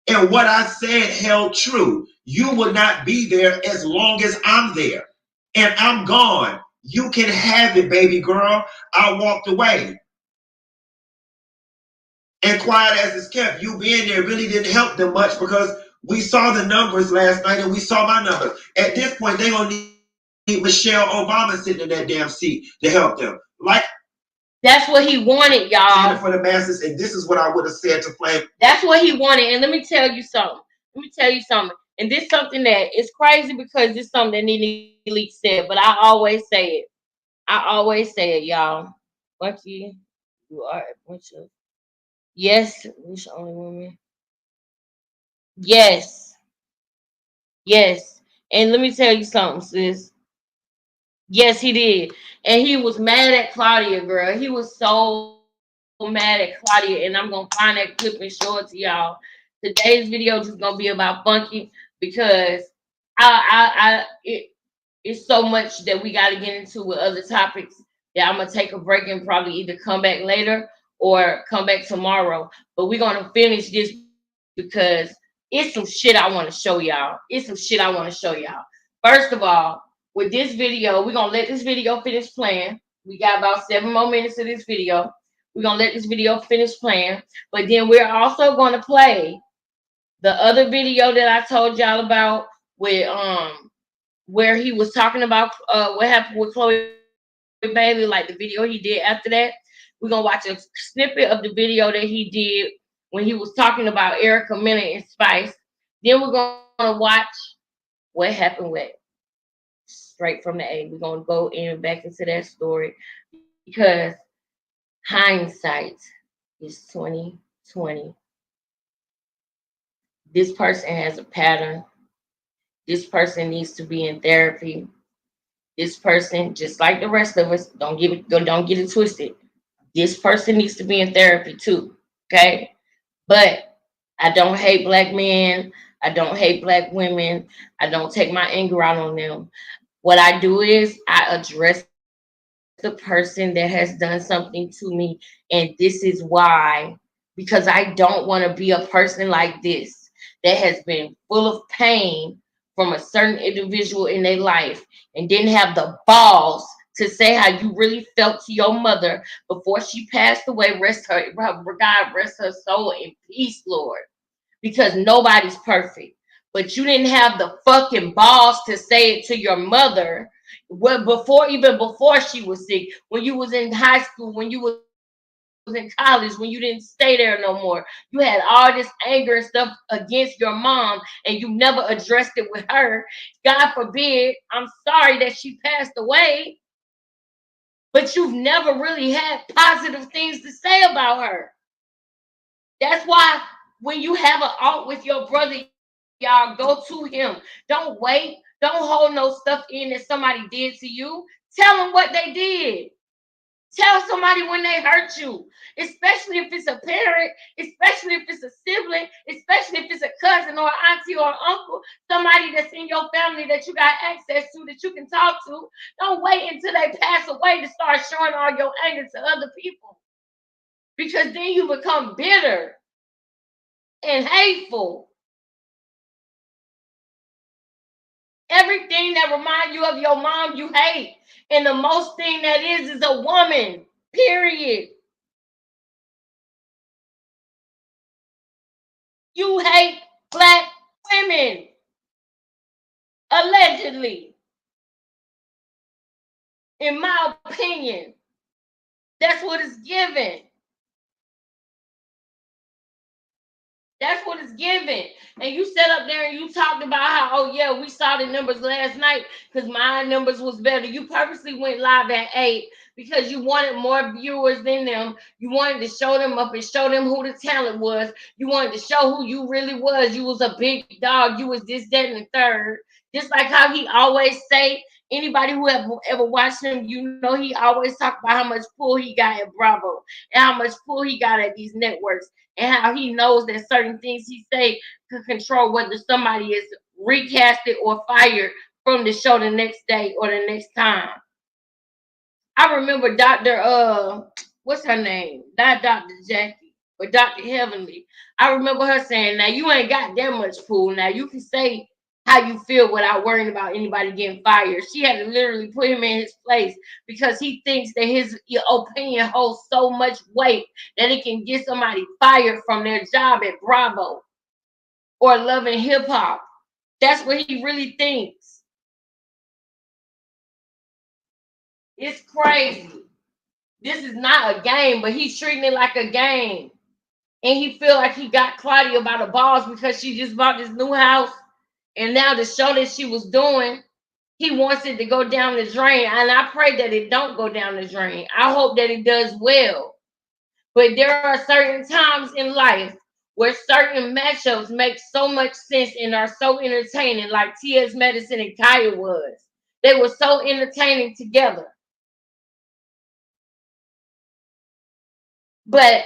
And what I said held true. You will not be there as long as I'm there. And I'm gone. You can have it, baby girl. I walked away. And quiet as it's kept, you being there really didn't help them much because we saw the numbers last night and we saw my numbers. At this point, they're going to need Michelle Obama sitting in that damn seat to help them. Like, that's what he wanted, y'all. For the masses, and this is what I would have said to Flame. That's what he wanted. And let me tell you something. And this is something that is crazy because this is something that Nene Leakes said, but I always say it. Y'all. Bucky, you are a bunch of yes, which only woman. Yes. And let me tell you something, sis. Yes, he did. And he was mad at Claudia, girl. He was so mad at Claudia. And I'm going to find that clip and show it to y'all. Today's video is going to be about Funky because it's so much that we got to get into with other topics that I'm going to take a break and probably either come back later or come back tomorrow. But we're going to finish this because it's some shit I want to show y'all. First of all, with this video, we're going to let this video finish playing. We got about 7 more minutes of this video. We're going to let this video finish playing. But then we're also going to play the other video that I told y'all about with where he was talking about what happened with Chloe Bailey, like the video he did after that. We're going to watch a snippet of the video that he did when he was talking about Erica Mena and Spice. Then we're going to watch what happened with Straight from the A. We're going to go in back into that story because hindsight is 20/20. This person has a pattern. This person needs to be in therapy. This person, just like the rest of us, don't get it twisted. This person needs to be in therapy too. Okay? But I don't hate black men. I don't hate black women. I don't take my anger out on them. What I do is I address the person that has done something to me. And this is why, because I don't want to be a person like this that has been full of pain from a certain individual in their life and didn't have the balls to say how you really felt to your mother before she passed away. God rest her soul in peace, Lord. Because nobody's perfect. But you didn't have the fucking balls to say it to your mother even before she was sick, when you was in high school, when you was in college, when you didn't stay there no more. You had all this anger and stuff against your mom and you never addressed it with her. God forbid, I'm sorry that she passed away, but you've never really had positive things to say about her. That's why when you have an out with your brother, y'all go to him. Don't wait. Don't hold no stuff in that somebody did to you. Tell them what they did. Tell somebody when they hurt you, especially if it's a parent, especially if it's a sibling, especially if it's a cousin or auntie or uncle, somebody that's in your family that you got access to, that you can talk to. Don't wait until they pass away to start showing all your anger to other people, because then you become bitter and hateful. Everything that reminds you of your mom, you hate. And the most thing that is a woman, period. You hate black women, allegedly. In my opinion, that's what it's given. That's what it's given. And you sat up there and you talked about how, oh yeah, we saw the numbers last night because my numbers was better. You purposely went live at 8 because you wanted more viewers than them. You wanted to show them up and show them who the talent was. You wanted to show who you really was. You was a big dog. You was this, that, and the third. Just like how he always say, anybody who ever watched him, you know he always talk about how much pull he got at Bravo and how much pull he got at these networks, and how he knows that certain things he say could control whether somebody is recasted or fired from the show the next day or the next time. I remember Dr. what's her name? Not Dr. Jackie, but Dr. Heavenly. I remember her saying, now you ain't got that much pull. Now you can say how you feel without worrying about anybody getting fired. She had to literally put him in his place because he thinks that his opinion holds so much weight that it can get somebody fired from their job at Bravo or Love and Hip Hop. That's what he really thinks. It's crazy. This is not a game, but he's treating it like a game. And he feel like he got Claudia by the balls because she just bought this new house. And now the show that she was doing, he wants it to go down the drain. And I pray that it don't go down the drain. I hope that it does well. But there are certain times in life where certain matchups make so much sense and are so entertaining, like T.S. Madison and Kaya was. They were so entertaining together. But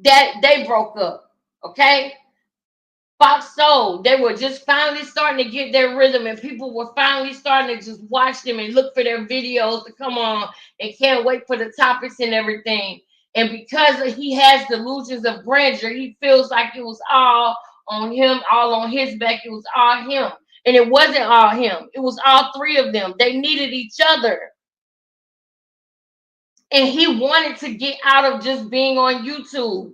that they broke up, okay? Fox Soul, they were just finally starting to get their rhythm, and people were finally starting to just watch them and look for their videos to come on and can't wait for the topics and everything. And because he has delusions of grandeur, he feels like it was all on him, all on his back. It was all him. And it wasn't all him. It was all three of them. They needed each other. And he wanted to get out of just being on YouTube.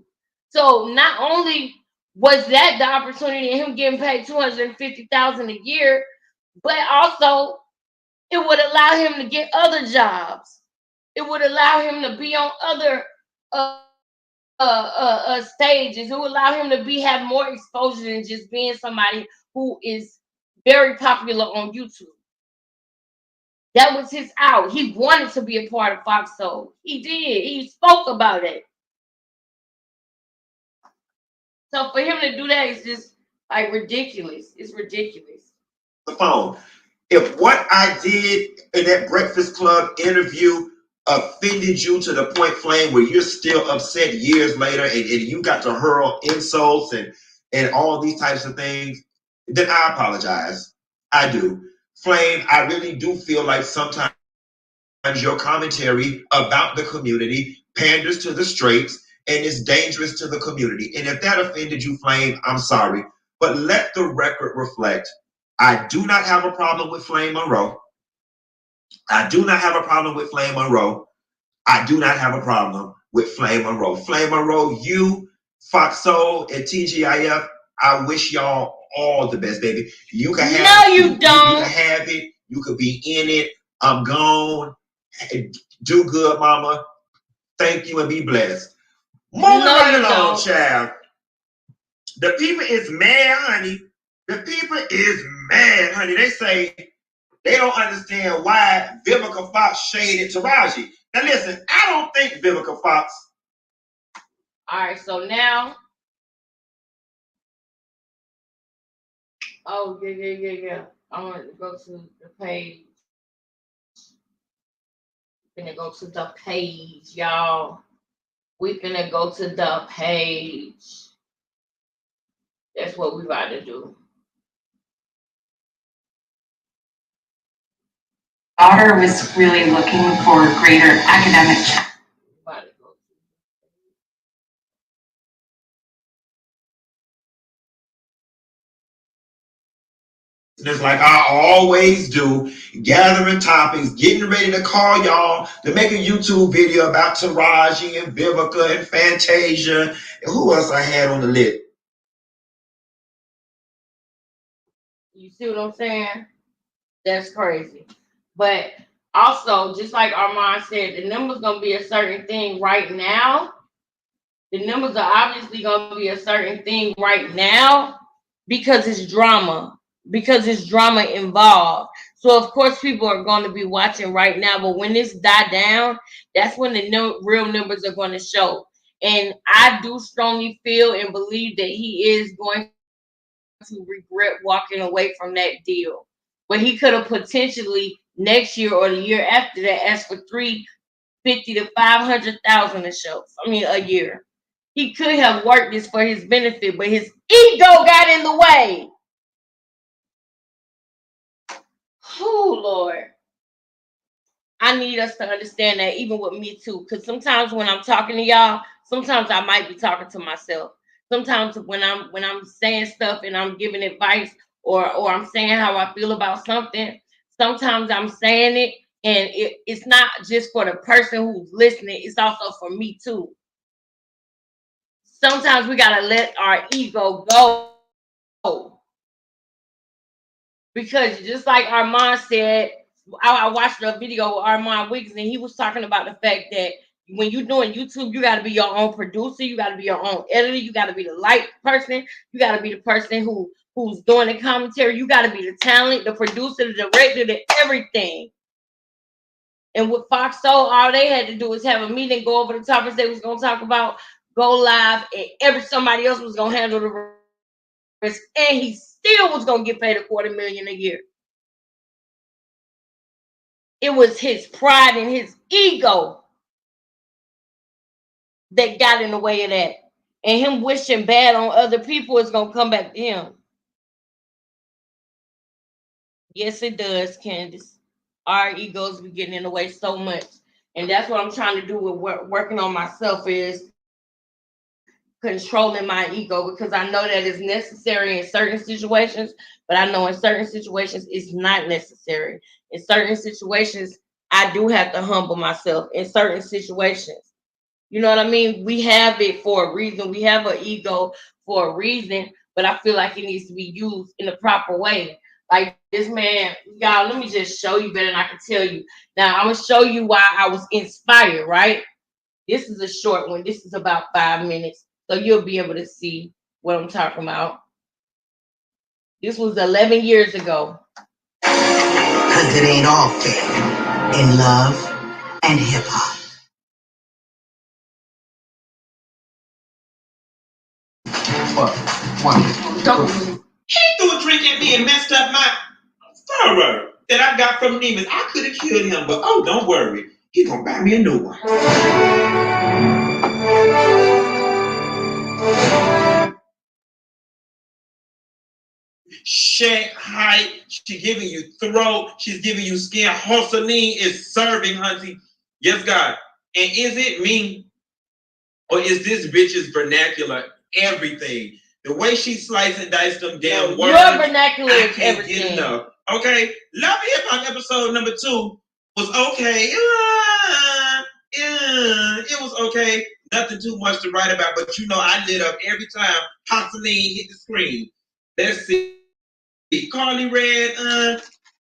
So not only was that the opportunity of him getting paid $250,000 a year, but also it would allow him to get other jobs. It would allow him to be on other stages. It would allow him to have more exposure than just being somebody who is very popular on YouTube. That was his out. He wanted to be a part of Fox Soul. He did. He spoke about it. So for him to do that is just like ridiculous. It's ridiculous. The phone. If what I did in that Breakfast Club interview offended you to the point, Flame, where you're still upset years later and you got to hurl insults and all these types of things, then I apologize. I do. Flame, I really do feel like sometimes your commentary about the community panders to the straights and is dangerous to the community. And if that offended you, Flame, I'm sorry. But let the record reflect. I do not have a problem with Flame Monroe. I do not have a problem with Flame Monroe. I do not have a problem with Flame Monroe. Flame Monroe, you, Fox Soul, and TGIF, I wish y'all all the best, baby. You can have no, you don't. You can have it. You could be in it. I'm gone. Do good, mama. Thank you and be blessed. Moving right along, child. The people is mad, honey. The people is mad, honey. They say they don't understand why Vivica Fox shaded Taraji. Now listen, I don't think Vivica Fox. All right, so now. Oh, yeah. I want to go to the page. We're gonna go to the page, y'all. We're gonna go to the page. That's what we about to do. Daughter was really looking for greater academic challenge. Just like I always do, gathering topics, getting ready to call y'all to make a YouTube video about Taraji and Vivica and Fantasia and who else I had on the list. You see what I'm saying? That's crazy. But also, just like Armand said, the number's gonna be a certain thing right now. The numbers are obviously gonna be a certain thing right now because it's drama. Because it's drama involved. So of course people are going to be watching right now, but when this die down, that's when the real numbers are going to show. And I do strongly feel and believe that he is going to regret walking away from that deal. But he could have potentially next year or the year after that asked for $350,000 to $500,000 a year. He could have worked this for his benefit, but his ego got in the way. Oh, Lord. I need us to understand that even with me too. Because sometimes when I'm talking to y'all, sometimes I might be talking to myself. Sometimes when I'm saying stuff and I'm giving advice or I'm saying how I feel about something, sometimes I'm saying it and it's not just for the person who's listening, it's also for me too. Sometimes we gotta let our ego go. Because just like Armand said, I watched a video with Armand Wiggs and he was talking about the fact that when you're doing YouTube, you got to be your own producer, you got to be your own editor, you got to be the light person, you got to be the person who's doing the commentary, you got to be the talent, the producer, the director, the everything. And with Fox Soul, all they had to do was have a meeting, go over the topics they was gonna talk about, go live, and somebody else was gonna handle the rest, and he still was gonna get paid $250,000 a year. It was his pride and his ego that got in the way of that. And him wishing bad on other people is going to come back to him. Yes, it does, Candace. Our egos be getting in the way so much. And that's what I'm trying to do with working on myself is controlling my ego, because I know that it's necessary in certain situations, but I know in certain situations it's not necessary. In certain situations, I do have to humble myself in certain situations. You know what I mean? We have it for a reason. We have an ego for a reason, but I feel like it needs to be used in the proper way. Like this man, y'all, let me just show you better than I can tell you. Now, I'm going to show you why I was inspired, right? This is a short one. This is about 5 minutes. So you'll be able to see what I'm talking about. This was 11 years ago. Because it ain't all fair in love and hip hop. He threw a drink at me and messed up my stirrer that I got from Neiman's. I could have killed him, but oh, don't worry. He gonna buy me a new one. Shape, height, she's giving you throat, she's giving you skin. Hosseline is serving, hunty. Yes, God. And is it me? Or is this bitch's vernacular everything? The way she sliced and diced them damn words. Your vernacular is everything. Get enough. Okay, Love Hip Hop episode number 2 was okay. It was okay. Nothing too much to write about, but you know I lit up every time Hosseline hit the screen. Let's see. Carly Red,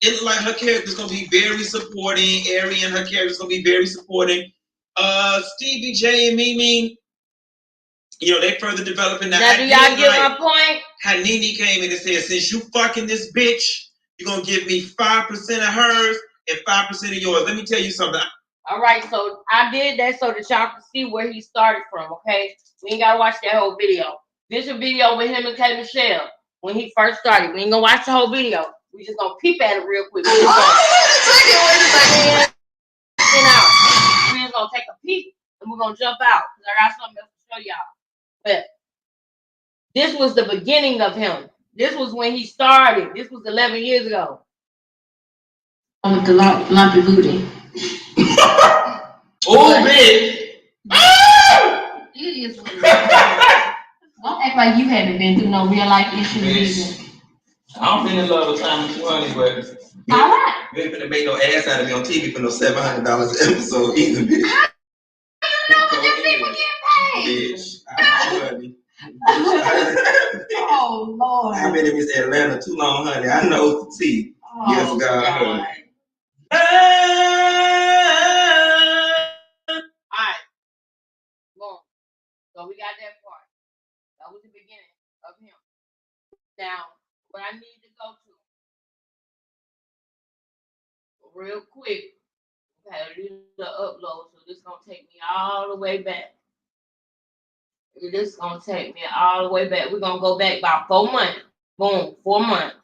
it looked like her character's gonna be very supporting. Arian, her character's gonna be very supporting. Stevie J and Mimi, you know, they further developing that. Now, do y'all get my point? How Nene came in and said, since you fucking this bitch, you're gonna give me 5% of hers and 5% of yours. Let me tell you something. All right, so I did that so that y'all can see where he started from, okay? We ain't gotta watch that whole video. This is a video with him and K. Michelle when he first started. We ain't gonna watch the whole video. We just gonna peep at it real quick. Wait a second. We're just gonna take a peek and we're gonna jump out because I got something else to show y'all. But this was the beginning of him. This was when he started. This was 11 years ago. With the lumpy booty. Oh, man. It is what it is. Don't act like you haven't been through no real life issues either. I don't been in love with Tommy 200, but all right. You ain't finna make no ass out of me on TV for no $700 an episode either, bitch. How you know what people get paid? Bitch, I know, honey. Oh, Lord. I've been in Miss Atlanta too long, honey. I know the tea. Oh, yes, God. God. Alright. Boom. So we got that part. That was the beginning of him. Now, what I need to go to real quick, okay, do the upload. So this is gonna take me all the way back. This is gonna take me all the way back. We're gonna go back about 4 months. Boom, 4 months.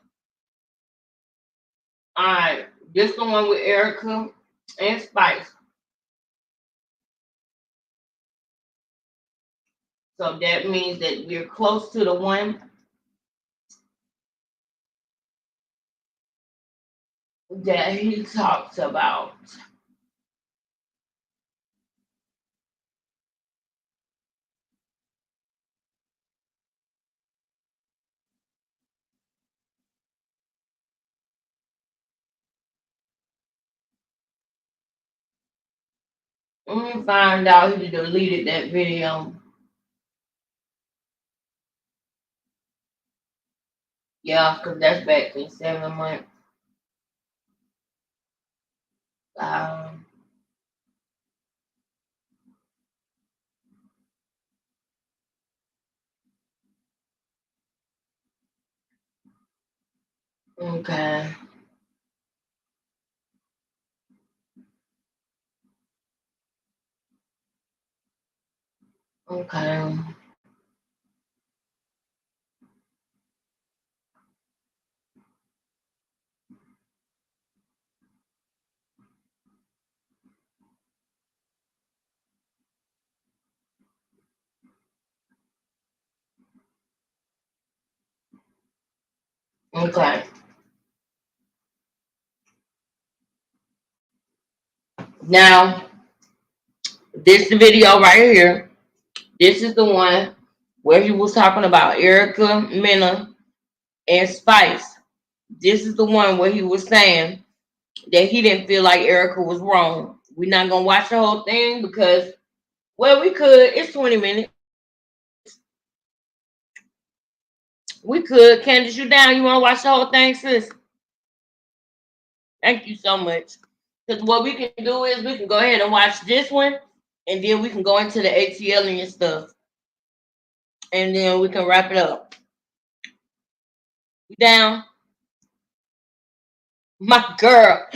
Alright, this the one with Erica and Spice. So that means that we're close to the one that he talks about. Let me find out who deleted that video. Yeah, because that's back in 7 months. Okay. Okay. Okay. Now, this video right here. This is the one where he was talking about Erica Mena and Spice. This is the one where he was saying that he didn't feel like Erica was wrong. We're not gonna watch the whole thing because, well, we could. It's 20 minutes. We could. Candace, you down? You want to watch the whole thing, sis? Thank you so much. Because what we can do is we can go ahead and watch this one, and then we can go into the ATL and stuff, and then we can wrap it up. You down? My girl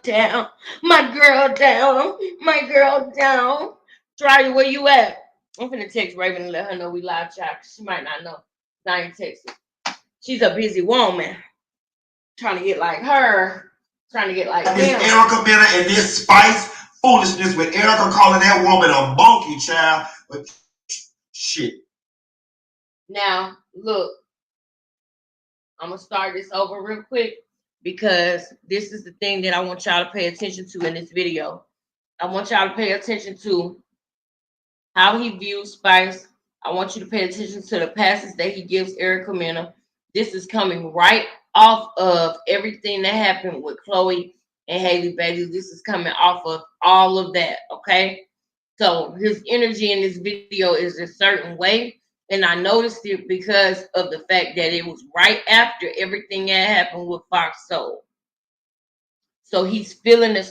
down, my girl down, my girl down. Try where you at? I'm finna text Raven and let her know we live chat. She might not know. I ain't texting. She's a busy woman. Trying to get like her. Trying to get like This him. Erica Mena and this Spice foolishness with Erica calling that woman a monkey child. But shit. Now, look. I'm gonna start this over real quick because this is the thing that I want y'all to pay attention to in this video. I want y'all to pay attention to how he views Spice. I want you to pay attention to the passes that he gives Erica Mena. This is coming right off of everything that happened with Chloe and Haley Bailey. This is coming off of all of that, okay? So his energy in this video is a certain way. And I noticed it because of the fact that it was right after everything that happened with Fox Soul. So he's feeling a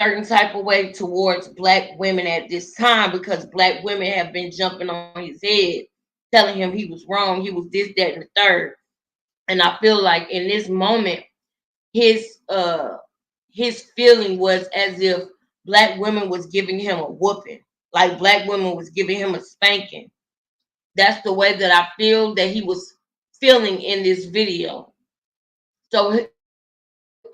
certain type of way towards black women at this time because black women have been jumping on his head, telling him he was wrong, he was this, that, and the third. And I feel like in this moment, his feeling was as if black women was giving him a whooping, like black women was giving him a spanking. That's the way that I feel that he was feeling in this video. So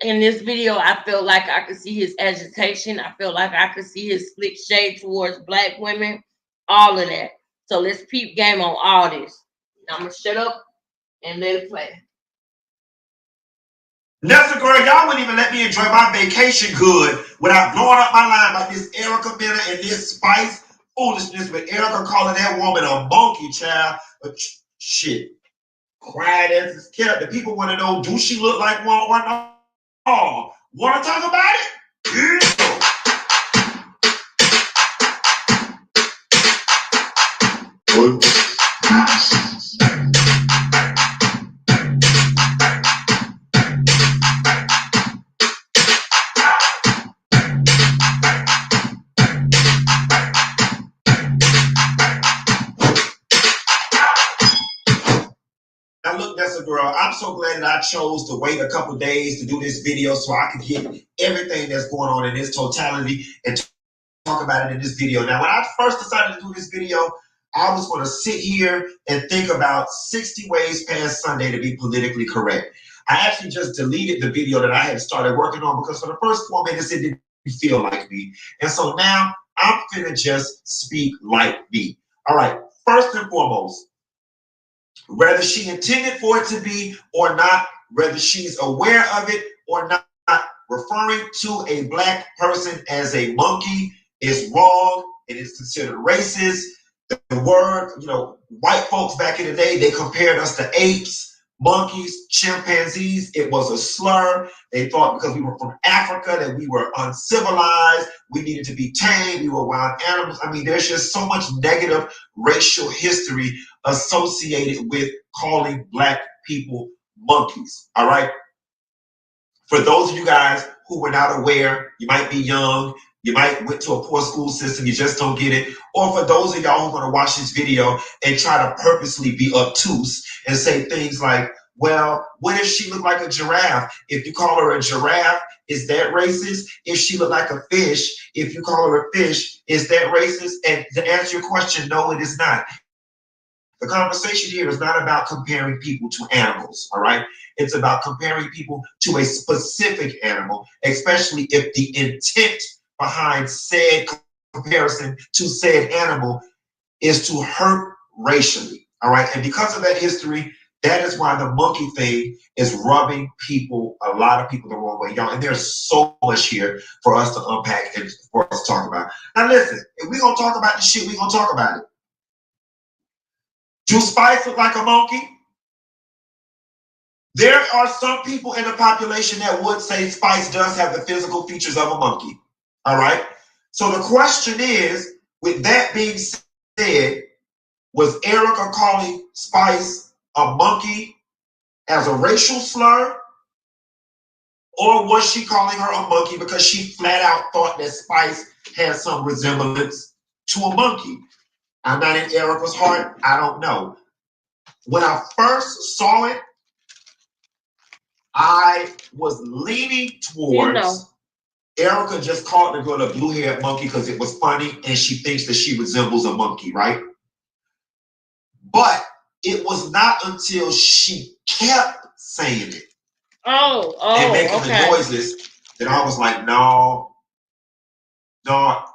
in this video, I felt like I could see his agitation. I felt like I could see his slick shade towards black women, all of that. So let's peep game on all this. Now I'm gonna shut up and let it play. Nessa girl, y'all wouldn't even let me enjoy my vacation good without blowing up my line about this Erica Mena and this Spice foolishness with Erica calling that woman a monkey child. But shit, quiet as it's kept. The people want to know, do she look like one or not? Oh, want to talk about it? Now look, that's a girl. I'm so glad that I chose to wait a couple days to do this video so I could get everything that's going on in its totality and talk about it in this video. Now, when I first decided to do this video, I was going to sit here and think about 60 ways past Sunday to be politically correct. I actually just deleted the video that I had started working on because for the first 4 minutes, it didn't feel like me. And so now I'm finna just speak like me. All right, first and foremost, whether she intended for it to be or not, whether she's aware of it or not, referring to a black person as a monkey is wrong. It is considered racist. The word, white folks back in the day, they compared us to apes. monkeys, chimpanzees, it was a slur. They thought because we were from Africa that we were uncivilized, we needed to be tamed, we were wild animals. I mean, there's just so much negative racial history associated with calling Black people monkeys, all right? For those of you guys who were not aware, you might be young, you might went to a poor school system, you just don't get it. Or for those of y'all who are going to watch this video and try to purposely be obtuse and say things like, well, what if she looked like a giraffe? If you call her a giraffe, is that racist? If she looked like a fish, if you call her a fish, is that racist? And to answer your question, no, it is not. The conversation here is not about comparing people to animals, all right? It's about comparing people to a specific animal, especially if the intent behind said comparison to said animal is to hurt racially, all right? And because of that history, that is why the monkey thing is rubbing people, a lot of people, the wrong way, y'all. And there's so much here for us to unpack and for us to talk about. Now listen, if we're gonna talk about this shit, we're gonna talk about it. Do Spice look like a monkey? There are some people in the population that would say Spice does have the physical features of a monkey. All right. So the question is, with that being said, was Erica calling Spice a monkey as a racial slur? Or was she calling her a monkey because she flat out thought that Spice had some resemblance to a monkey? I'm not in Erica's heart. I don't know. When I first saw it, I was leaning towards Erica just called the girl a blue-haired monkey because it was funny and she thinks that she resembles a monkey, right? But it was not until she kept saying it and making the noises that I was like, no,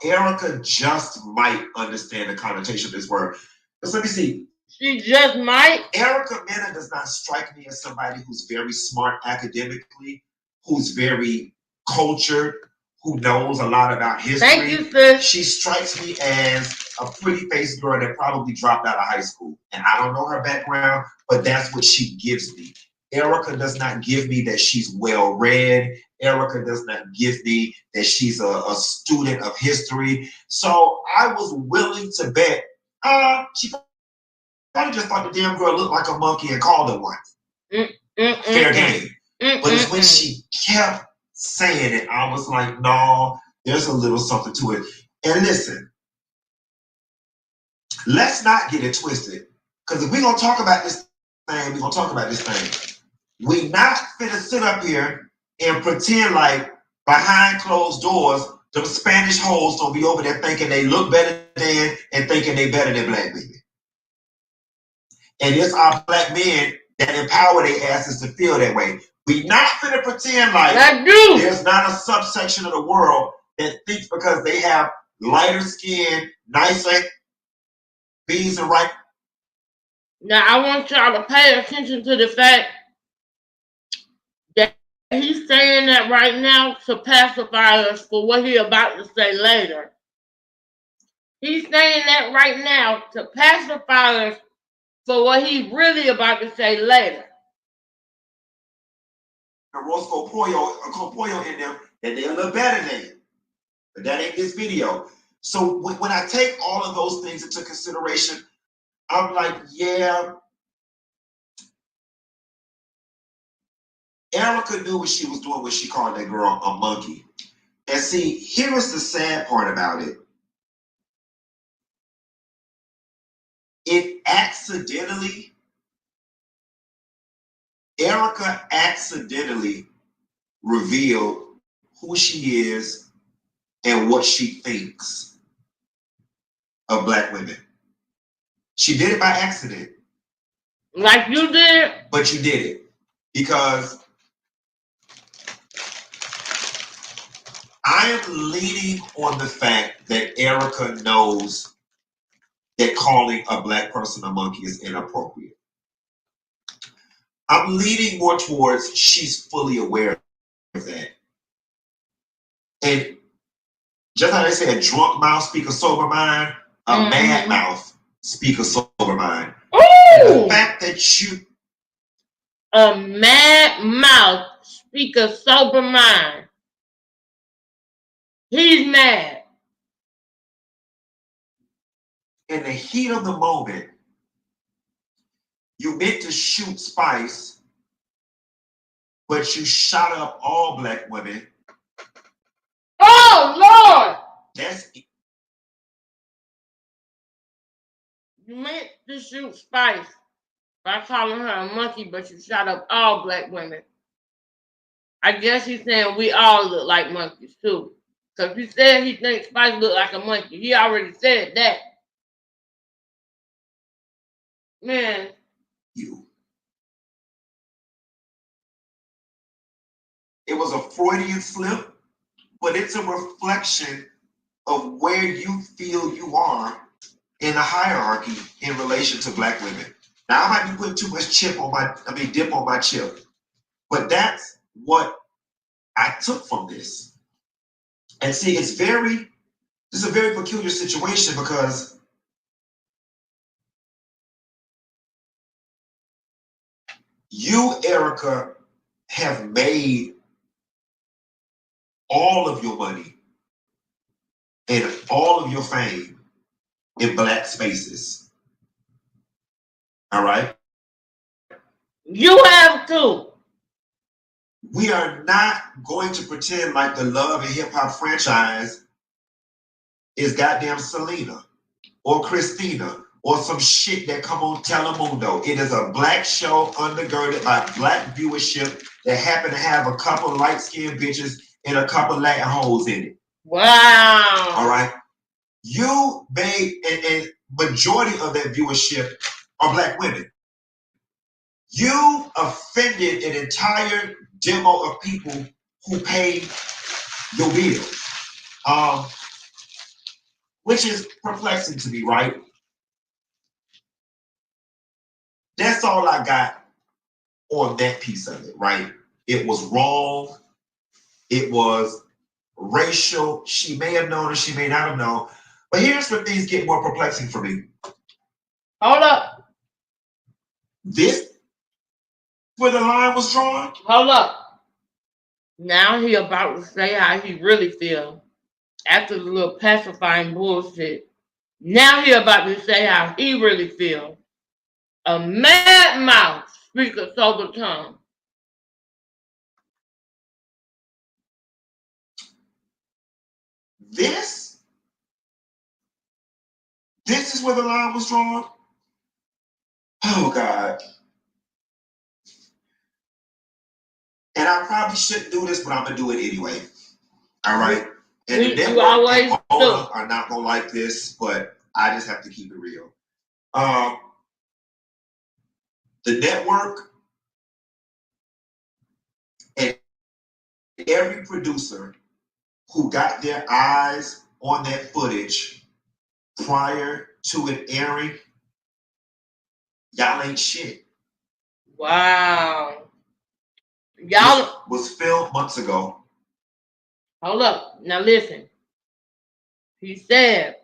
Erica just might understand the connotation of this word. But let me see. She just might. Erica Mena does not strike me as somebody who's very smart academically, who's very cultured, who knows a lot about history. Thank you, sis. She strikes me as a pretty-faced girl that probably dropped out of high school. And I don't know her background, but that's what she gives me. Erica does not give me that she's well-read. Erica does not give me that she's a student of history. So I was willing to bet she probably just thought the damn girl looked like a monkey and called her one. Fair game. But it's when she kept saying it, I was like, no, there's a little something to it. And listen, let's not get it twisted. Because if we're going to talk about this thing, we're going to talk about this thing. We not finna sit up here and pretend like behind closed doors, the Spanish hoes don't be over there thinking they look better than and thinking they better than Black women. And it's our Black men that empower their asses to feel that way. We not finna pretend like there's not a subsection of the world that thinks because they have lighter skin, nicer beans and right. Now I want y'all to pay attention to the fact that he's saying that right now to pacify us for what he's about to say later. He's saying that right now to pacify us for what he's really about to say later. Roscoe Pollo in them that they a little better than. But that ain't this video. So when I take all of those things into consideration, I'm like, yeah, Erica knew what she was doing when she called that girl a monkey. And see, here is the sad part about it. Erica accidentally revealed who she is and what she thinks of Black women. She did it by accident. Like you did? But you did it. Because I am leaning on the fact that Erica knows that calling a Black person a monkey is inappropriate. I'm leaning more towards she's fully aware of that. And just how they say a drunk mouth speak a sober mind, a mad mouth speak a sober mind. The fact that A mad mouth speak a sober mind. He's mad. In the heat of the moment, you meant to shoot Spice, but you shot up all black women. Oh Lord! That's You meant to shoot Spice by calling her a monkey, but you shot up all black women. I guess he's saying we all look like monkeys too. Because he said he thinks Spice look like a monkey. He already said that. Man. you. It was a Freudian slip, but it's a reflection of where you feel you are in the hierarchy in relation to black women. Now I might be putting too much dip on my chip, but that's what I took from this. And see, this is a very peculiar situation because you, Erica, have made all of your money and all of your fame in black spaces. All right? You have to. We are not going to pretend like the Love and Hip Hop franchise is goddamn Selena or Christina or some shit that come on Telemundo. It is a black show undergirded by black viewership that happen to have a couple light-skinned bitches and a couple Latin hoes in it. Wow. All right? You made a majority of that viewership are black women. You offended an entire demo of people who pay your bills, which is perplexing to me, right? That's all I got on that piece of it, right? It was wrong. It was racial. She may have known or she may not have known. But here's where things get more perplexing for me. Hold up. This where the line was drawn? Hold up. Now he about to say how he really feel after the little pacifying bullshit. Now he about to say how he really feel. A mad mouth speak a sober tongue. This is where the line was drawn? Oh, God. And I probably shouldn't do this, but I'm going to do it anyway. All right? And the network and owner are not going to like this, but I just have to keep it real. The network and every producer who got their eyes on that footage prior to it airing, y'all ain't shit. Wow. Y'all this was filmed months ago. Hold up. Now listen. He said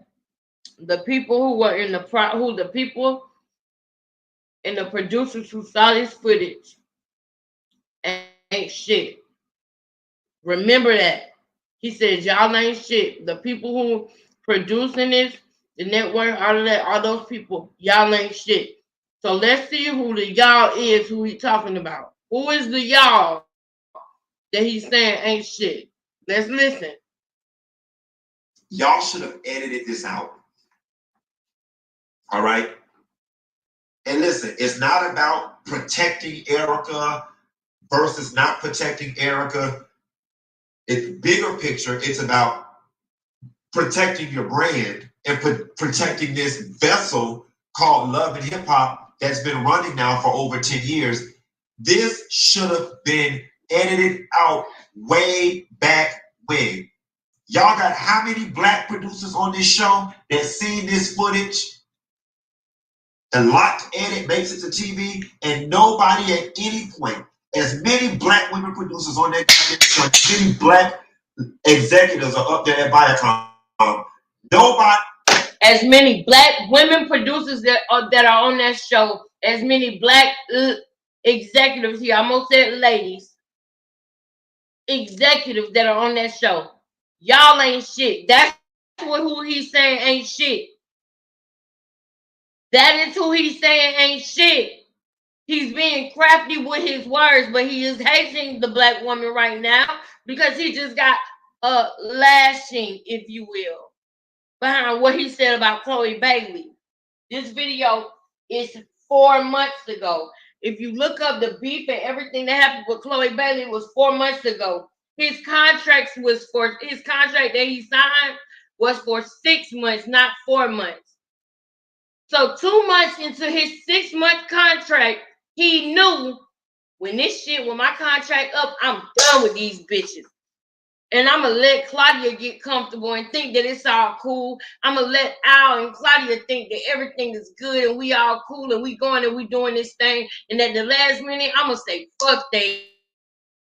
the people who were in the people and the producers who saw this footage ain't shit. Remember that. He said y'all ain't shit. The people who producing this, the network, all those people, y'all ain't shit. So let's see who the y'all is who he talking about. Who is the y'all that he's saying ain't shit? Let's listen. Y'all should have edited this out. All right? And listen, it's not about protecting Erica versus not protecting Erica. It's bigger picture. It's about protecting your brand and protecting this vessel called Love and Hip Hop that's been running now for over 10 years. This should have been edited out way back when. Y'all got how many black producers on this show that seen this footage? The locked edit makes it to TV, and nobody at any point, as many black women producers on that show, as many black executives are up there at Viacom. Nobody. As many black women producers that are on that show, as many black executives here. I'm gonna say it, ladies. Executives that are on that show. Y'all ain't shit. That's who he's saying ain't shit. That is who he's saying ain't shit. He's being crafty with his words, but he is hating the black woman right now because he just got a lashing, if you will, behind what he said about Chloe Bailey. This video is 4 months ago. If you look up the beef and everything that happened with Chloe Bailey was 4 months ago. His contract that he signed was for 6 months, not 4 months. So 2 months into his 6-month contract, he knew when my contract up, I'm done with these bitches. And I'm going to let Claudia get comfortable and think that it's all cool. I'm going to let Al and Claudia think that everything is good and we all cool and we going and we doing this thing. And at the last minute, I'm going to say, fuck they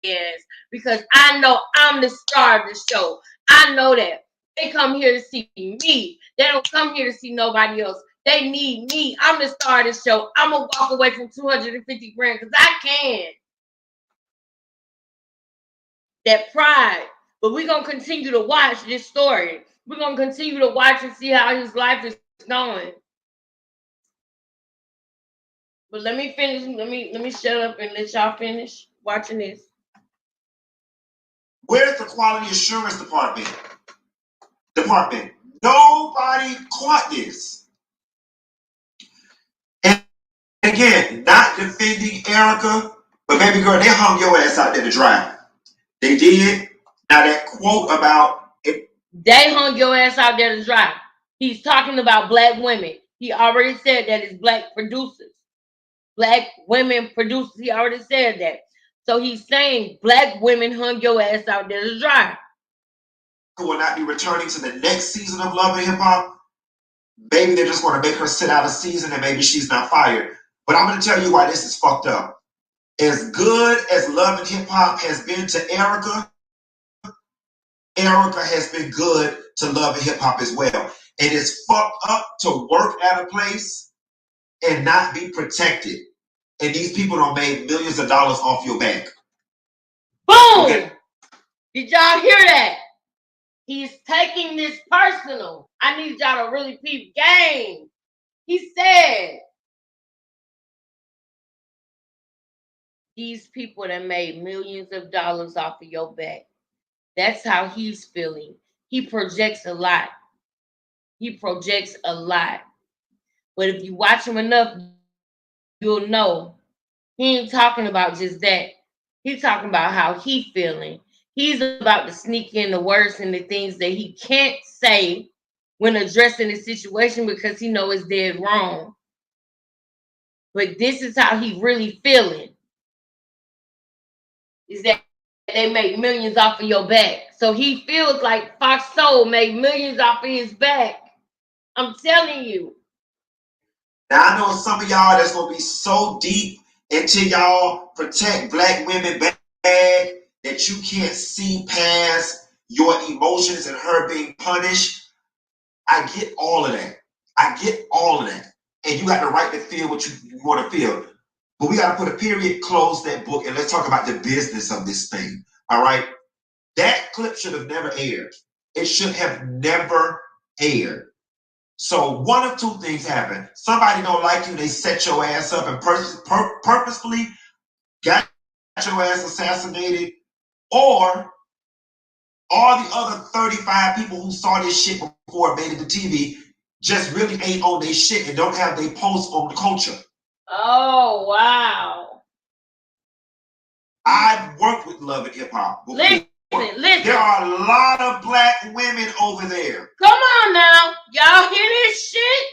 ass. Because I know I'm the star of the show. I know that. They come here to see me. They don't come here to see nobody else. They need me. I'm the star of the show. I'm going to walk away from 250 grand because I can. That pride. But we're going to continue to watch this story. We're going to continue to watch and see how his life is going. But let me finish. Let me shut up and let y'all finish watching this. Where's the quality assurance department? Nobody caught this. And again, not defending Erica, but baby girl, they hung your ass out there to dry. They did. Now that quote about it. They hung your ass out there to dry. He's talking about black women. He already said that it's black producers. Black women producers. He already said that. So he's saying black women hung your ass out there to dry. Who will not be returning to the next season of Love and Hip Hop. Maybe they're just going to make her sit out a season and maybe she's not fired. But I'm going to tell you why this is fucked up. As good as Love and Hip Hop has been to Erica, Erica has been good to Love and Hip Hop as well. And it's fucked up to work at a place and not be protected. And these people don't make millions of dollars off your back. Boom! Okay. Did y'all hear that? He's taking this personal. I need y'all to really peep game. He said, these people that made millions of dollars off of your back. That's how he's feeling. He projects a lot. But if you watch him enough, you'll know he ain't talking about just that. He's talking about how he's feeling. He's about to sneak in the words and the things that he can't say when addressing the situation because he knows it's dead wrong. But this is how he really feeling. Is that they make millions off of your back. So he feels like Fox Soul made millions off of his back. I'm telling you. Now I know some of y'all that's gonna be so deep into y'all protect black women bad that you can't see past your emotions and her being punished. I get all of that. And you got the right to feel what you want to feel. But we got to put a period, close that book, and let's talk about the business of this thing. All right? That clip should have never aired. It should have never aired. So one of two things happen. Somebody don't like you, they set your ass up and purposefully got your ass assassinated, or all the other 35 people who saw this shit before it made it to TV just really ain't on their shit and don't have their pulse on the culture. Oh, wow. I've worked with Love and Hip Hop before. Listen. There are a lot of black women over there. Come on now. Y'all hear this shit?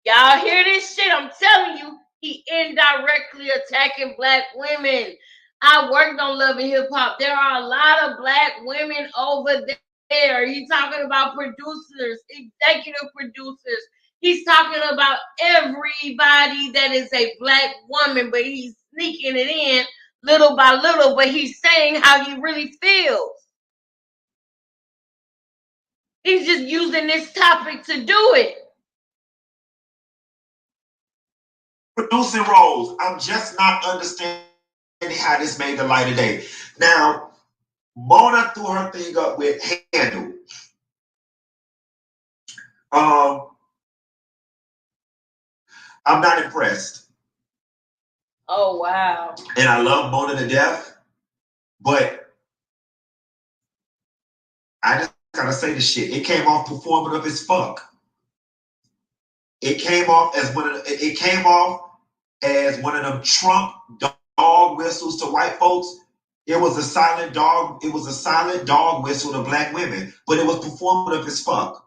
Y'all hear this shit? I'm telling you, he indirectly attacking black women. I worked on Love and Hip Hop. There are a lot of black women over there. He's talking about producers, executive producers. He's talking about everybody that is a black woman, but he's sneaking it in little by little, but he's saying how he really feels. He's just using this topic to do it. producing roles. I'm just not understanding how this made the light of day. Now, Mona threw her thing up with Handle. I'm not impressed. Oh wow. And I love Mona to death, but I just gotta say this shit. It came off performative as fuck. It came off as one of them Trump dog whistles to white folks. It was a silent dog. It was a silent dog whistle to black women, but it was performative as fuck.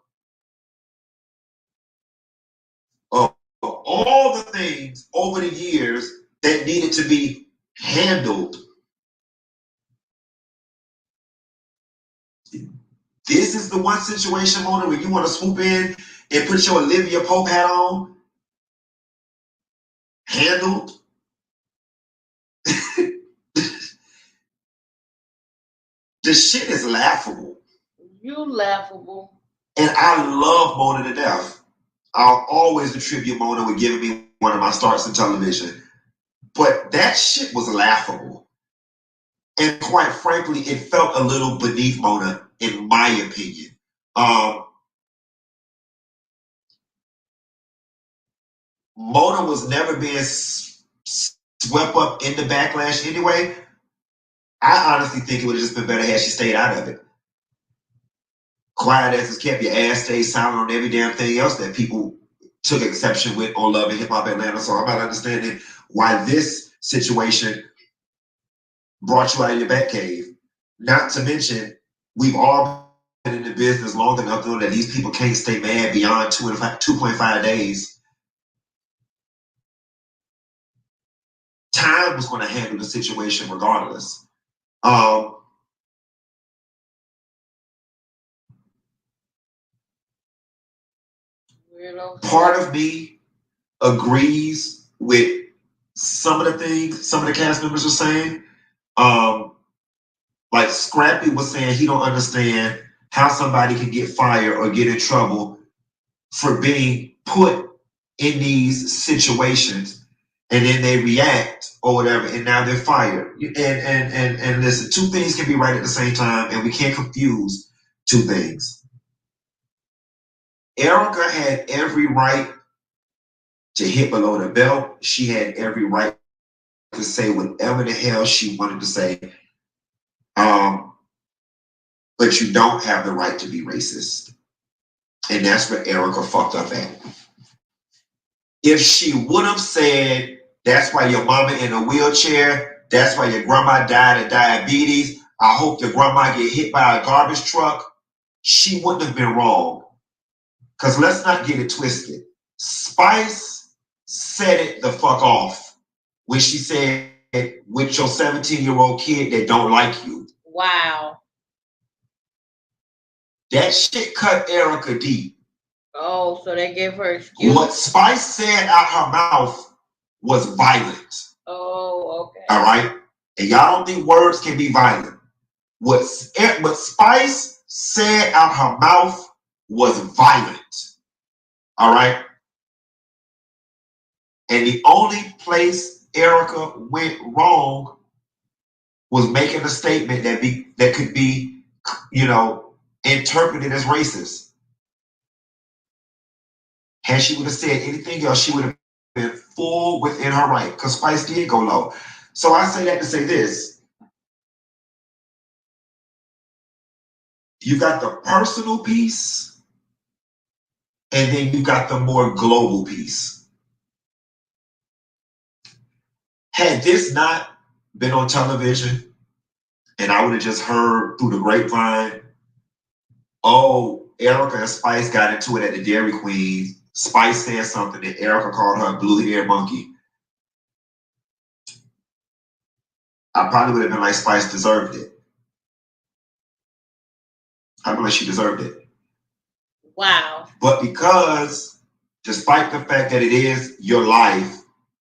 All the things over the years that needed to be handled. This is the one situation, Mona, where you want to swoop in and put your Olivia Pope hat on. Handled. The shit is laughable. You laughable. And I love Mona to death. I'll always attribute Mona with giving me one of my starts in television. But that shit was laughable. And quite frankly, it felt a little beneath Mona, in my opinion. Mona was never being swept up in the backlash anyway. I honestly think it would have just been better had she stayed out of it. Quiet as it's kept, your ass stayed silent on every damn thing else that people took exception with on Love and Hip Hop Atlanta. So I'm not understanding why this situation brought you out of your back cave. Not to mention, we've all been in the business long enough to know that these people can't stay mad beyond 2.5 days. Time was going to handle the situation regardless. Part of me agrees with some of the things some of the cast members are saying. Like Scrappy was saying, he don't understand how somebody can get fired or get in trouble for being put in these situations, and then they react or whatever, and now they're fired. And listen, two things can be right at the same time, and we can't confuse two things. Erica had every right to hit below the belt. She had every right to say whatever the hell she wanted to say. But you don't have the right to be racist. And that's where Erica fucked up at. If she would have said, that's why your mama in a wheelchair, that's why your grandma died of diabetes, I hope your grandma get hit by a garbage truck, she wouldn't have been wrong. Because let's not get it twisted. Spice said it the fuck off when she said, with your 17-year-old kid that don't like you. Wow. That shit cut Erica deep. Oh, so they gave her excuse. What Spice said out her mouth was violent. Oh, okay. All right? And y'all don't think words can be violent. What Spice said out her mouth was violent. All right? And the only place Erica went wrong was making a statement that could be, interpreted as racist. Had she would have said anything else, she would have been full within her right, because Spice did go low. So I say that to say this. You got the personal piece, and then you got the more global piece. Had this not been on television, and I would have just heard through the grapevine, oh, Erica and Spice got into it at the Dairy Queen. Spice said something that Erica called her a blue-haired monkey. I probably would have been like, Spice deserved it. I feel like she deserved it. Wow. But because, despite the fact that it is your life,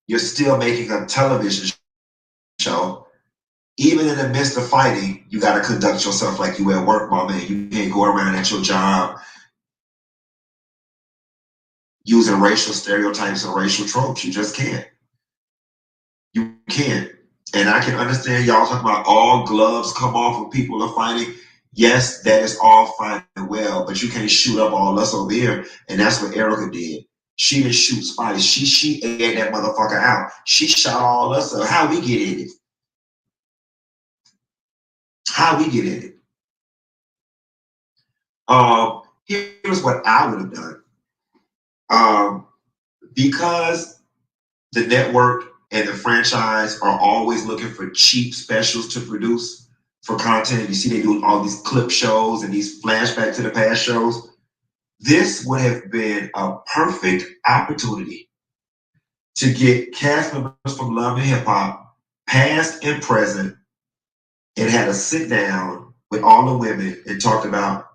you're still making a television show. Even in the midst of fighting, you got to conduct yourself like you at work, mama, and you can't go around at your job using racial stereotypes and racial tropes. You just can't. can. And I can understand y'all talking about all gloves come off when people are fighting. Yes, that is all fine and well, but you can't shoot up all us over here. And that's what Erica did. She didn't shoot Spotty. She aired that motherfucker out. She shot all us up. How we get in it? How we get in it? Here's what I would have done. Because the network and the franchise are always looking for cheap specials to produce for content. You see they do all these clip shows and these flashback to the past shows. This would have been a perfect opportunity to get cast members from Love and Hip Hop, past and present, and had a sit down with all the women and talked about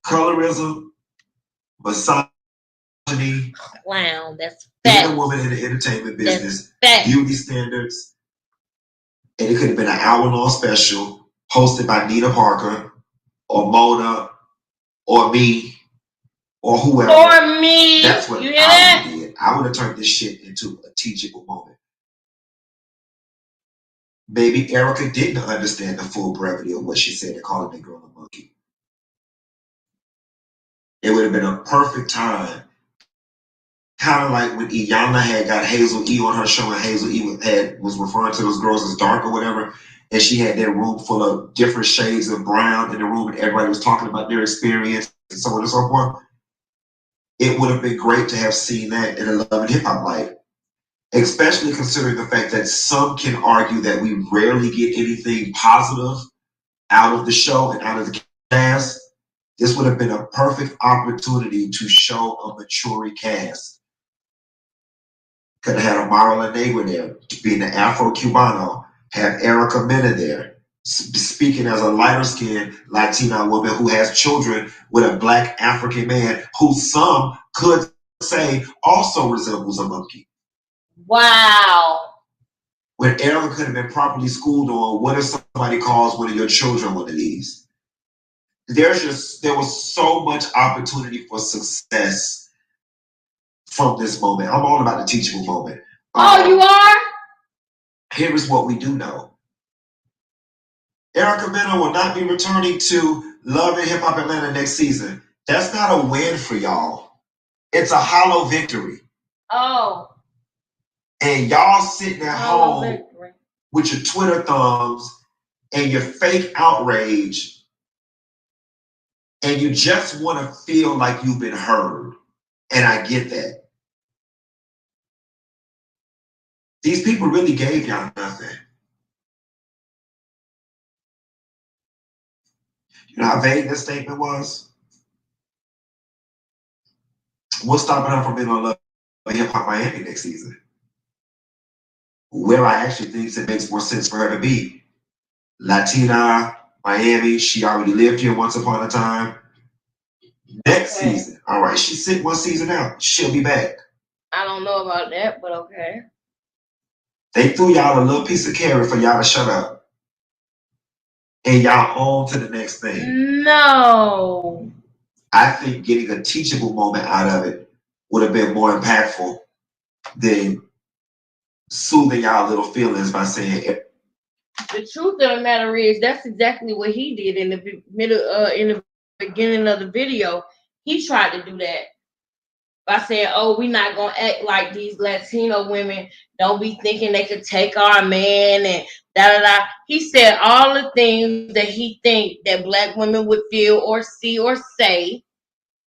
colorism, misogyny, Wow, that's being fact. a woman in the entertainment business, fact. beauty standards. And it could have been an hour-long special hosted by Nita Parker or Mona or me or whoever. Or me. That's what You hear I that? would have did. I would have turned this shit into a teachable moment. Maybe Erica didn't understand the full brevity of what she said and calling that girl a monkey. It would have been a perfect time. Kind of like when Iyanla had got Hazel E on her show, and Hazel E was referring to those girls as dark or whatever, and she had that room full of different shades of brown in the room, and everybody was talking about their experience and so on and so forth. It would have been great to have seen that in a Love and Hip Hop light, especially considering the fact that some can argue that we rarely get anything positive out of the show and out of the cast. This would have been a perfect opportunity to show a mature cast. Could have had Amara Negra there, being the Afro-Cubano, have Erica Mena there, speaking as a lighter-skinned Latina woman who has children with a black African man who some could say also resembles a monkey. Wow. When Erica could have been properly schooled on what if somebody calls one of your children one of these. There was so much opportunity for success from this moment. I'm all about the teachable moment. You are? Here is what we do know. Erica Mena will not be returning to Love and Hip Hop Atlanta next season. That's not a win for y'all. It's a hollow victory. Oh. And y'all sitting at home with your Twitter thumbs and your fake outrage, and you just want to feel like you've been heard. And I get that. These people really gave y'all nothing. You know how vague that statement was? What's stopping her from being on Love and Hip Hop Miami next season? Where I actually think it makes more sense for her to be. Latina, Miami, she already lived here once upon a time. Next season, all right, she sit one season out. She'll be back. I don't know about that, but okay. They threw y'all a little piece of carrot for y'all to shut up. And y'all on to the next thing. No. I think getting a teachable moment out of it would have been more impactful than soothing y'all little feelings by saying it. The truth of the matter is that's exactly what he did in the middle in the beginning of the video. He tried to do that by saying, oh, we're not gonna act like these Latino women. Don't be thinking they could take our man and da-da-da. He said all the things that he think that black women would feel or see or say,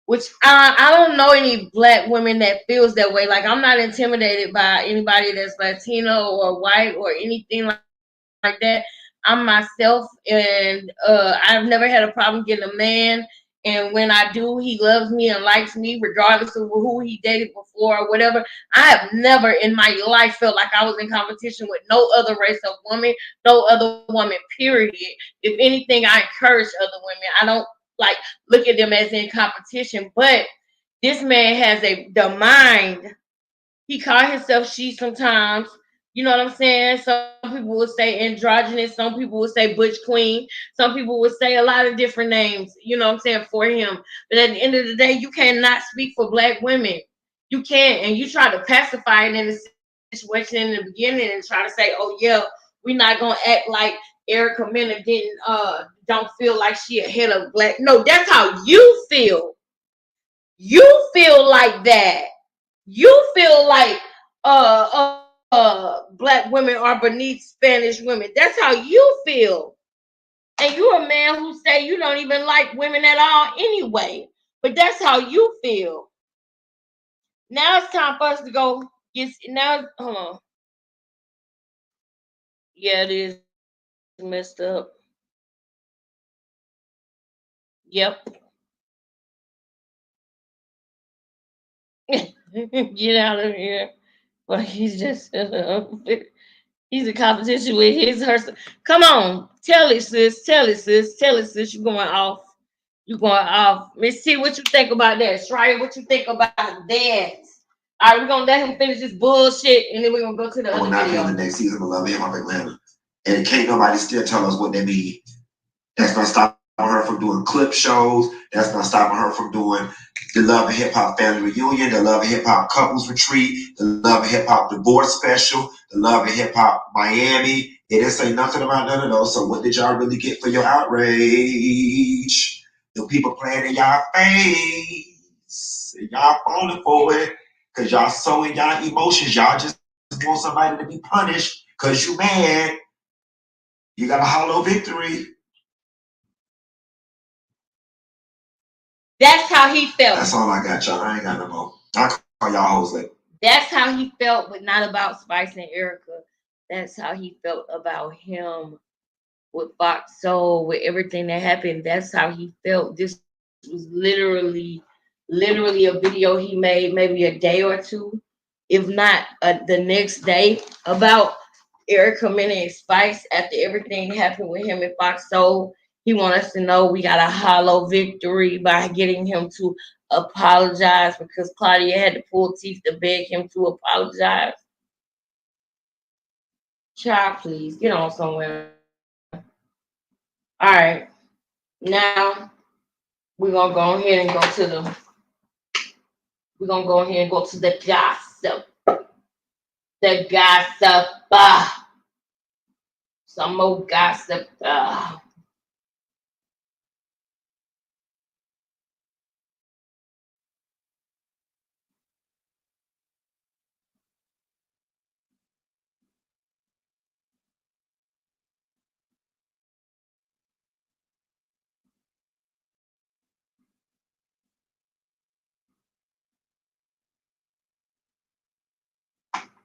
which I don't know any black women that feels that way. Like, I'm not intimidated by anybody that's Latino or white or anything like that. I'm myself, and I've never had a problem getting a man. And when I do, he loves me and likes me, regardless of who he dated before or whatever. I have never in my life felt like I was in competition with no other race of woman, no other woman, period. If anything, I encourage other women. I don't like look at them as in competition. But this man has the mind. He called himself she sometimes. You know what I'm saying? Some people would say androgynous. Some people would say butch queen. Some people would say a lot of different names, you know what I'm saying, for him. But at the end of the day, you cannot speak for black women. You can't. And you try to pacify it in the situation in the beginning and try to say, oh yeah, we're not gonna act like Erica Mena don't feel like she ahead of black. No, that's how you feel. You feel like that. You feel like black women are beneath Spanish women. That's how you feel. And you're a man who say you don't even like women at all anyway. But that's how you feel. Now it's time for us to go get now. Hold on. Yeah, it is messed up. Yep. Get out of here. Well, he's just he's in competition with her. Come on, tell it, sis. Tell it, sis. Tell it, sis. You're going off. You're going off. Miss T, what you think about that? Shreya, what you think about that? All right, we're gonna let him finish this bullshit, and then we're gonna go to the I will other not be video. on the next season of Love Him Up Atlanta, and can't nobody still tell us what they mean. That's not stopping her from doing clip shows. That's not stopping her from doing the Love and Hip Hop Family Reunion, the Love and Hip Hop Couples Retreat, the Love and Hip Hop Divorce Special, the Love and Hip Hop Miami. It didn't say nothing about none of those. So what did y'all really get for your outrage? The people playing in y'all face. And y'all falling for it. Because y'all sowing y'all emotions. Y'all just want somebody to be punished because you mad. You got a hollow victory. That's how he felt. That's all I got, y'all. I ain't got no more. I'll call y'all hoes later. That's how he felt, but not about Spice and Erica. That's how he felt about him with Fox Soul, with everything that happened. That's how he felt. This was literally a video he made maybe a day or two, if not the next day, about Erica Mena and Spice after everything happened with him and Fox Soul. He wants us to know we got a hollow victory by getting him to apologize because Claudia had to pull teeth to beg him to apologize. Child, please get on somewhere. All right, now we're gonna go ahead and go to the. We're gonna go ahead and go to the gossip. The gossip. Some more gossip.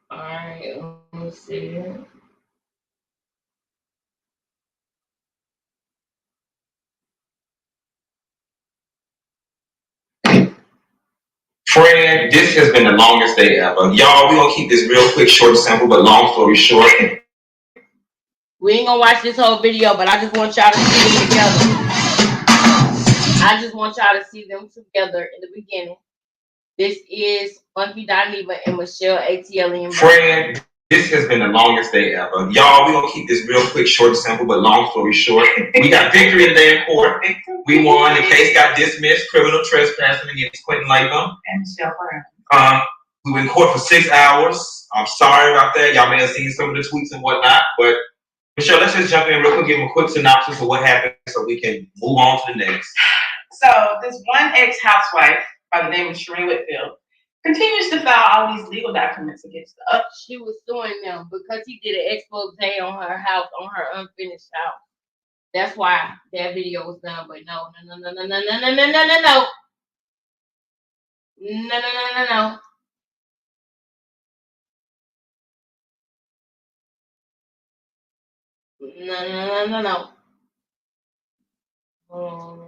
All right, let me see. Friend, this has been the longest day ever. Y'all, we're gonna keep this real quick, short and simple, but long story short. We ain't gonna watch this whole video, but I just want y'all to see them together. I just want y'all to see them together in the beginning. This is Funky Dineva and Michelle ATL. Friend, this has been the longest day ever. Y'all, we're gonna keep this real quick, short and simple, but long story short. We got victory today in court. We won. The case got dismissed. Criminal trespassing against Quentin Latham And Michelle Brown. We were in court for 6 hours. I'm sorry about that. Y'all may have seen some of the tweets and whatnot, but Michelle, let's just jump in real quick, give them a quick synopsis of what happened so we can move on to the next. So this one ex-housewife by the name of Shereen Whitfield continues to file all these legal documents against the other. She was suing them because he did an expose on her house, on her unfinished house. That's why that video was done. But no. No.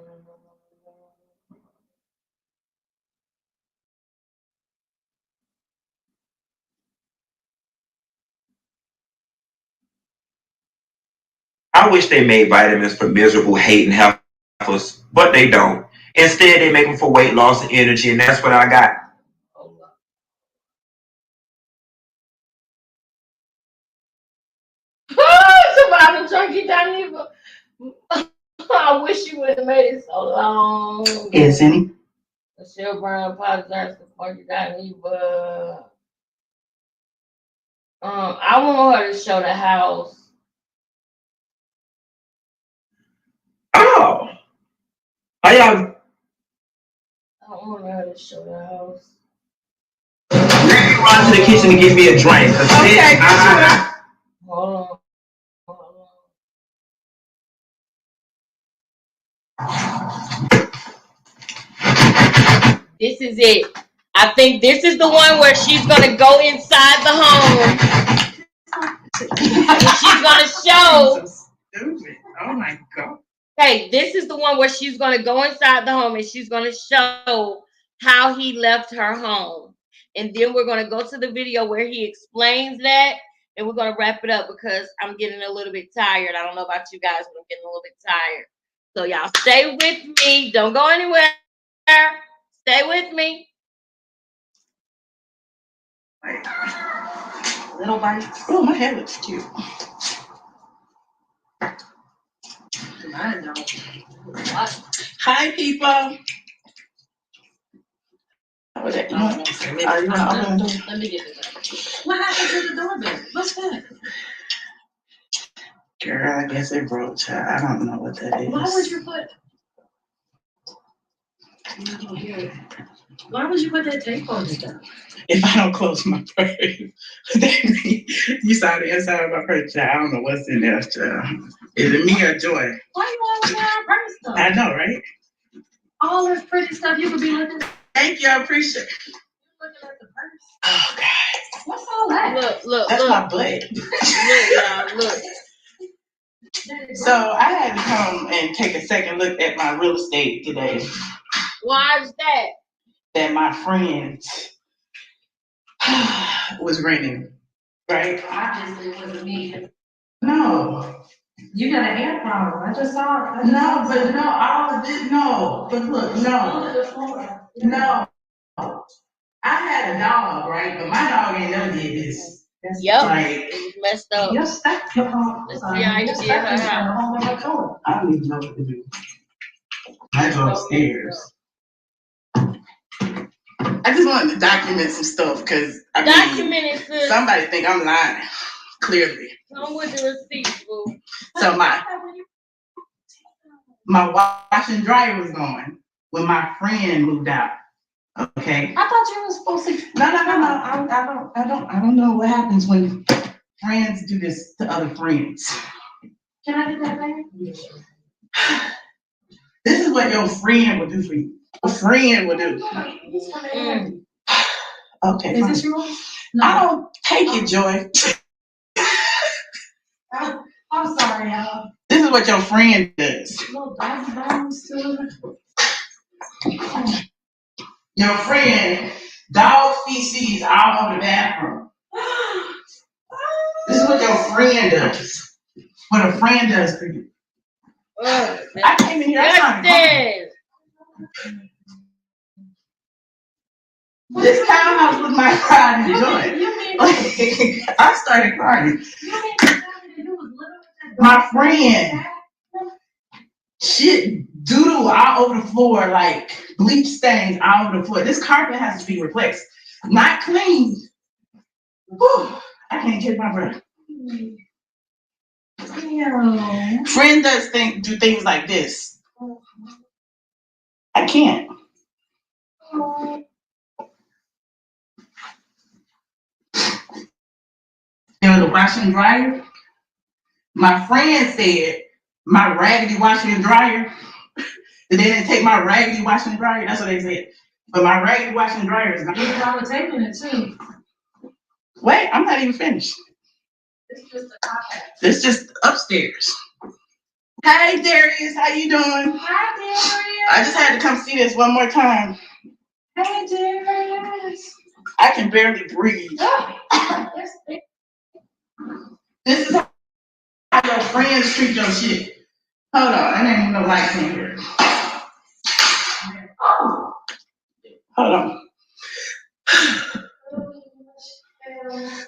I wish they made vitamins for miserable, hating heifers, but they don't. Instead, they make them for weight loss and energy, and that's what I got. Surviving Junkie Dineva. I wish you would have made it so long. Yes, any? Michelle Brown apologized for Funky Dineva. I want her to show the house. Oh. How y'all? I want her to show the house. Let me run to the kitchen and get me a drink. Okay, hold on. This is it. I think this is the one where she's gonna go inside the home. And she's gonna show. Oh my God. Hey, this is the one where she's gonna go inside the home and she's gonna show how he left her home. And then we're gonna go to the video where he explains that, and we're gonna wrap it up because I'm getting a little bit tired. I don't know about you guys, but I'm getting a little bit tired. So y'all stay with me. Don't go anywhere. Stay with me. Little bites. Oh, my hair looks cute. Mine don't. What? Hi, people. Let me get this. What happened to the doorbell? What's that? Girl, I guess it broke, child. I don't know what that is. Why would you put that tape on it though? If I don't close my purse, you saw the inside of my purse, child. I don't know what's in there, child. Is it me or Joy? Why you always wearing a purse though? I know, right? All this pretty stuff you could be looking at. Thank you, I appreciate it. You're looking at the purse. Oh, God. What's all that? Look. That's my butt. Look, y'all, look. So I had to come and take a second look at my real estate today. Why is that? That my friend was renting, right? Obviously, it wasn't me. No. You got a hair problem. I just saw it. No, but no, all of this, no. But look, no. No. I had a dog, right? But my dog ain't never did this. Yep. Like, it was messed up. Your stuff kept on. Let's see how you did her house. I don't even know what to do. I go upstairs. I just wanted to document some stuff because Document it, sis. somebody think I'm lying. Clearly. Come with the receipts, boo. So my wash and dryer was going when my friend moved out. Okay. I thought you were supposed to. No. I don't know what happens when friends do this to other friends. Can I get that back? This is what your friend would do for you. A friend would do. Okay. Is this yours? No. I don't take it, Joy. I'm sorry, y'all. This is what your friend does. Little doggy bones too. Your friend, dog feces all over the bathroom. This is what your friend does. What a friend does for you. I came in here. This townhouse was my pride and joy. I started crying. My friend, shit, doodle all over the floor, like bleach stains all over the floor. This carpet has to be replaced. Not clean. Whew, I can't get my breath. Yeah. Friend does do things like this. I can't. There was a washer and dryer. My friend said my raggedy washer and dryer. They didn't take my raggedy washer and dryer. That's what they said. But my raggedy washer and dryer is not. You probably taking it too. Wait, I'm not even finished. It's just a top hat. It's just upstairs. Hey Darius, how you doing? Hi Darius. I just had to come see this one more time. Hey Darius. I can barely breathe. This is how your friends treat your shit. Hold on, I ain't even no lights in here. Oh. Hold on.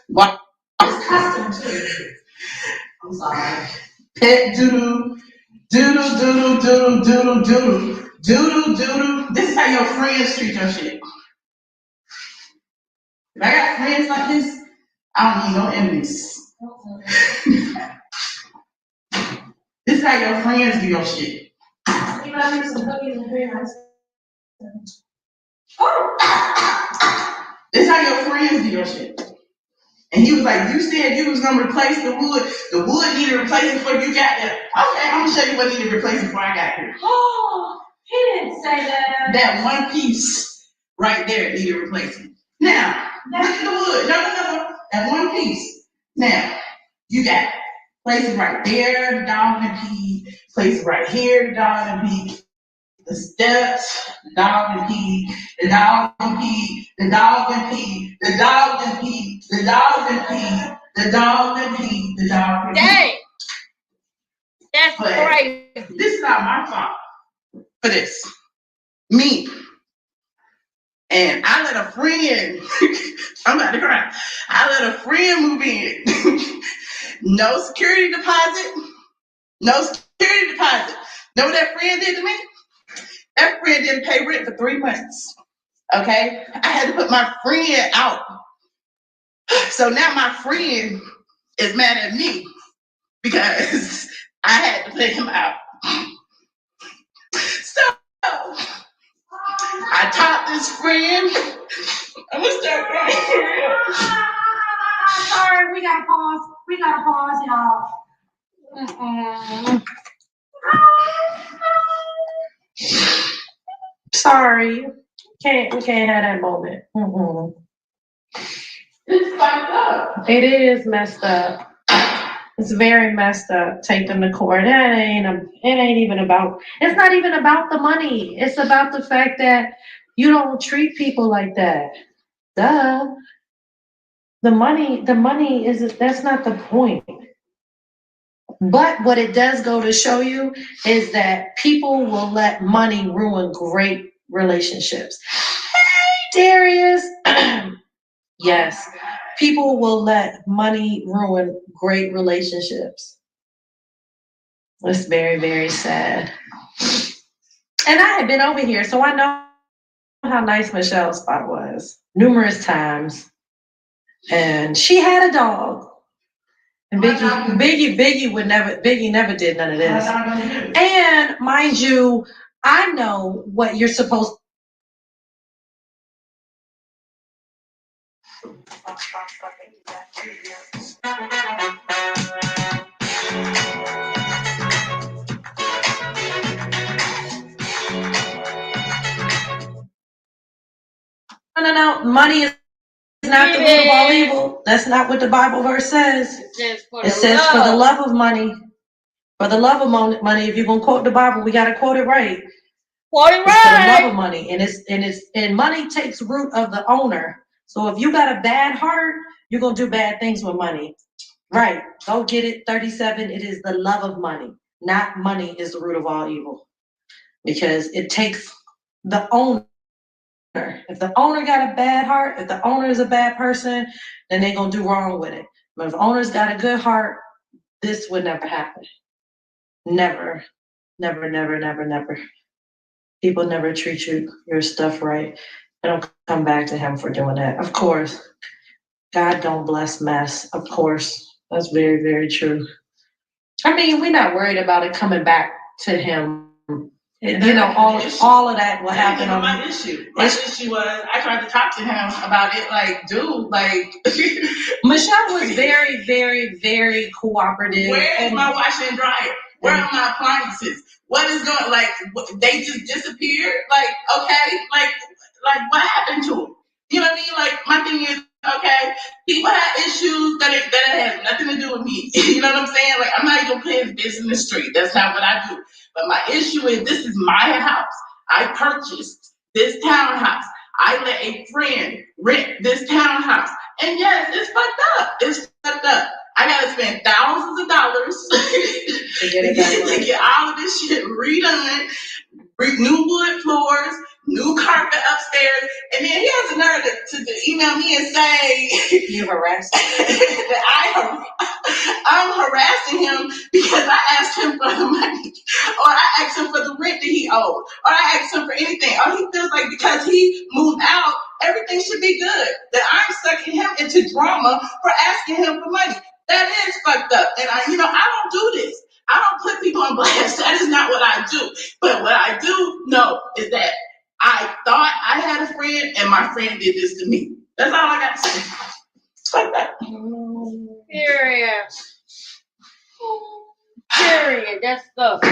What? It's custom too. I'm sorry. Pet doodle, doodle, doodle, doodle, doodle, doodle, doodle, doodle. This is how your friends treat your shit. If I got friends like this, I don't need no enemies. This is how your friends do your shit. This is how your friends do your shit. And he was like, you said you was gonna replace the wood. The wood needed replacing before you got there. Okay, I'm gonna show you what needed replacing before I got here. Oh, he didn't say that. That one piece right there needed replacing. Now, look at the wood. No. That one piece. Now, you got it. Place it right there, the dog and pee. Place it right here, the dog and pee. The steps, the dog and pee, the dog and pee, the dog and pee, the dog and pee, the dog and pee, the dog and pee, the dog and pee. Dang. That's crazy. This is not my fault for this. Me. And I let a friend, I'm about to cry. I let a friend move in. No security deposit. No security deposit. Know what that friend did to me? That friend didn't pay rent for 3 months. Okay? I had to put my friend out. So now my friend is mad at me because I had to put him out. So I taught this friend. I'm gonna start crying for real. Sorry, we gotta pause, y'all. Sorry, we can't have that moment. It's fucked up. It is messed up. It's very messed up. Take them to court. It ain't even about. It's not even about the money. It's about the fact that you don't treat people like that. Duh. The money is. That's not the point. But what it does go to show you is that people will let money ruin great relationships. Hey, Darius. Yes, people will let money ruin great relationships. It's very, very sad. And I had been over here, so I know how nice Michelle's spot was numerous times. And she had a dog. And Biggie never did none of this. And mind you, I know what you're supposed No. Money is not the root of all evil. That's not what the Bible verse says. It says for the love of money. For the love of money, if you're gonna quote the Bible, we gotta quote it right. Quote it right. It's for the love of money, and money takes root of the owner. So if you got a bad heart, you're gonna do bad things with money. Right? Go get it. 37. It is the love of money, not money is the root of all evil, because it takes the owner. If the owner got a bad heart, if the owner is a bad person, then they're gonna do wrong with it. But if the owner's got a good heart, this would never happen. Never. People never treat your stuff right. They don't come back to him for doing that. Of course, God don't bless mess. Of course, that's very, very true. I mean, we're not worried about it coming back to him. You know, all of that will happen. My issue was I tried to talk to him about it. Like, dude, like Michelle was very, very, very cooperative. Where is my washer and dryer? Where are my appliances? What is going? Like, they just disappeared. Like, okay, like what happened to them? You know what I mean? Like, my thing is, okay, people have issues that has nothing to do with me. You know what I'm saying? Like, I'm not even putting his business in the street. That's not what I do. But my issue is, this is my house. I purchased this townhouse. I let a friend rent this townhouse. And yes, it's fucked up. It's fucked up. I gotta spend thousands of dollars to get all of this shit redone. New wood floors, new carpet upstairs, and then he has the nerve to email me and say you harassed that I'm harassing him because I asked him for the money, or I asked him for the rent that he owed, or I asked him for anything, or he feels like because he moved out, everything should be good. That I'm sucking him into drama. mama for asking him for money. That is fucked up. And I don't do this. I don't put people on blast. That is not what I do. But what I do know is that I thought I had a friend and my friend did this to me. That's all I got to say. Fuck that. Period. Period. That sucks.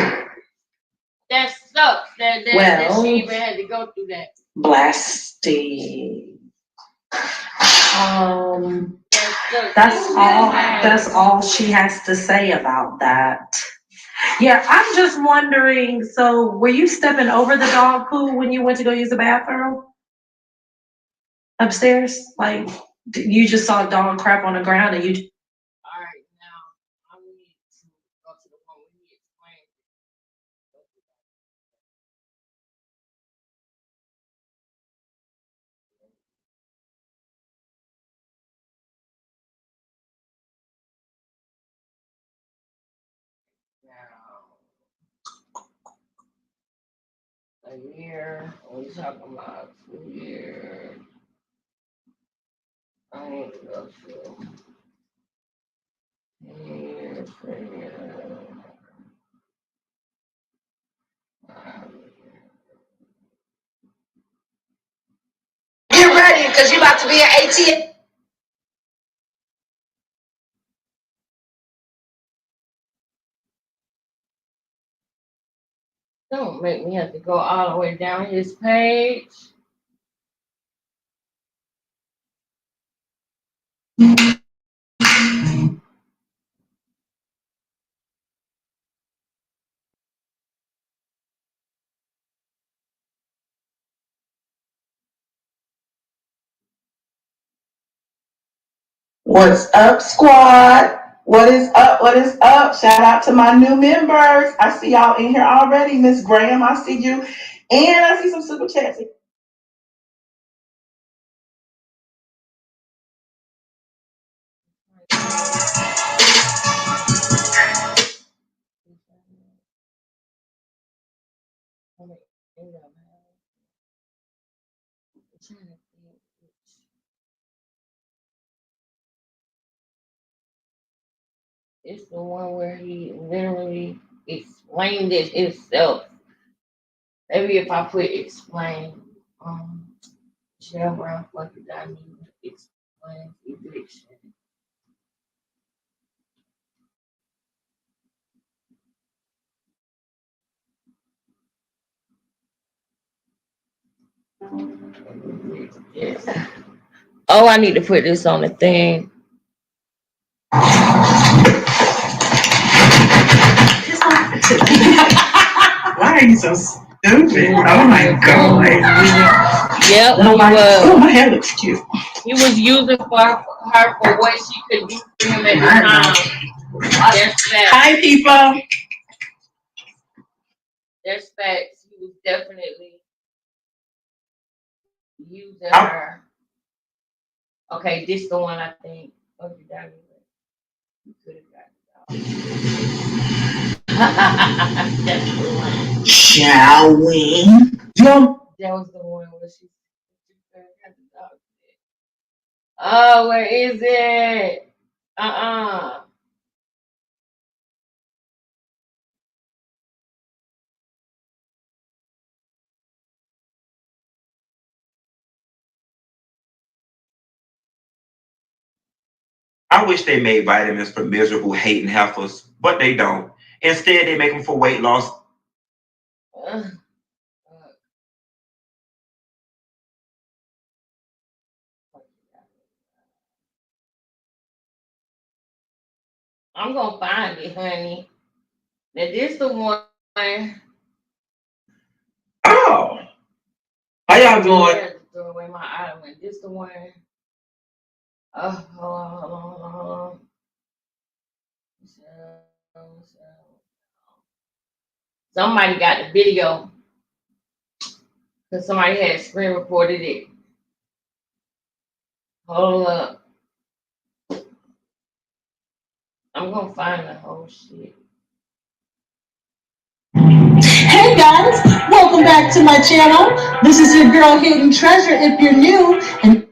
That sucks. That she even had to go through that. Blasty. That's all she has to say about that. Yeah, I'm just wondering, so were you stepping over the dog poo when you went to go use the bathroom? Upstairs? Like, you just saw dog crap on the ground and you... All right, now, I need to go to the one where he explained a year. We talking about 2 years. I need to go to 10 years, 3 years. Get ready, because you about to be an ATM. Don't make me have to go all the way down his page. What's up, squad? What is up? What is up? Shout out to my new members. I see y'all in here already. Miss Graham, I see you. And I see some super chats. It's the one where he literally explained it himself. Maybe if I put explain, jail around fucking I need to explain eviction. Yeah. Oh, I need to put this on the thing. Why are you so stupid? Oh my god. Yep. Oh, my hair looks cute. He was using for her for what she could do for him at the time. That's facts. Hi, people. That's facts. He was definitely using her. Okay, this is the one I think. Okay, that you could have got it. That's the one. Shall we jump? That was the one where she got the dog. Oh, where is it? I wish they made vitamins for miserable, hating heifers, but they don't. Instead, they make them for weight loss. I'm gonna find it, honey. Now this the one. Oh, how y'all doing? Throw away my island. This the one. Oh, hold on. Somebody got the video because somebody had screen recorded it. Hold up. I'm gonna find the whole shit. Hey guys, welcome back to my channel. This is your girl Hidden Treasure if you're new. And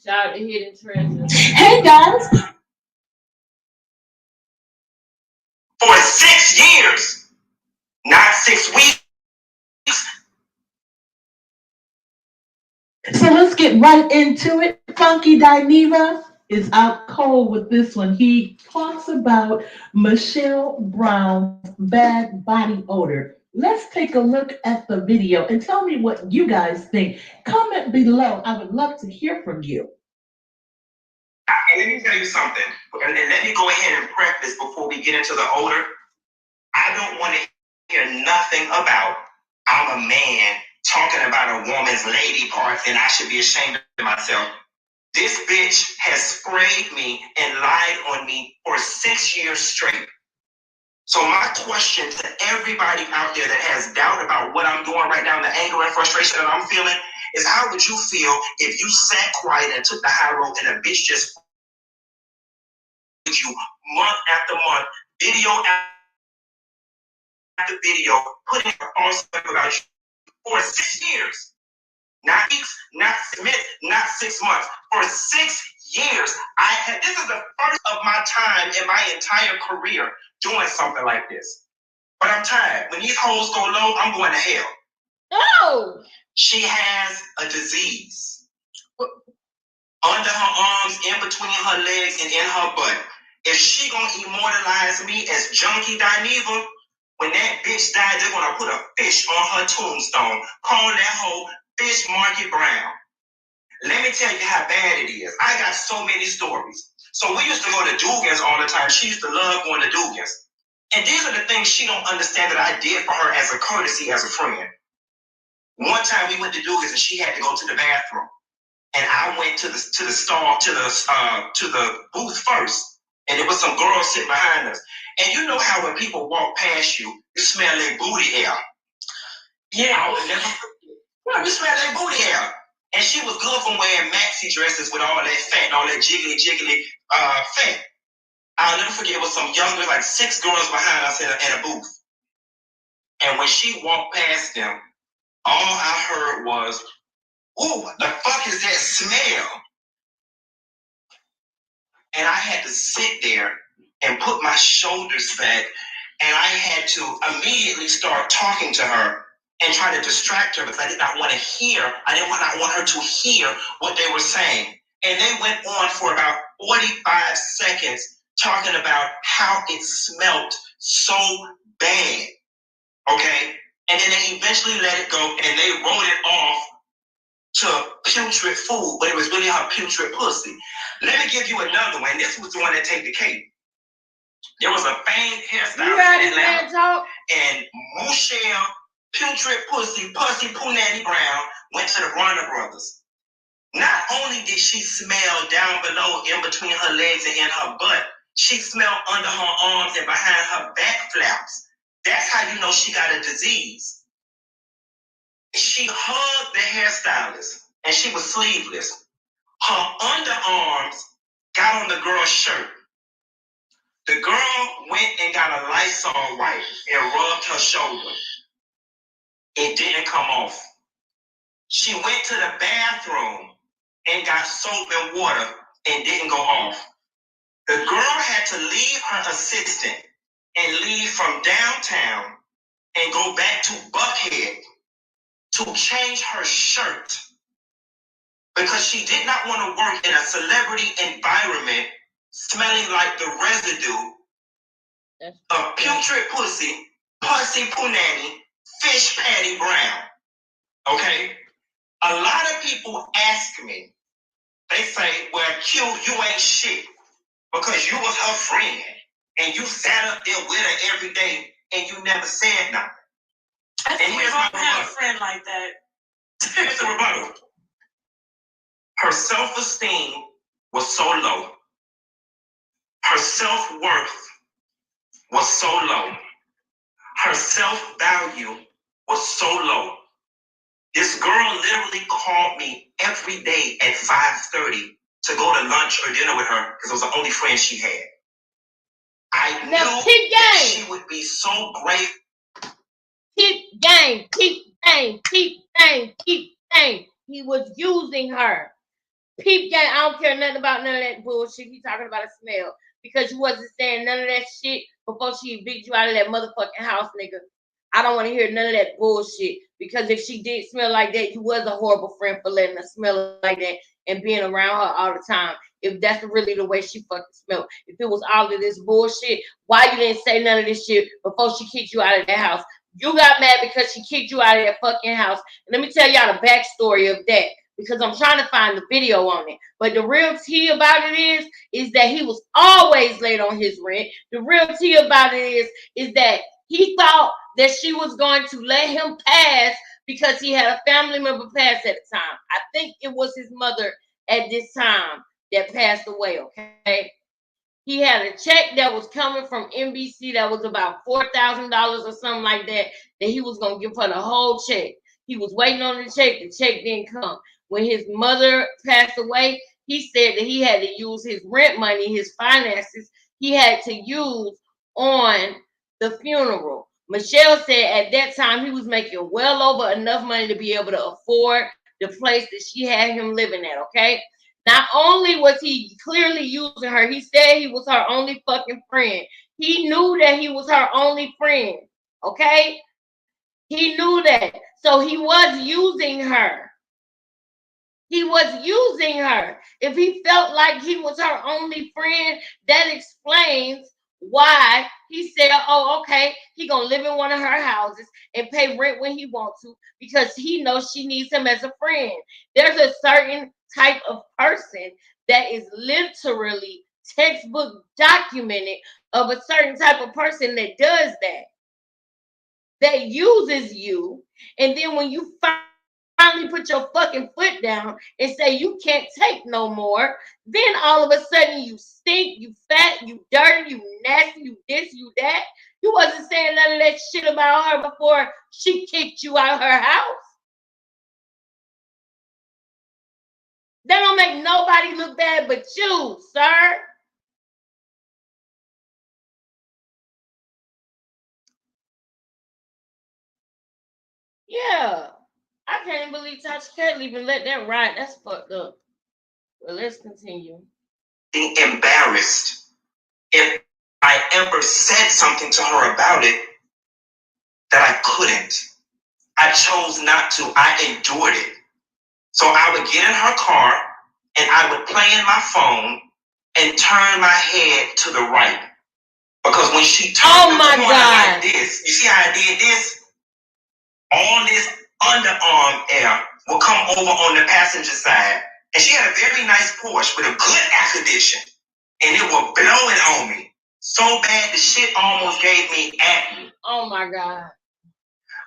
Shout out to Hidden Treasure. Hey guys. For 6 years, not 6 weeks. So let's get right into it. Funky Dineva is out cold with this one. He talks about Michelle Brown's bad body odor. Let's take a look at the video and tell me what you guys think. Comment below. I would love to hear from you. And let me tell you something. And let me go ahead and preface before we get into the odor. I don't want to hear nothing about I'm a man talking about a woman's lady parts and I should be ashamed of myself. This bitch has sprayed me and lied on me for 6 years straight. So my question to everybody out there that has doubt about what I'm doing right now, the anger and frustration that I'm feeling, is how would you feel if you sat quiet and took the high road and a bitch just you month after month, video after video, putting a false stuff about you for 6 years? Not weeks, not minutes, not 6 months. For 6 years, this is the first of my time in my entire career doing something like this. But I'm tired. When these hoes go low, I'm going to hell. No! She has a disease under her arms, in between her legs, and in her butt. If she gonna immortalize me as Junkie Dineva, when that bitch died, they're gonna put a fish on her tombstone. Call that hoe Fish Market Brown. Let me tell you how bad it is. I got so many stories. So we used to go to Dugan's all the time. She used to love going to Dugan's. And these are the things she don't understand that I did for her as a courtesy, as a friend. One time we went to Dugan's and she had to go to the bathroom. And I went to the booth first. And there was some girls sitting behind us. And you know how when people walk past you, you smell their booty air. Yeah. You smell their booty air. And she was good from wearing maxi dresses with all that fat and all that jiggly fat. I'll never forget, it was some younger, like 6 girls behind us in a booth. And when she walked past them, all I heard was, "Ooh, the fuck is that smell?" And I had to sit there and put my shoulders back, and I had to immediately start talking to her and try to distract her because I did not want to hear. I did not want her to hear what they were saying. And they went on for about 45 seconds talking about how it smelled so bad. Okay? And then they eventually let it go and they wrote it off to putrid food, but it was really her putrid pussy. Let me give you another one. This was the one that take the cake. There was a famed hairstylist in Atlanta, and Michelle Putrid Pussy Punani Brown went to the Bronner Brothers. Not only did she smell down below, in between her legs and in her butt, she smelled under her arms and behind her back flaps. That's how you know she got a disease. She hugged the hairstylist, and she was sleeveless. Her underarms got on the girl's shirt. The girl went and got a Lysol wipe and rubbed her shoulder. It didn't come off. She went to the bathroom and got soap and water and didn't go off. The girl had to leave her assistant and leave from downtown and go back to Buckhead to change her shirt because she did not want to work in a celebrity environment smelling like the residue of putrid pussy punani, fish patty brown. Okay? A lot of people ask me, they say, "Well, Q, you ain't shit because you was her friend and you sat up there with her every day and you never said nothing." I think we all have a friend like that. Here's the rebuttal. Her self-esteem was so low. Her self-worth was so low. Her self-value was so low. This girl literally called me every day at 5:30 to go to lunch or dinner with her because it was the only friend she had. I knew that she would be so great. Keep game. He was using her. Peep game, I don't care nothing about none of that bullshit. He talking about a smell. Because you wasn't saying none of that shit before she evicted you out of that motherfucking house, nigga. I don't want to hear none of that bullshit. Because if she did smell like that, you was a horrible friend for letting her smell like that and being around her all the time. If that's really the way she fucking smelled. If it was all of this bullshit, why you didn't say none of this shit before she kicked you out of that house? You got mad because she kicked you out of that fucking house. And let me tell y'all the backstory of that. Because I'm trying to find the video on it. But the real tea about it is that he was always late on his rent. The real tea about it is that he thought that she was going to let him pass because he had a family member pass at the time. I think it was his mother at this time that passed away, okay? He had a check that was coming from NBC that was about $4,000 or something like that he was going to give her the whole check. He was waiting on the check didn't come. When his mother passed away, he said that he had to use his rent money, his finances, he had to use on the funeral. Michelle said at that time he was making well over enough money to be able to afford the place that she had him living at, okay? Not only was he clearly using her, he said he was her only fucking friend. He knew that he was her only friend, okay? He knew that. So he was using her. He was using her. If he felt like he was her only friend, that explains why he said, oh, okay, he gonna live in one of her houses and pay rent when he wants to because he knows she needs him as a friend. There's a certain type of person that is literally textbook documented of a certain type of person that does that uses you, and then when you finally put your fucking foot down and say you can't take no more, then all of a sudden you stink, you fat, you dirty, you nasty, you this, you that. You wasn't saying none of that shit about her before she kicked you out of her house. That don't make nobody look bad but you, sir. Yeah. I can't believe Tasha can't even let that ride. That's fucked up. Well, let's continue. Being embarrassed if I ever said something to her about it that I couldn't. I chose not to. I endured it. So I would get in her car and I would play in my phone and turn my head to the right. Because when she turned the corner like this, you see how I did this? All this underarm air will come over on the passenger side. And she had a very nice Porsche with a good air condition. And it was blowing on me. So bad the shit almost gave me acne. Oh my God.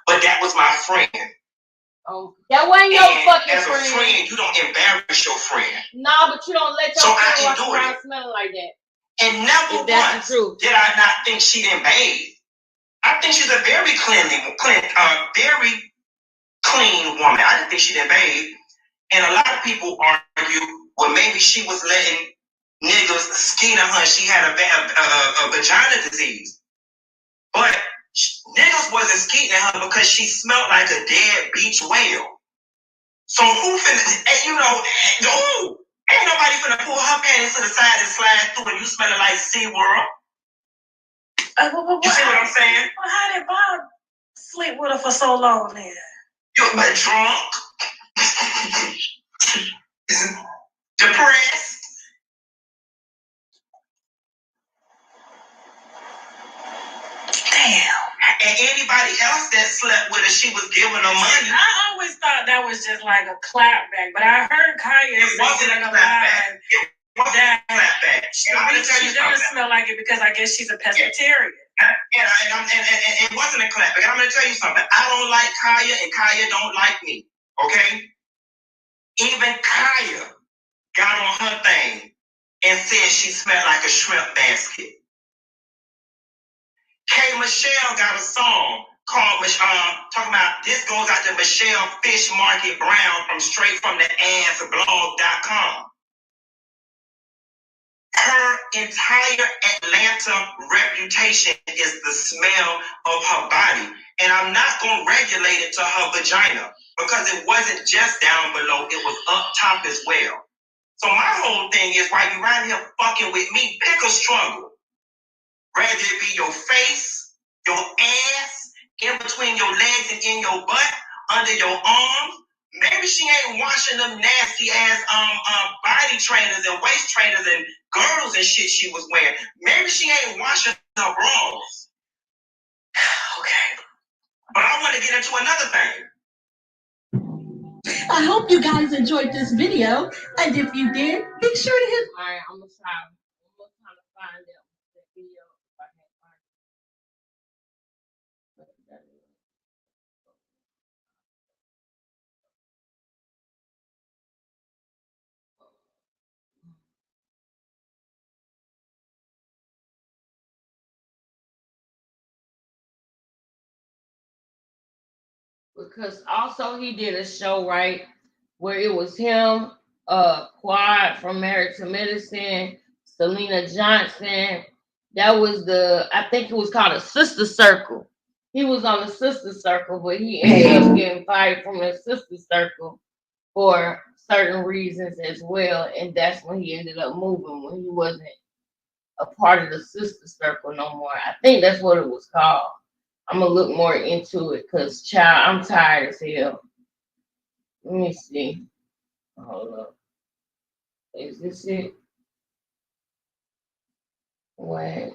But that was my friend. Oh, that wasn't your fucking as friend. As a friend, you don't embarrass your friend. No, but you don't let your friend walk around smelling like that. And never once did I not think she didn't bathe. I think she's a very very clean woman. I didn't think she didn't bathe. And a lot of people argue, well, maybe she was letting niggas skeet on her. She had a vagina disease. But niggas wasn't skeeting her because she smelled like a dead beach whale. So who finna, no, ain't nobody finna pull her panties to the side and slide through and you smelling like SeaWorld. You see what I'm saying? Well, how did Bob sleep with her for so long then? You're drunk, depressed. Damn. And anybody else that slept with her, she was giving her money. I always thought that was just like a clapback, but I heard Kaya it wasn't a clapback. It wasn't a clapback. She doesn't smell like it because I guess she's a pescatarian. And it wasn't a clapback. And I'm going to tell you something. I don't like Kaya, and Kaya don't like me. Okay? Even Kaya got on her thing and said she smelled like a shrimp basket. K. Michelle got a song called talking about this goes out to Michelle Fish Market Brown from Straight From The Ass blog.com. Her entire Atlanta reputation is the smell of her body. And I'm not going to regulate it to her vagina because it wasn't just down below, it was up top as well. So my whole thing is, while you around here fucking with me, pick a struggle. Rather it be your face, your ass, in between your legs and in your butt, under your arms. Maybe she ain't washing them nasty ass body trainers and waist trainers and girdles and shit she was wearing. Maybe she ain't washing her bras. Okay. But I want to get into another thing. I hope you guys enjoyed this video, and if you did, be sure to hit. All right, I'm gonna try to find that video if I can find it. Because also he did a show, right, where it was him, Quad from Married to Medicine, Selena Johnson. That was I think it was called a Sister Circle. He was on the Sister Circle, but he ended up getting fired from the Sister Circle for certain reasons as well. And that's when he ended up moving, when he wasn't a part of the Sister Circle no more. I think that's what it was called. I'm gonna look more into it because, child, I'm tired as hell. Let me see. Hold up. Is this it? Wait.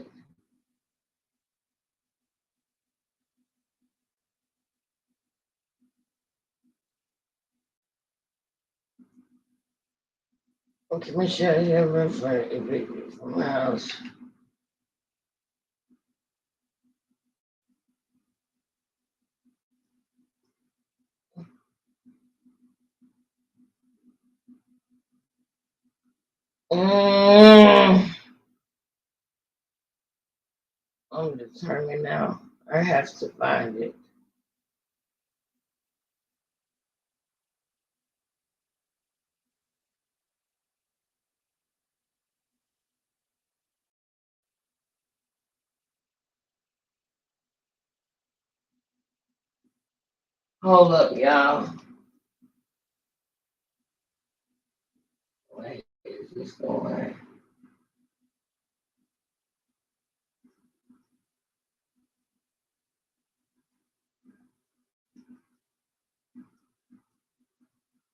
Okay, make sure I have reference from my house. I'm determined now. I have to find it. Hold up, y'all. Wait, is this going?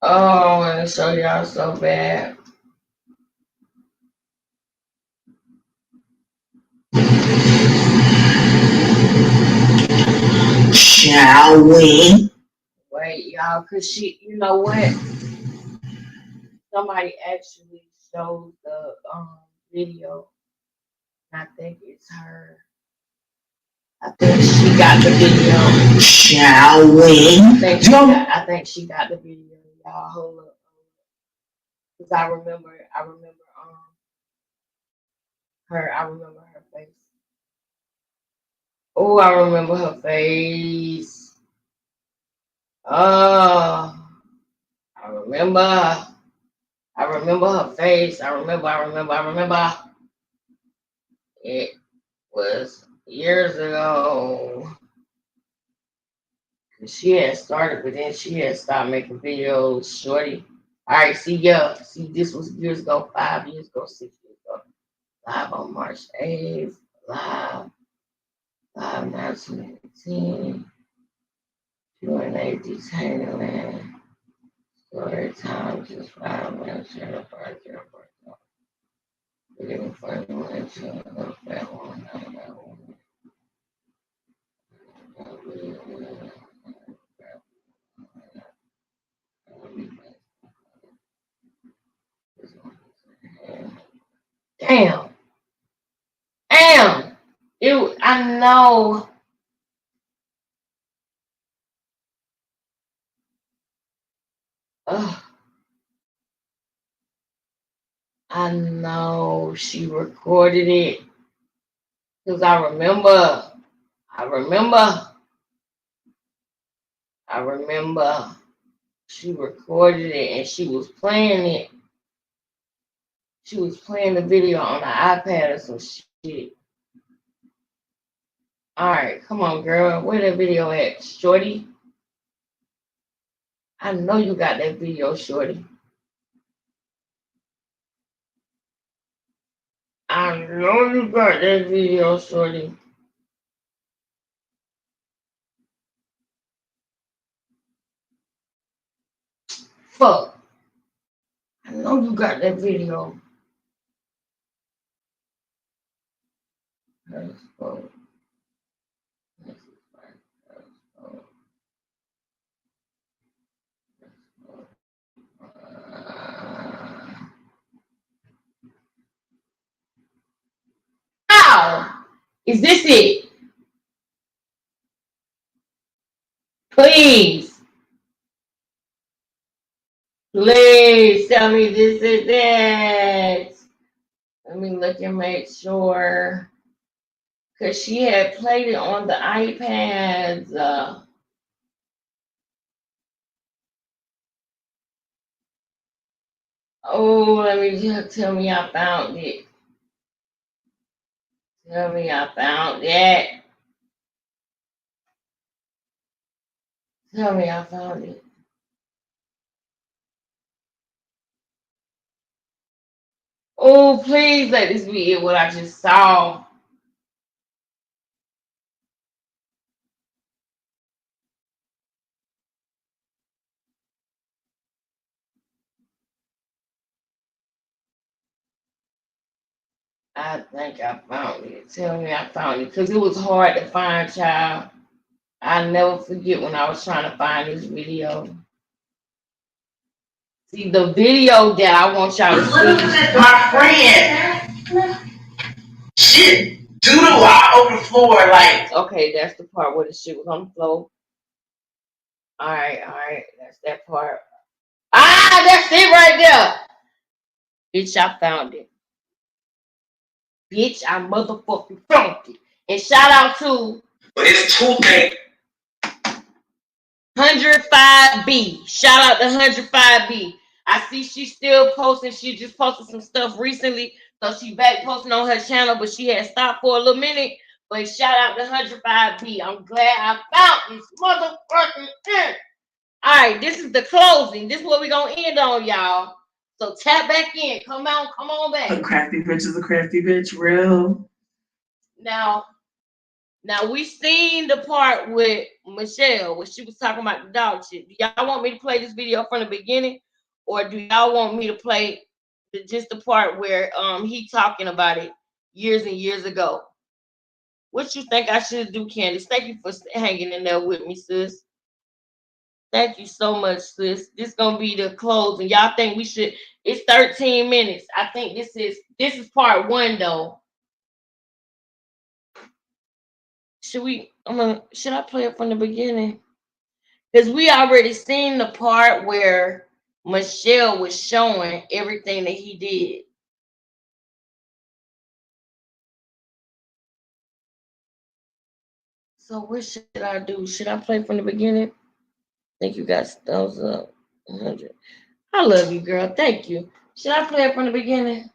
Oh, I want to show y'all so bad. Shall we? Wait, y'all, cause you know what? Somebody actually showed the video. I think it's her. I think she got the video. Shall we? I think she got the video. Y'all hold up. Cause I remember her face. Oh, I remember her face. Oh, I remember her face. I remember. It was years ago. She had started, but then she had stopped making videos, shorty. All right, see, this was years ago, 5 years ago, 6 years ago. Live on March 8th, live 1918. Q&A detailing, story time, just 5 minutes, getting funny when that one. Damn. I know. Ugh. I know she recorded it. Because I remember she recorded it and she was playing it. She was playing the video on the iPad or some shit. All right, come on, girl. Where that video at, shorty? I know you got that video, shorty. I know you got that video, shorty. Fuck. I know you got that video. Let's go. How? Is this it? Please. Please tell me this is it. Let me look and make sure. Because she had played it on the iPads. Oh, let me just tell me I found it. Tell me I found it. Tell me I found it. Oh, please let this be it, what I just saw. I think I found it. Tell me I found it. Because it was hard to find, child. I never forget when I was trying to find this video. See, the video that I want y'all to see. My friend. Shit. Doodle all over the floor, like. Okay, that's the part where the shit was on the floor. Alright. That's that part. Ah, that's it right there. Bitch, I found it. Bitch, I motherfucking found it. And shout out to. But it's two things. 105B. Shout out to 105B. I see she's still posting. She just posted some stuff recently. So she back posting on her channel, but she had stopped for a little minute. But shout out to 105B. I'm glad I found this motherfucking thing. Alright, this is the closing. This is what we're gonna end on, y'all. So tap back in. Come on back. A crafty bitch is a crafty bitch, real. Now we seen the part with Michelle where she was talking about the dog shit. Do y'all want me to play this video from the beginning, or do y'all want me to play just the part where he talking about it years and years ago? What you think I should do, Candace? Thank you for hanging in there with me, sis. Thank you so much, sis. This gonna be the closing. Y'all think we should? It's 13 minutes. I think this is part one though. Should I play it from the beginning? Because we already seen the part where Michelle was showing everything that he did. So what should I do? Should I play from the beginning? Thank you guys. Thumbs up. 100. I love you, girl. Thank you. Should I play it from the beginning?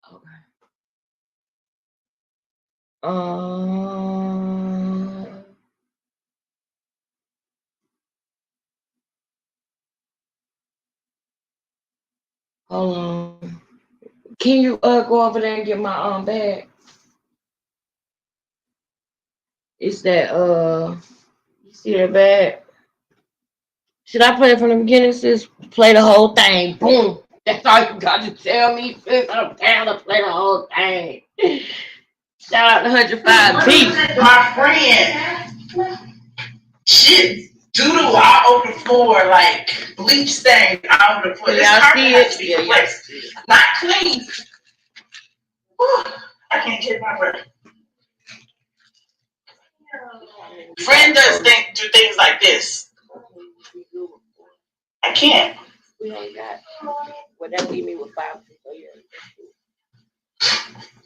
Okay. Hold on. Can you go over there and get my bag? It's that you see that bag? Should I play it from the beginning, sis? Play the whole thing. Boom. That's all you got to tell me, sis. I'm down to play the whole thing. Shout out to 105B. My friend. Shit. Doodle all over the floor, like bleach stain all over the floor. This carpet has to be replaced. Not clean. Whew. I can't get my breath. Friend does do things like this. I can't. We ain't got. Well, that leave me with 5 people. You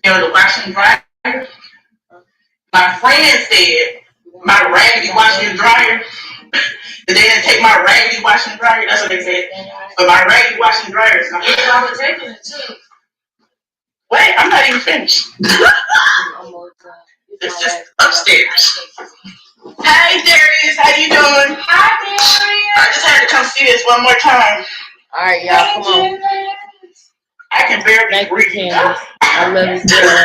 know, the washing dryer. My friend said my raggedy washing dryer. They didn't take my raggedy washing dryer. That's what they said. But my raggedy washing dryer is not. I was taking it too. Wait, I'm not even finished. It's just upstairs. Hey Darius, how you doing? Hi Darius. I just had to come see this one more time. All right, y'all, come on. I can barely breathe. I love you, girl.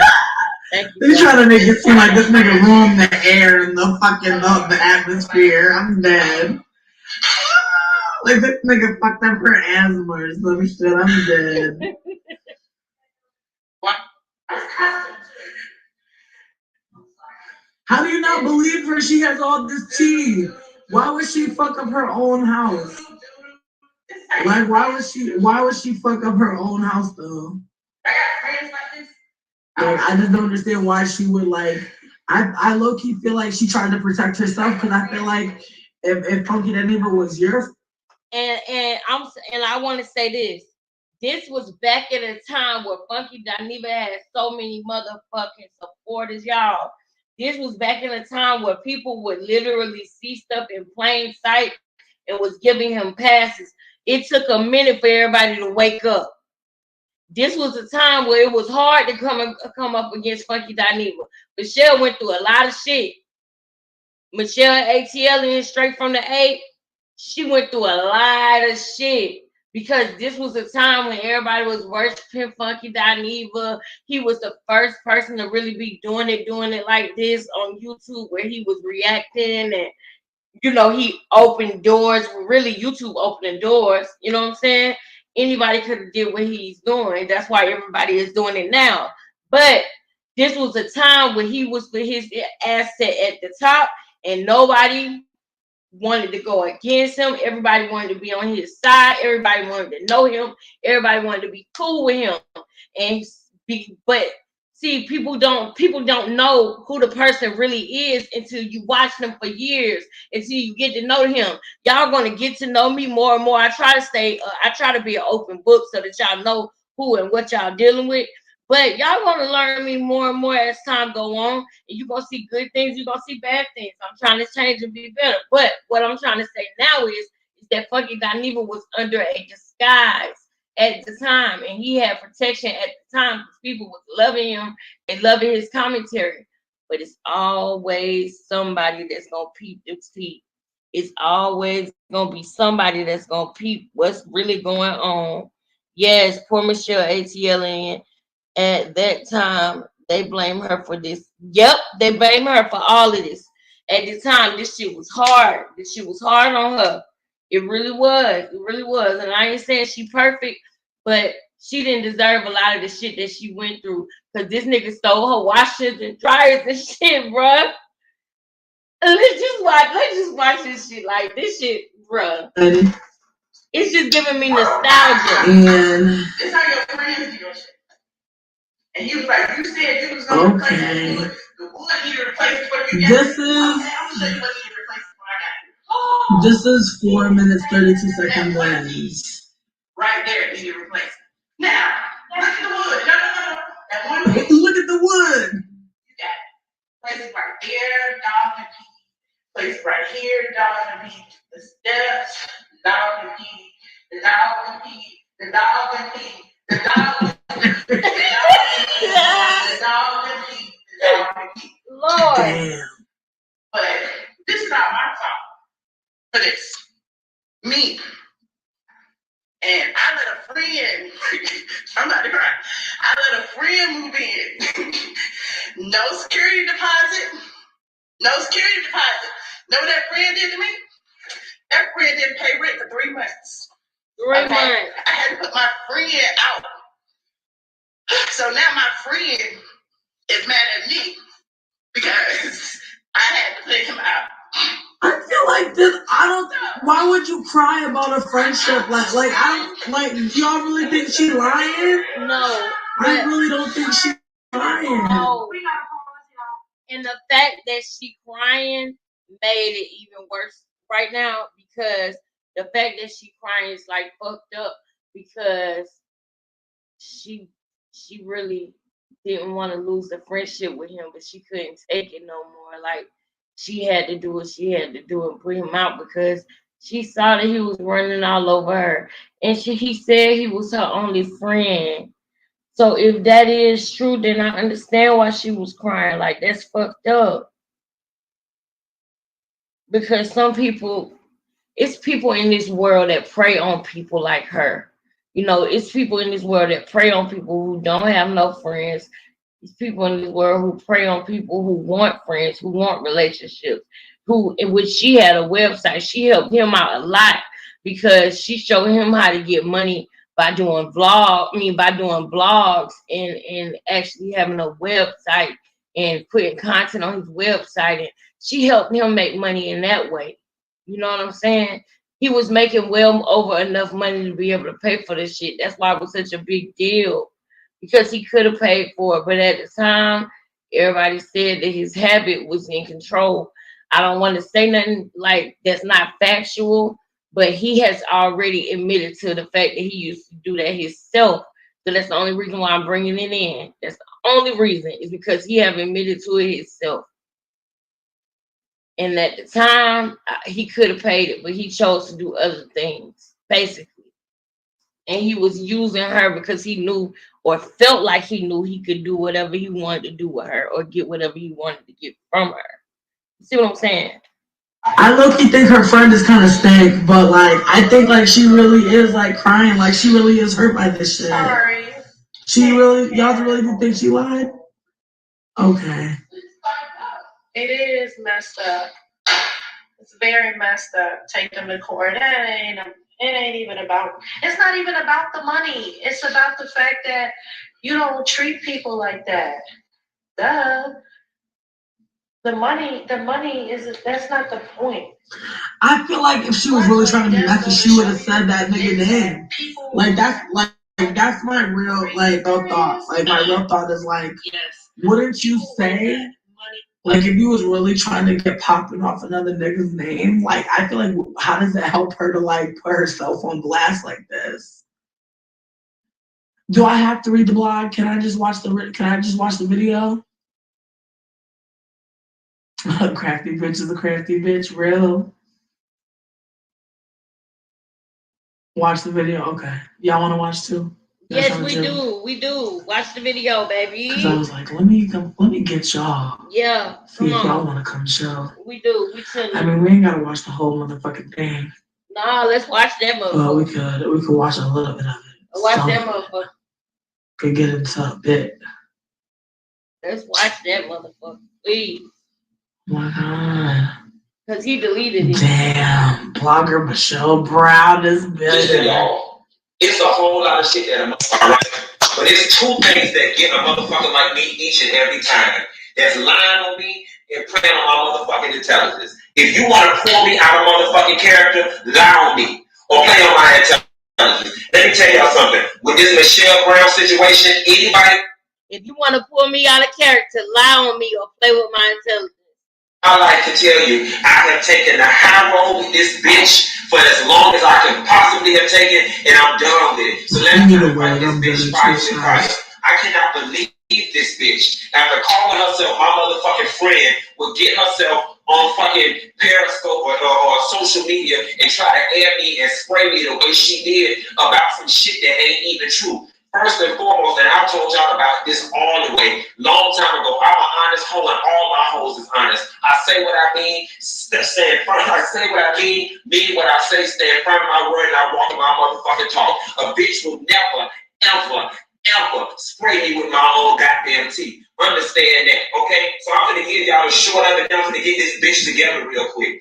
Thank you. They trying to make it seem like this nigga ruined the air and the fucking the atmosphere. I'm dead. Like this nigga fucked up her asthma or some shit. I'm dead. What? How do you not believe her? She has all this tea. Why would she fuck up her own house? Like why would she fuck up her own house though? I got friends like this. Like I just don't understand why she would like. I low key feel like she tried to protect herself because I feel like if Funky Daniva was your and I want to say this. This was back at a time where Funky Daniva had so many motherfucking supporters, y'all. This was back in a time where people would literally see stuff in plain sight and was giving him passes. It took a minute for everybody to wake up. This was a time where it was hard to come up against Funky Daniva. Michelle went through a lot of shit. Michelle ATL in straight from the 8, she went through a lot of shit because this was a time when everybody was worshiping Funky Daniva. He was the first person to really be doing it like this on YouTube, where he was reacting and he opened doors. Really, YouTube opening doors. You know what I'm saying? Anybody could have did what he's doing. That's why everybody is doing it now. But this was a time when he was with his asset at the top, and nobody wanted to go against him. Everybody wanted to be on his side. Everybody wanted to know him. Everybody wanted to be cool with him. But see, people don't know who the person really is until you watch them for years, until you get to know him. Y'all gonna get to know me more and more. I try to be an open book so that y'all know who and what y'all dealing with. But y'all gonna learn me more and more as time go on, and you're gonna see good things, you're gonna see bad things. I'm trying to change and be better. But what I'm trying to say now is that Funky Daniva was under a disguise at the time, and he had protection at the time because people was loving him and loving his commentary. But it's always somebody that's gonna peep this tea. It's always gonna be somebody that's gonna peep what's really going on. Yes, poor Michelle ATL. At that time, they blame her for this. Yep, they blame her for all of this. At the time, this shit was hard. This shit was hard on her. It really was. It really was. And I ain't saying she perfect, but she didn't deserve a lot of the shit that she went through. Because this nigga stole her washers and dryers and shit, bruh. Let's just watch this shit. Like, this shit, bruh. It's just giving me nostalgia. And This how your friends do your shit. And he was like, you said you was gonna replace the wood. The wood need to replace it for you. This is I'm gonna show you what need to replace it for. I got you. this is 4 minutes 32 seconds lens. Right there, need to replace it. Now, look at the wood. No. That one piece. Look at the wood. You got it. Place it right there, dog and pee. Place it right here, dog and pee. The steps, dog and pee. The dog and pee. The dog and pee. The dog and pee. Lord. Damn. But this is not my fault for this. Me. And I let a friend, I'm about to cry. I let a friend move in. No security deposit. No security deposit. Know what that friend did to me? That friend didn't pay rent for 3 months. 3 months. I had to put my friend out. So now my friend is mad at me because I had to put him out. I feel like this. Why would you cry about a friendship? Like I don't like. Do y'all really think she lying? No, I really don't think she lying. No. And the fact that she crying made it even worse right now, because the fact that she crying is like fucked up, because she really didn't want to lose the friendship with him, but she couldn't take it no more. Like, she had to do what she had to do and put him out because she saw that he was running all over her. And he said he was her only friend. So if that is true, then I understand why she was crying. Like, that's fucked up. Because some people, it's people in this world that prey on people like her. You know, it's people in this world that prey on people who don't have no friends. It's people in this world who prey on people who want friends, who want relationships, who, in which she had a website. She helped him out a lot because she showed him how to get money by doing by doing blogs and actually having a website and putting content on his website. And she helped him make money in that way. You know what I'm saying? He was making well over enough money to be able to pay for this shit. That's why it was such a big deal, because he could have paid for it. But at the time, everybody said that his habit was in control. I don't want to say nothing like that's not factual, but he has already admitted to the fact that he used to do that himself. So that's the only reason why I'm bringing it in. That's the only reason, is because he have admitted to it himself. And at the time, he could have paid it, but he chose to do other things, basically. And he was using her because he knew, or felt like he knew, he could do whatever he wanted to do with her, or get whatever he wanted to get from her. You see what I'm saying? I low-key think her friend is kind of stank, but like I think like she really is like crying, like she really is hurt by this shit. Sorry. Y'all really do think she lied? Okay. It is messed up. It's very messed up. Take them to court. It ain't even about. It's not even about the money. It's about the fact that you don't treat people like that. Duh. The money is, that's not the point. I feel like if she was really trying to be messy, she would have said that nigga name. Like that's my real real thought. Like my real thought is like, wouldn't you say, like if you was really trying to get popping off another nigga's name, like I feel like how does that help her to like put herself on blast like this? Do I have to read the blog? Can I just watch the video? A crafty bitch is a crafty bitch, real. Watch the video, okay. Y'all want to watch too? Yes, we do. We do. Watch the video, baby. Cause I was like, let me get y'all. Yeah, See come if y'all on. want to come show. We do. We chilling. I mean, we ain't gotta watch the whole motherfucking thing. Nah, let's watch that motherfucker. Well, we could watch a little bit of it. Watch that motherfucker. Could get into a bit. Let's watch that motherfucker, please. Oh my God. Cause he deleted it. Damn, blogger Michelle Brown is Listen, better. y'all. It's a whole lot of shit that a motherfucker, right? But it's two things that get a motherfucker like me each and every time. That's lying on me and preying on my motherfucking intelligence. If you want to pull me out of motherfucking character, lie on me or play on my intelligence. Let me tell y'all something. With this Michelle Brown situation, anybody. If you want to pull me out of character, lie on me or play with my intelligence. I like to tell you, I have taken the high road with this bitch for as long as I can possibly have taken, and I'm done with it. So let me fight this bitch fire with fire. I cannot believe this bitch, after calling herself my motherfucking friend, will get herself on fucking Periscope or social media and try to air me and spray me the way she did about some shit that ain't even true. First and foremost, and I told y'all about this all the way, long time ago, I'm an honest hoe and all my hoes is honest. I say what I mean, stand firm. I say what I mean what I say, stand firm in my word, and I walk in my motherfucking talk. A bitch will never, ever spray me with my own goddamn teeth. Understand that, okay? So I'm gonna give y'all a short of it, and I'm gonna get this bitch together real quick.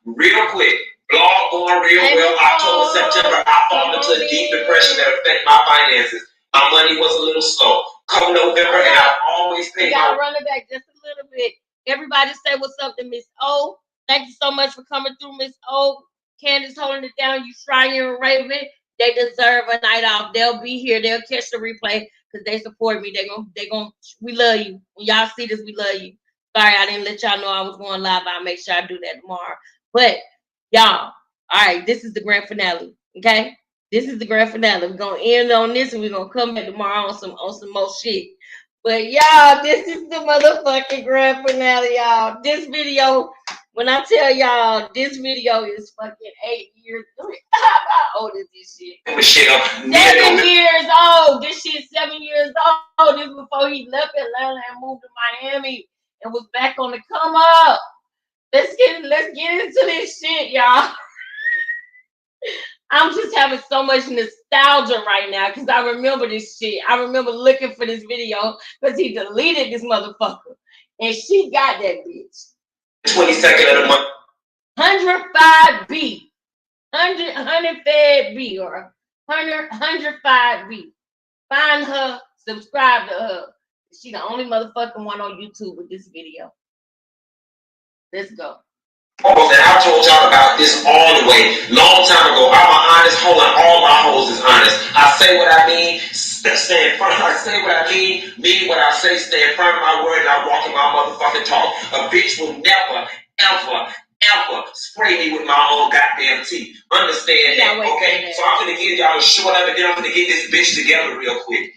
Real quick. Blog going real well. October, September, I fall into a deep depression that affect my finances. My money was a little slow. Come November, and I've always paid. You gotta run it back just a little bit. Everybody say what's up to Miss O. Thank you so much for coming through, Miss O. Candace holding it down. You Shrying and Raven. They deserve a night off. They'll be here. They'll catch the replay because they support me. They gonna. We love you. When y'all see this, we love you. Sorry, I didn't let y'all know I was going live. I'll make sure I do that tomorrow. But y'all, all right, this is the grand finale. Okay, this is the grand finale. We're gonna end on this, and we're gonna come back tomorrow on some more shit. But y'all, this is the motherfucking grand finale, y'all. This video, when I tell y'all, this video is fucking 8 years. How old is this shit? 7 years old. This shit 7 years old. This was before he left Atlanta and moved to Miami and was back on the come up. Let's get into this shit, y'all. I'm just having so much nostalgia right now because I remember this shit. I remember looking for this video because he deleted this motherfucker. And she got that bitch. 22nd of the month. 105B. 100 Fed B or 105B. Find her, subscribe to her. She the only motherfucking one on YouTube with this video. Let's go. And I told y'all about this all the way, long time ago. I'm an honest hoe and all my hoes is honest. I say what I mean, stand firm. I say what I mean what I say, stand firm in my word, and I walk in my motherfucking talk. A bitch will never, ever spray me with my own goddamn teeth. Understand that, okay? So I'm gonna give y'all a short of it, then I'm gonna get this bitch together real quick.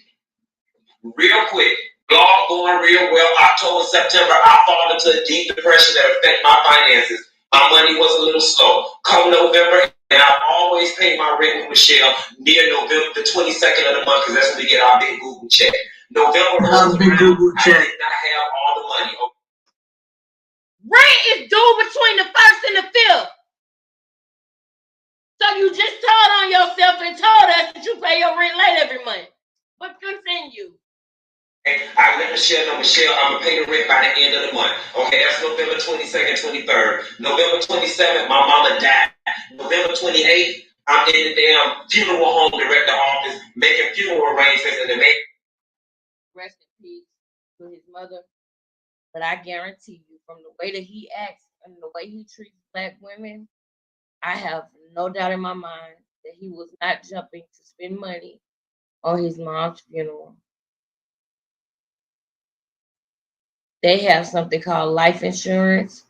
Real quick. All going real well. October, September, I fall into a deep depression that affect my finances. My money was a little slow. Come November, and I always pay my rent with Michelle near November, the 22nd of the month, because that's when we get our big Google check. November rolls around, I did not have all the money. Rent is due between the 1st and the 5th. So you just told on yourself and told us that you pay your rent late every month. But continue. I let Michelle know, Michelle, I'm going to pay the rent by the end of the month. Okay, that's November 22nd, 23rd. November 27th, my mama died. November 28th, I'm in the damn funeral home director office making funeral arrangements and rest in peace to his mother. But I guarantee you, from the way that he acts and the way he treats Black women, I have no doubt in my mind that he was not jumping to spend money on his mom's funeral. They have something called life insurance.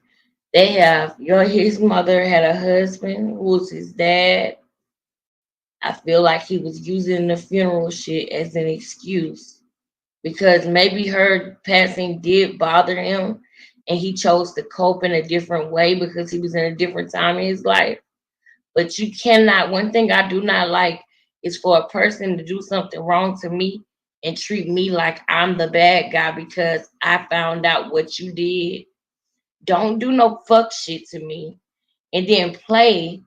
They have his mother had a husband who was his dad. I feel like he was using the funeral shit as an excuse because maybe her passing did bother him and he chose to cope in a different way because he was in a different time in his life. But you cannot, one thing I do not like is for a person to do something wrong to me and treat me like I'm the bad guy because I found out what you did. Don't do no fuck shit to me and then play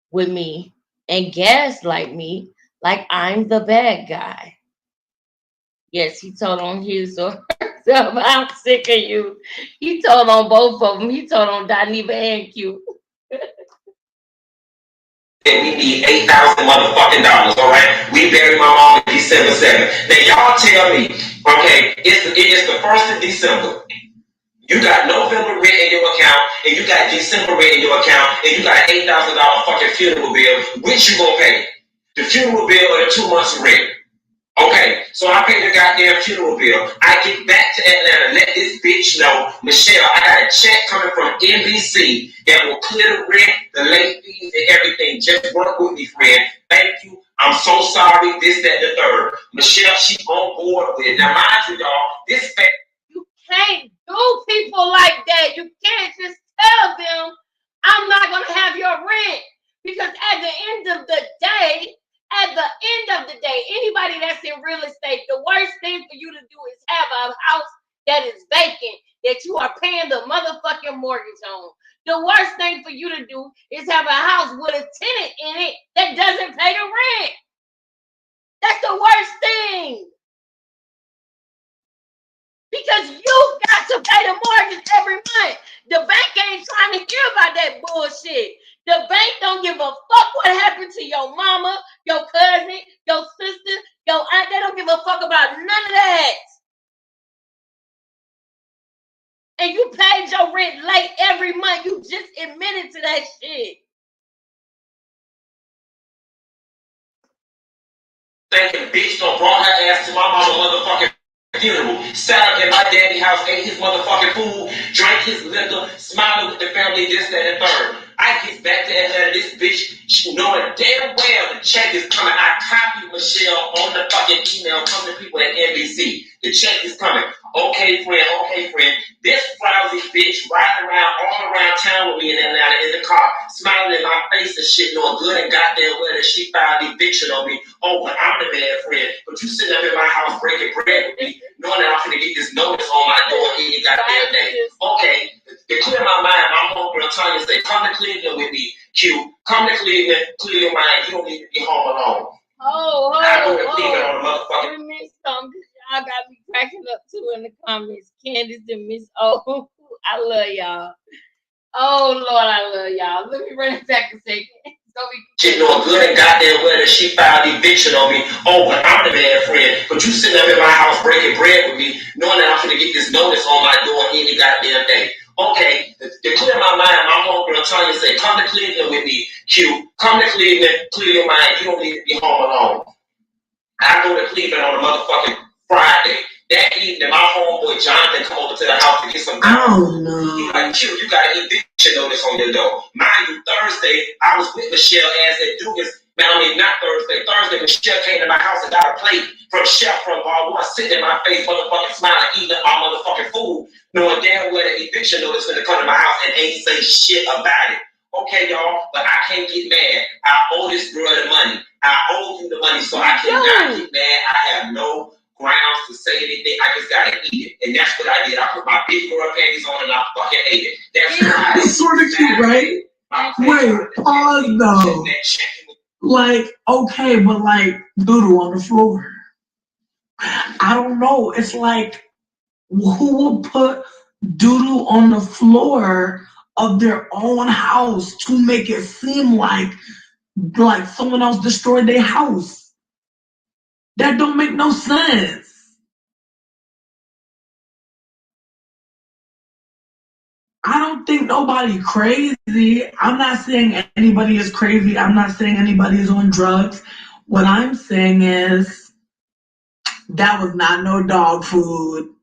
with me and gaslight me like I'm the bad guy. Yes, he told on his or herself, I'm sick of you. He told on both of them. He told on Daniva and Q. And we need $8,000 motherfucking dollars, all right? We buried my mom on December 7th. Now y'all tell me, okay, it is the 1st of December. You got November rent in your account, and you got December rent in your account, and you got an $8,000 fucking funeral bill. Which you gonna pay? The funeral bill or the 2 months rent? Okay, so I pay the goddamn funeral bill. I get back to Atlanta, let this bitch know, Michelle, I got a check coming from NBC that will clear the rent, the late fees, and everything. Just work with me, friend. Thank you. I'm so sorry. This, that, the third. Michelle, she's on board with it. Now, mind you, y'all, this fact. You can't do people like that. You can't just tell them, I'm not going to have your rent. Because at the end of the day, anybody that's in real estate, the worst thing for you to do is have a house that is vacant, that you are paying the motherfucking mortgage on. The worst thing for you to do is have a house with a tenant in it that doesn't pay the rent. That's the worst thing. Because you got to pay the mortgage every month. The bank ain't trying to hear about that bullshit. The bank don't give a fuck what happened to your mama, your cousin, your sister, your aunt. They don't give a fuck about none of that. And you paid your rent late every month. You just admitted to that shit. Thinking bitch don't brought her ass to my mama motherfucking funeral. Sat up in my daddy's house, ate his motherfucking food, drank his liquor, smiling with the family, this, that, and third. I get back to Atlanta, this bitch, knowing damn well the check is coming. I copied Michelle on the fucking email from the people at NBC. The check is coming. Okay, friend. This frowsy bitch riding around all around town with me in Atlanta in the car, smiling in my face and shit, knowing good and goddamn well that she filed eviction on me. Oh, but I'm the bad friend. But you sitting up in my house breaking bread with me, knowing that I'm gonna get this notice on my door any goddamn day. Okay, to clear my mind, my homegirl Tanya said, come to Cleveland with me, Q. Come to Cleveland, clear your mind. You don't need love y'all. Oh Lord, I love y'all. Let me run it back a second. She knowing good and goddamn well that she filed eviction on me. Oh, but I'm the bad friend. But you sitting up in my house breaking bread with me, knowing that I'm gonna get this notice on my door any goddamn day. Okay, to clear my mind, my homegirl Tanya said, come to Cleveland with me, Q. Come to Cleveland, clear your mind. You don't need to be home alone. I go to Cleveland on a motherfucking Friday. That evening, my homeboy Jonathan come over to the house to get some. Oh no. He's like, Q, you got an eviction notice on your door. Mind you, Thursday, I was with Michelle as that Dugas. Not Thursday. Thursday, Michelle came to my house and got a plate from Chef from Bar One, sitting in my face, motherfucking smiling, eating our motherfucking food, knowing damn well the eviction notice gonna come to my house and ain't say shit about it. Okay, y'all, but I can't get mad. I owe this girl the money. I owe you the money, so I cannot get mad. I have no grounds to say anything. I just gotta eat it. And that's what I did. I put my big girl panties on and I fucking ate it. That's what I did. It's sort of cute, right? Wait, pause though. Like, okay, but like doodle on the floor. I don't know. It's like, who will put doodle on the floor of their own house to make it seem like someone else destroyed their house? That don't make no sense. I don't think nobody crazy. I'm not saying anybody is crazy. I'm not saying anybody is on drugs. What I'm saying is that was not no dog food.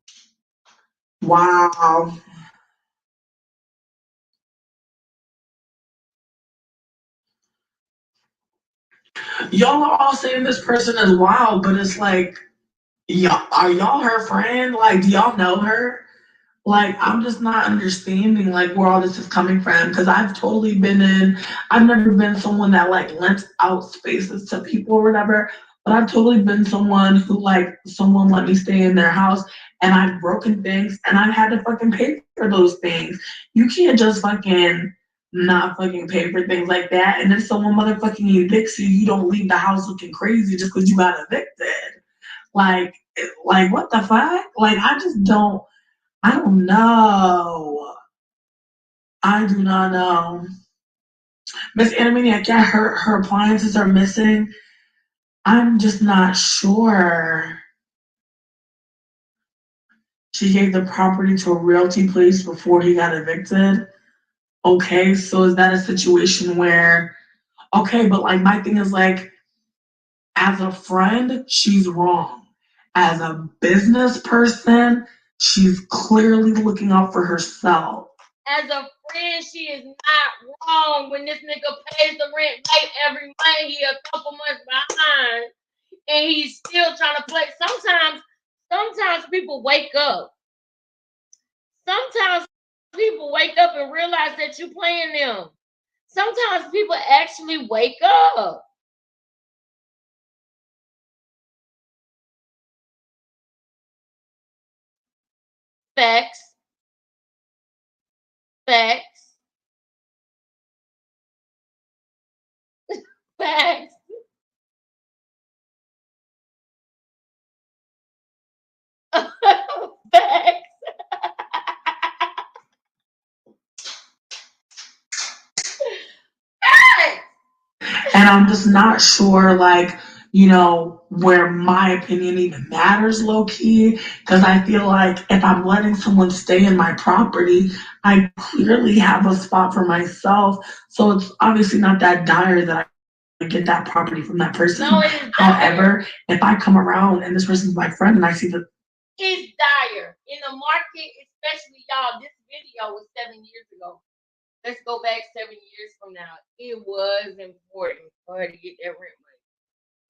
Wow. Y'all are all saying this person is wild, but it's like, are y'all her friend? Like, do y'all know her? Like, I'm just not understanding like where all this is coming from, because I've never been someone that like lends out spaces to people or whatever, but I've totally been someone who like someone let me stay in their house and I've broken things and I've had to fucking pay for those things. You can't just fucking not fucking pay for things like that, and then someone motherfucking evicts you, you don't leave the house looking crazy just because you got evicted. Like what the fuck? Like, I don't know. I do not know. Miss Animaniac, yeah, her appliances are missing. I'm just not sure. She gave the property to a realty place before he got evicted. Okay, so is that a situation where, okay, but like my thing is like, as a friend, she's wrong. As a business person, she's clearly looking out for herself. As a friend, she is not wrong when this nigga pays the rent late every month. He a couple months behind, and he's still trying to play. Sometimes people wake up. Sometimes people wake up and realize that you're playing them. Sometimes people actually wake up. Facts. Facts. Facts. Facts. And I'm just not sure, like, you know, where my opinion even matters low key. Because I feel like if I'm letting someone stay in my property, I clearly have a spot for myself. So it's obviously not that dire that I get that property from that person. No, however, if I come around and this person's my friend and I see that it's dire in the market, especially y'all. This video was 7 years ago. Let's go back 7 years from now. It was important for her to get that rent money.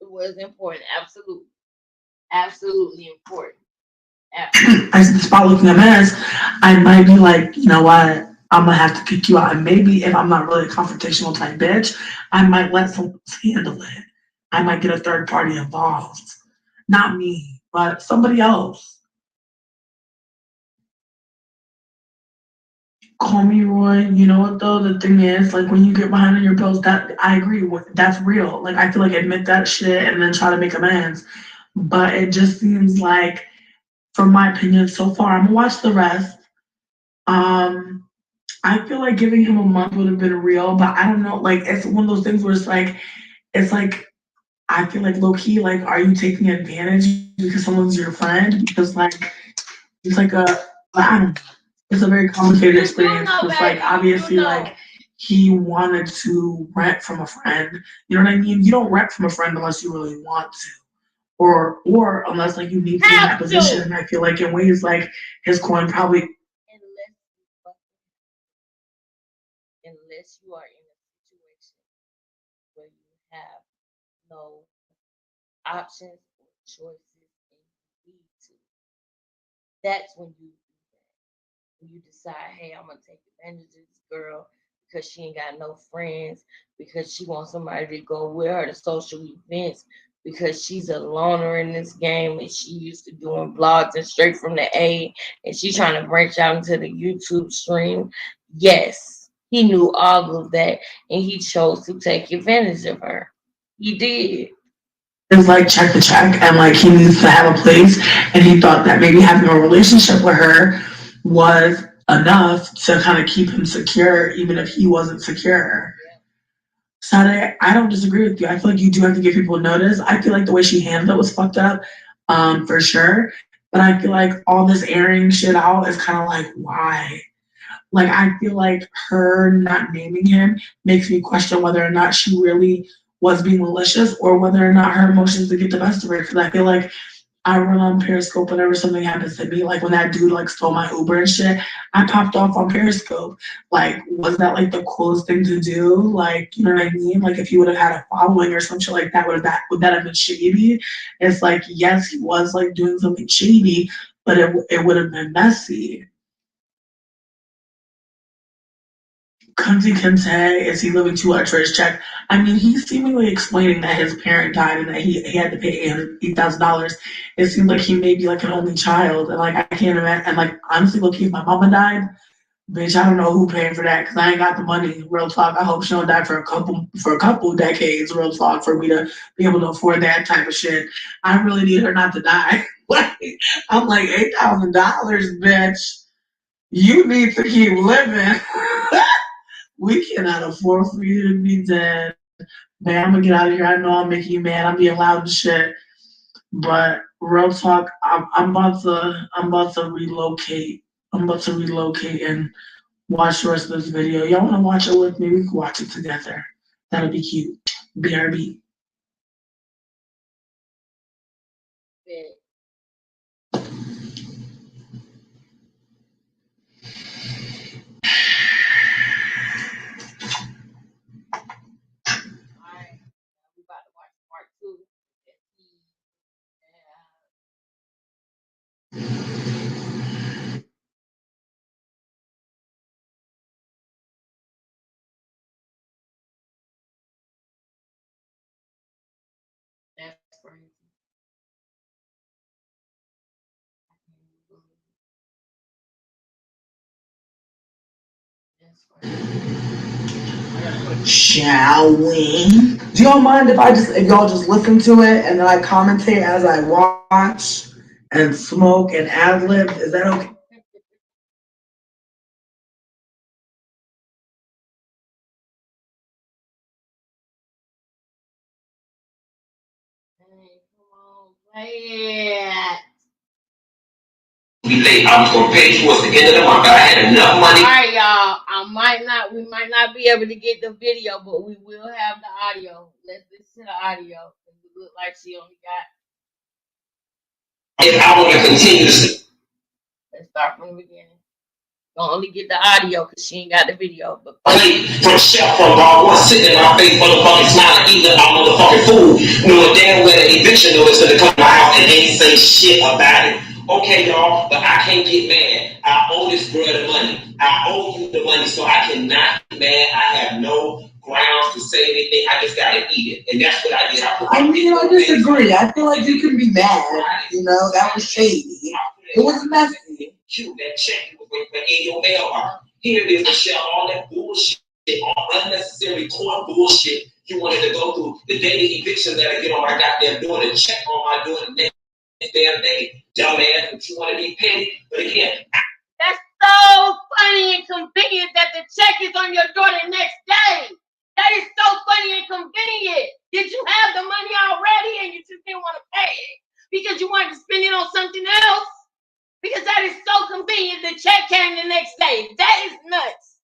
It was important, absolutely, absolutely important. Absolutely. I see the spot looking a mess, I might be like, you know what? I'm gonna have to kick you out. And maybe if I'm not really a confrontational type bitch, I might let someone handle it. I might get a third party involved. Not me, but somebody else. Call me Roy. You know what though? The thing is, like when you get behind on your bills, that I agree with. That's real. Like I feel like admit that shit and then try to make amends. But it just seems like, from my opinion, so far, I'm gonna watch the rest. I feel like giving him a month would have been real, but I don't know. Like, it's one of those things where it's like, I feel like low key, like, are you taking advantage because someone's your friend? Because like, it's like I don't know. It's a very complicated experience. It's like obviously like he wanted to rent from a friend. You know what I mean? You don't rent from a friend unless you really want to. Or unless like you need to be in that position. And I feel like in ways like his coin probably unless you are in a situation where you have no options or choices and you need to. That's when you do that. When you decide, hey, I'm gonna take advantage of this girl because she ain't got no friends, because she wants somebody to go with her to social events, because she's a loner in this game and she used to doing blogs and straight from the A and she's trying to branch out into the YouTube stream. Yes, he knew all of that and he chose to take advantage of her. He did. is like check the check and like he needs to have a place and he thought that maybe having a relationship with her was enough to kind of keep him secure even if he wasn't secure. Saturday, I don't disagree with you. I feel like you do have to give people notice. I feel like the way she handled it was fucked up, for sure. But I feel like all this airing shit out is kind of like, why? Like, I feel like her not naming him makes me question whether or not she really was being malicious or whether or not her emotions would get the best of her. Because I feel like I run on Periscope whenever something happens to me. Like when that dude like stole my Uber and shit, I popped off on Periscope. Like, was that like the coolest thing to do? Like, you know what I mean? Like if he would have had a following or some shit like that, would that have been shady? It's like, yes, he was like doing something shady, but it would have been messy. Kunti Kinte, is he living too much for his check? I mean, he's seemingly explaining that his parent died and that he had to pay $8,000. It seems like he may be like an only child, and like I can't imagine. And like honestly, look, if my mama died, bitch, I don't know who paying for that because I ain't got the money. Real talk. I hope she don't die for a couple decades. Real talk for me to be able to afford that type of shit. I really need her not to die. Like I'm like $8,000, bitch. You need to keep living. We cannot afford for you to be dead. Man, I'm gonna get out of here. I know I'm making you mad. I'm being loud and shit. But real talk, I'm about to relocate. I'm about to relocate and watch the rest of this video. Y'all wanna watch it with me? We can watch it together. That'll be cute. BRB. That's crazy. Shall we? Do y'all mind if y'all just listen to it and then I commentate as I watch and smoke and ad lib? Is that okay? Yeah. Be late. I was gonna pay towards the end of the month, but I had enough money. All right, y'all. We might not be able to get the video, but we will have the audio. Let's listen to the audio. It look like she only got. If I want to continue to see. Let's start from the beginning. Gonna only get the audio because she ain't got the video. But From chef from bar one sitting in my face, motherfucking smiling, eating up my motherfucking food, knowing damn well the eviction notice gonna come to my house and ain't say shit about it. Okay, y'all, but I can't get mad. I owe this girl the money. I owe you the money, so I cannot get mad. I have no grounds to say anything. I just gotta eat it, and that's what I did. I disagree. I feel like you can be mad. You know, that was shady. It was messy. That check was in your mailbox. Here it is to share all that bullshit, all unnecessary court bullshit you wanted to go through. The day the eviction that I get on my goddamn door and check on my door the next damn day. Dumbass, but you want to be petty. But again, that's so funny and convenient that the check is on your door the next day. That is so funny and convenient. Did you have the money already and you just didn't want to pay it because you wanted to spend it on something else? Because that is so convenient. The check came the next day. That is nuts.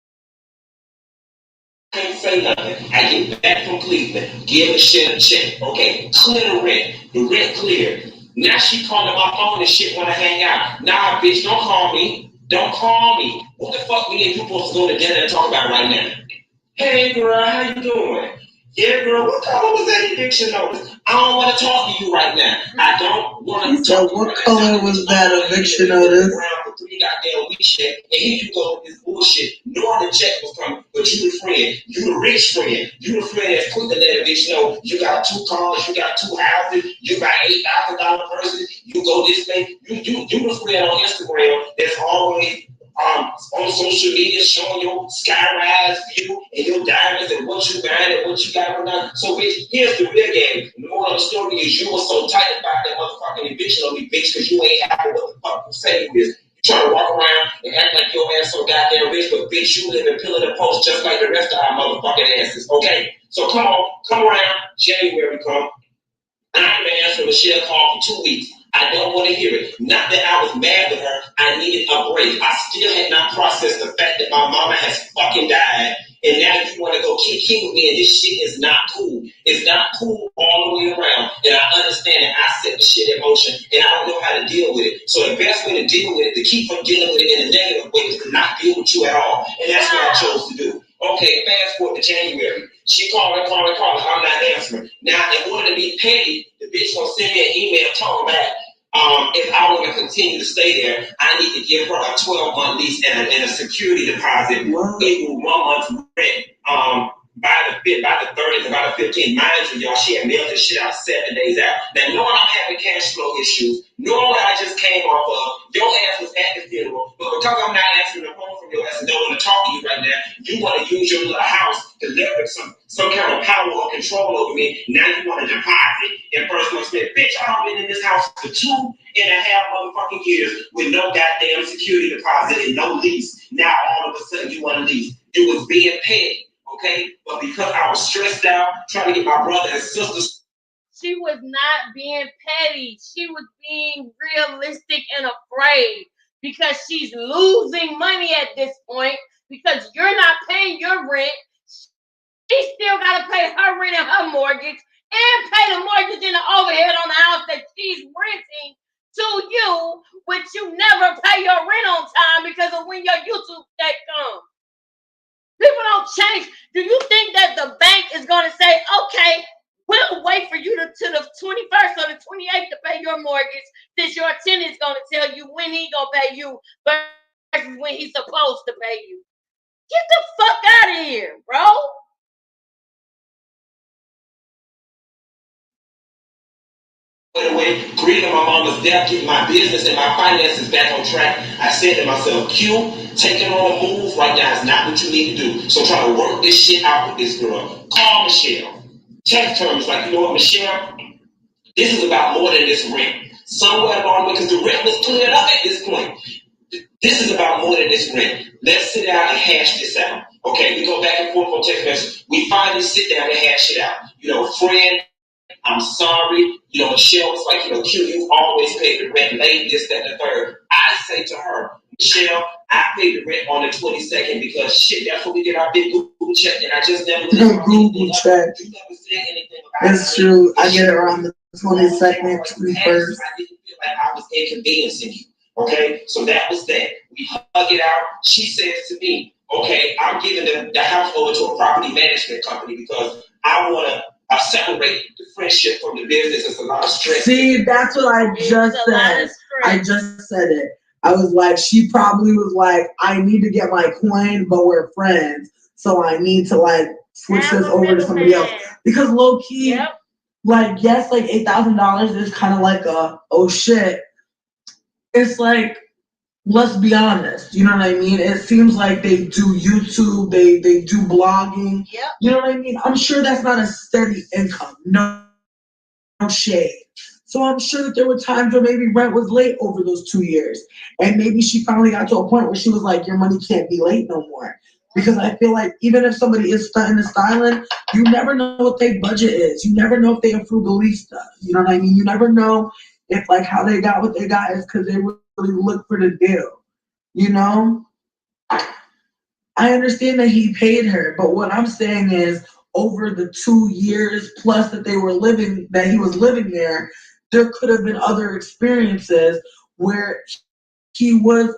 Can't say nothing. I get back from Cleveland, give a shit a check. Okay, clear the rent. The rent cleared. Now she calling my phone and shit when I hang out. Nah, bitch, don't call me. Don't call me. What the fuck me and you supposed to go to dinner and talk about right now? Hey girl, how you doing? Yeah, girl, what color was that eviction notice? I don't want to talk to you right now. I don't want to talk to you. What color was that eviction notice? For 3 goddamn weeks yet, and here you go with this bullshit. Knowing the check was coming, but you the friend, you the rich friend, you the friend that's quick to let a bitch know you got 2 cars, you got 2 houses, you got $8,000 purses, you go this way, you the friend on Instagram that's always on social media showing your skyrise view and your diamonds and what you buying and what you got going on. So bitch, here's the real game. The moral of the story is you were so tight about that motherfucking eviction on me, bitch, because you ain't happy what the fuck you say you is. You trying to walk around and act like your ass so goddamn rich, but bitch, you live in pillar to post just like the rest of our motherfucking asses, okay? So come around, January come. I ain't answering Michelle call for 2 weeks. I don't want to hear it. Not that I was mad with her. I needed a break. I still had not processed the fact that my mama has fucking died. And now you want to go kick with me, and this shit is not cool. It's not cool all the way around. And I understand that I set the shit in motion, and I don't know how to deal with it. So the best way to deal with it, to keep from dealing with it in a negative way, is to not deal with you at all. And that's what I chose to do. Okay, fast forward to January. She calling. I'm not answering. Now, in order to be paid, the bitch gonna send me an email talking back. If I want to continue to stay there, I need to give her a 12-month lease and a security deposit equal 1 month's rent. By the 30th, by the 15th, mind you, y'all, she had mailed this shit out 7 days out. Now, knowing I'm having cash flow issues, knowing what I just came off of, your ass was at the funeral, but because I'm not answering the phone from your ass and don't want to talk to you right now, you want to use your little house to leverage some kind of power or control over me. Now you want to deposit in personal spend. Bitch, I've been in this house for 2.5 motherfucking years with no goddamn security deposit and no lease. Now all of a sudden you want to lease. You was being paid. Okay, but because I was stressed out, trying to get my brother and sisters. She was not being petty. She was being realistic and afraid because she's losing money at this point because you're not paying your rent. She still got to pay her rent and her mortgage and pay the mortgage and the overhead on the house that she's renting to you, which you never pay your rent on time because of when your YouTube check comes. People don't change. Do you think that the bank is going to say, okay, we'll wait for you to the 21st or the 28th to pay your mortgage since your tenant's going to tell you when he going to pay you versus when he's supposed to pay you? Get the fuck out of here, bro. Away, grieving my mama's death, getting my business and my finances back on track. I said to myself, Q, taking on a move right now is not what you need to do. So try to work this shit out with this girl. Call Michelle. Text her. It's like, you know what, Michelle? This is about more than this rent. Somewhere along the way, because the rent was cleared up at this point. This is about more than this rent. Let's sit down and hash this out. Okay, we go back and forth on text message. We finally sit down and hash it out. You know, friend, I'm sorry. You know, Michelle was like, you know, Q, you always paid the rent late, this, that, and the third. I say to her, Michelle, I paid the rent on the 22nd because shit, that's when we get our big Google check, and I just never did my Google check. You never said anything about It's true. I get it around the 22nd, 21st. I didn't feel like I was inconveniencing you. Okay, so that was that. We hug it out. She says to me, okay, I'm giving the house over to a property management company because I want to separate the friendship from the business. It's a lot of stress. See, that's what I just said. I just said it. I was like, she probably was like, I need to get my coin, but we're friends. So I need to like switch this over to somebody else. Because low key, like, yes, like $8,000 is kind of like a, oh shit. It's like, let's be honest. You know what I mean? It seems like they do YouTube, they do blogging. Yep. You know what I mean? I'm sure that's not a steady income. No shade. So I'm sure that there were times where maybe rent was late over those 2 years. And maybe she finally got to a point where she was like, your money can't be late no more. Because I feel like even if somebody is stunting and styling, you never know what their budget is. You never know if they are frugalista. You know what I mean? You never know if like how they got what they got is because they really look for the deal. You know? I understand that he paid her, but what I'm saying is over the 2 years plus that they were living, that he was living there could have been other experiences where he was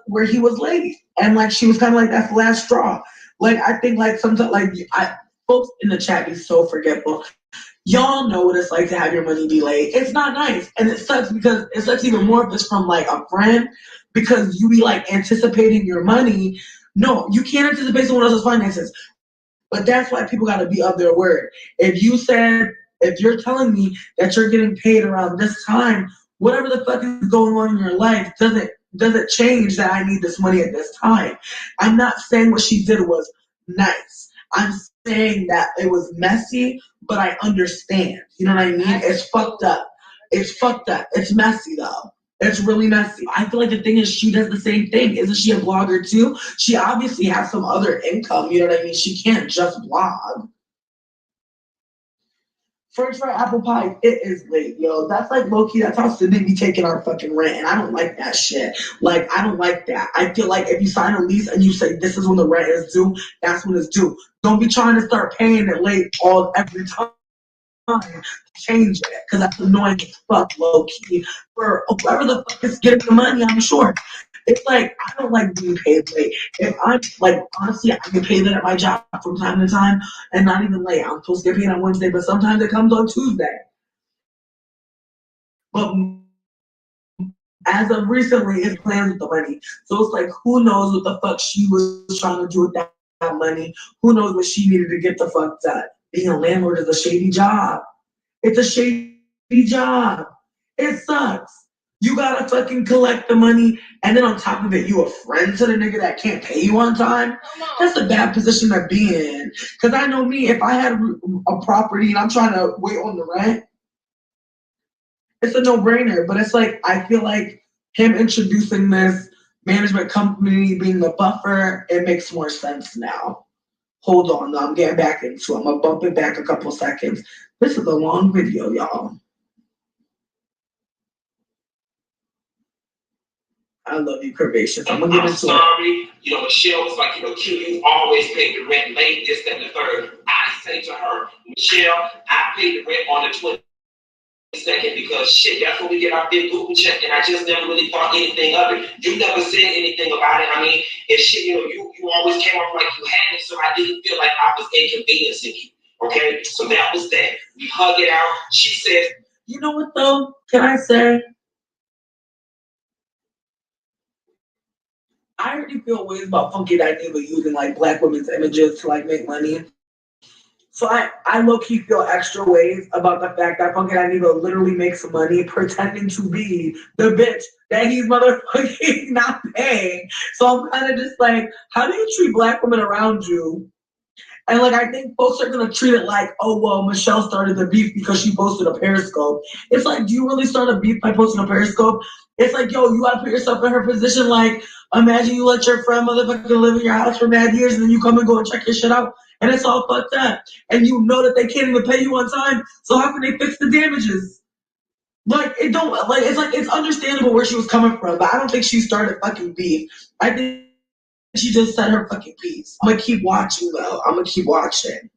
late. And like she was kind of like that's the last straw. Like I think like sometimes folks in the chat be so forgetful. Y'all know what it's like to have your money be late. It's not nice. And it sucks because it sucks even more if it's from like a friend because you be like anticipating your money. No, you can't anticipate someone else's finances. But that's why people gotta be of their word. If you're telling me that you're getting paid around this time, whatever the fuck is going on in your life doesn't change that I need this money at this time. I'm not saying what she did was nice. I'm saying that it was messy, but I understand. You know what I mean? It's fucked up. It's fucked up. It's messy though. It's really messy. I feel like the thing is she does the same thing. Isn't she a blogger too? She obviously has some other income. You know what I mean? She can't just blog. French fry apple pie, it is late, yo. That's like low-key, that's how Sydney be taking our fucking rent, and I don't like that shit. Like, I don't like that. I feel like if you sign a lease and you say this is when the rent is due, that's when it's due. Don't be trying to start paying it late every time. Change it, because that's annoying as fuck, low-key. For whoever the fuck is getting the money, I'm sure. It's like, I don't like being paid late. If I'm, like, honestly, I get paid at my job from time to time, and not even late. I'm supposed to get paid on Wednesday, but sometimes it comes on Tuesday. But as of recently, it's planned with the money. So it's like, who knows what the fuck she was trying to do with that money? Who knows what she needed to get the fuck done? Being a landlord is a shady job. It's a shady job. It sucks. You gotta fucking collect the money, and then on top of it, you a friend to the nigga that can't pay you on time. That's a bad position to be in. Cause I know me, if I had a property and I'm trying to wait on the rent, it's a no-brainer. But it's like I feel like him introducing this management company being the buffer, it makes more sense now. Hold on, though, I'm getting back into it. I'm gonna bump it back a couple seconds. This is a long video, y'all. I love you, Curvaceous. I'm gonna get into sorry. You know, Michelle was like, Q, you always pay the rent late, this, that, and the third. I say to her, Michelle, I paid the rent on the 22nd because shit, that's when we get our big Google check, and I just never really thought anything of it. You never said anything about it. I mean, and shit, you always came off like you had it, so I didn't feel like I was inconveniencing you. Okay? So that was that. We hug it out. She says, you know what though? Can I say? I already feel ways about Funky Dineva using like black women's images to like make money. So I low-key feel extra ways about the fact that Funky Dineva literally makes money pretending to be the bitch that he's motherfucking not paying. So I'm kind of just like, how do you treat black women around you? And like, I think folks are gonna treat it like, oh, well, Michelle started the beef because she posted a Periscope. It's like, do you really start a beef by posting a Periscope? It's like, yo, you gotta put yourself in her position. Like, imagine you let your friend motherfucker live in your house for mad years and then you come and go and check your shit out and it's all fucked up. And you know that they can't even pay you on time. So how can they fix the damages? Like, it's understandable where she was coming from, but I don't think she started fucking beef. I think she just said her fucking piece. I'm gonna keep watching though. I'm gonna keep watching.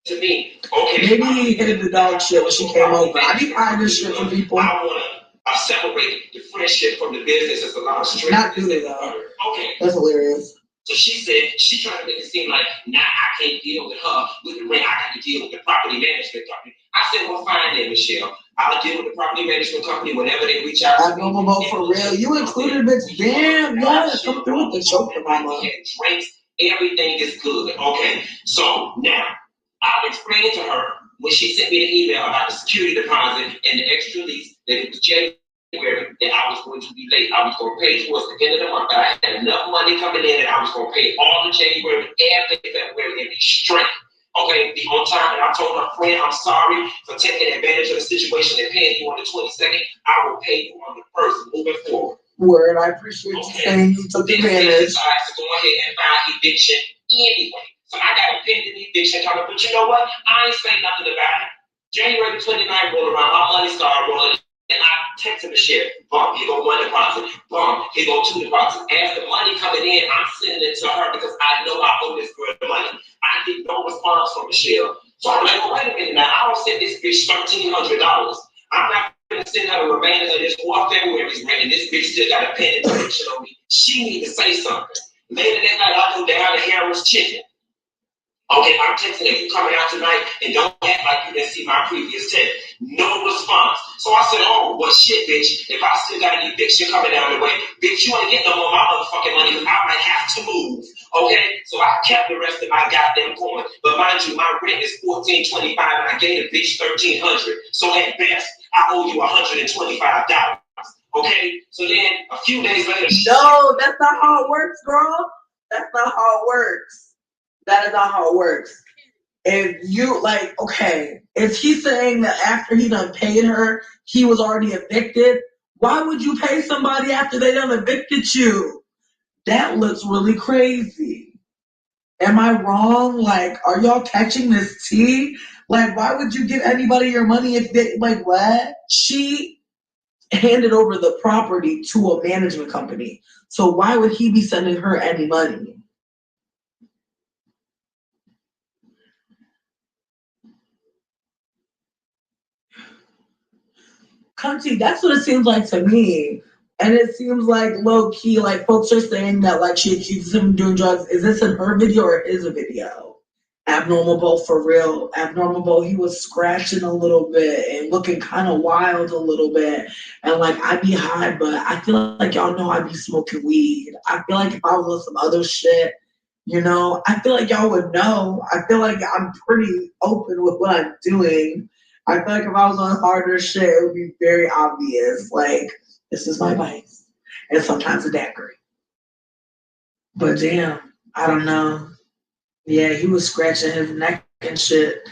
To me, okay. Maybe he hated the dog shit when she came over. I be hiding this shit from people. I wanna separate the friendship from the business. It's a lot of stress. Not do it though. Okay. That's hilarious. So she said she tried to make it seem like now I can't deal with her with the rent. I got to deal with the property management company. I said, well, fine then, Michelle. I'll deal with the property management company whenever they reach out to me. I'm gonna vote for real. You included bitch. Damn, yes. Come through with the show for mama. Drinks, everything is good. Okay. So now I'll explain to her when she sent me an email about the security deposit and the extra lease that it was January that I was going to be late. I was going to pay towards the end of the month. I had enough money coming in that I was going to pay all of January and February and be straight. Okay, be on time. And I told her friend, I'm sorry for taking advantage of the situation and paying you on the 22nd. I will pay you on the 1st moving forward. Word, I appreciate you saying you took advantage. I decided to go ahead and file eviction anyway. So I got a pending eviction coming, but you know what? I ain't saying nothing about it. January 29th rolled around, my money started rolling, and I texted the sheriff, boom, here go 1 deposit, boom, here go 2 deposits. As the money coming in, I'm sending it to her because I know I owe this girl the money. I get no response from Michelle. So I'm like, oh, wait a minute now, I don't send this bitch $1,300. I'm not going to send her the remainder of this 4 February's rent, and this bitch still got a pending eviction on me. She need to say something. Later that night, I go down to Harris Chicken. Okay, I'm texting if you coming out tonight and don't act like you didn't see my previous text. No response. So I said, oh, well, shit, bitch. If I still got an eviction coming down the way, bitch, you ain't get no more of my motherfucking money because I might have to move. Okay? So I kept the rest of my goddamn coin. But mind you, my rent is $1,425 and I gave the bitch $1,300. So at best, I owe you $125. Okay? So then a few days later. No, that's not how it works, girl. That's not how it works. That is not how it works. If you, like, okay, if he's saying that after he done paid her, he was already evicted, why would you pay somebody after they done evicted you? That looks really crazy. Am I wrong? Like, are y'all catching this tea? Like, why would you give anybody your money if they, like, what? She handed over the property to a management company. So why would he be sending her any money? Cunty, that's what it seems like to me. And it seems like low key, like folks are saying that like she accuses him of doing drugs. Is this in her video or his video? Abnormal Bo for real. Abnormal Bo, he was scratching a little bit and looking kind of wild a little bit. And like I be high, but I feel like y'all know I be smoking weed. I feel like if I was on some other shit, you know, I feel like y'all would know. I feel like I'm pretty open with what I'm doing. I feel like if I was on harder shit, it would be very obvious. Like, this is my vice. And sometimes a daiquiri. But damn, I don't know. Yeah, he was scratching his neck and shit.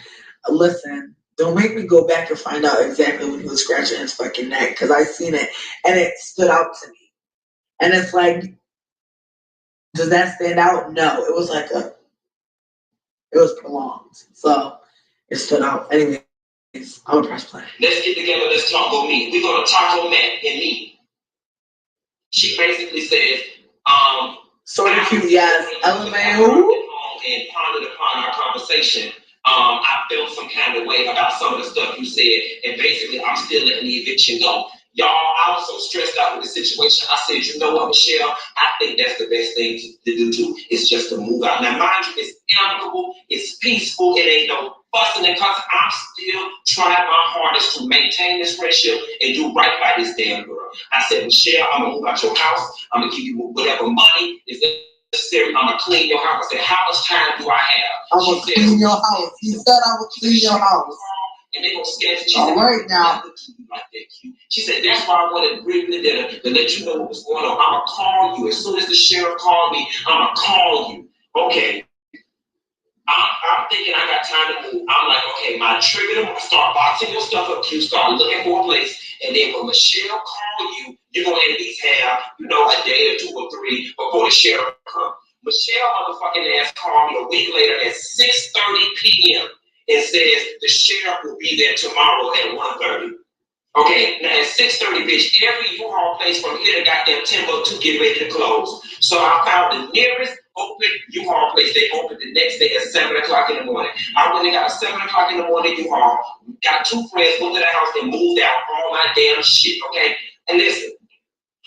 Listen, don't make me go back and find out exactly when he was scratching his fucking neck, because I seen it and it stood out to me. And it's like, does that stand out? No, it was like it was prolonged. So it stood out. Anyway. I would press play. Let's get together, let's taco meat. We're gonna taco Matt and meat. She basically says, sort of cute, yes. LMAO. And pondered upon our conversation. I felt some kind of way about some of the stuff you said, and basically I'm still letting the eviction go. Y'all, I was so stressed out with the situation. I said, you know what, Michelle? I think that's the best thing to do too. It's just to move out. Now, mind you, it's amicable, it's peaceful, it ain't no fussing and cussing. I'm still trying my hardest to maintain this friendship and do right by this damn girl. I said, Michelle, I'm gonna move out your house. I'm gonna give you whatever money is necessary. I'm gonna clean your house. I said, how much time do I have? I'm gonna clean your house. He said I would clean your house. And they gonna schedule you. All right now. She said, that's why I wanted to bring the dinner to let you know what was going on. I'ma call you. As soon as the sheriff called me, I'ma call you. Okay. I'm thinking I got time to move. I'm like, okay, my trigger to start boxing your stuff up, you start looking for a place. And then when Michelle call you, you're gonna at least have, a day or 2 or 3 before the sheriff comes. Michelle motherfucking ass called me a week later at 6:30 p.m. and says the sheriff will be there tomorrow at 1:30. Okay, now at 6:30, bitch, every U-Haul place from here to goddamn Timbuktu get ready to close. So I found the nearest open U-Haul place. They opened the next day at 7 o'clock in the morning. I went and got a 7 o'clock in the morning U-Haul, got 2 friends, went to the house, and moved out all my damn shit, okay? And listen,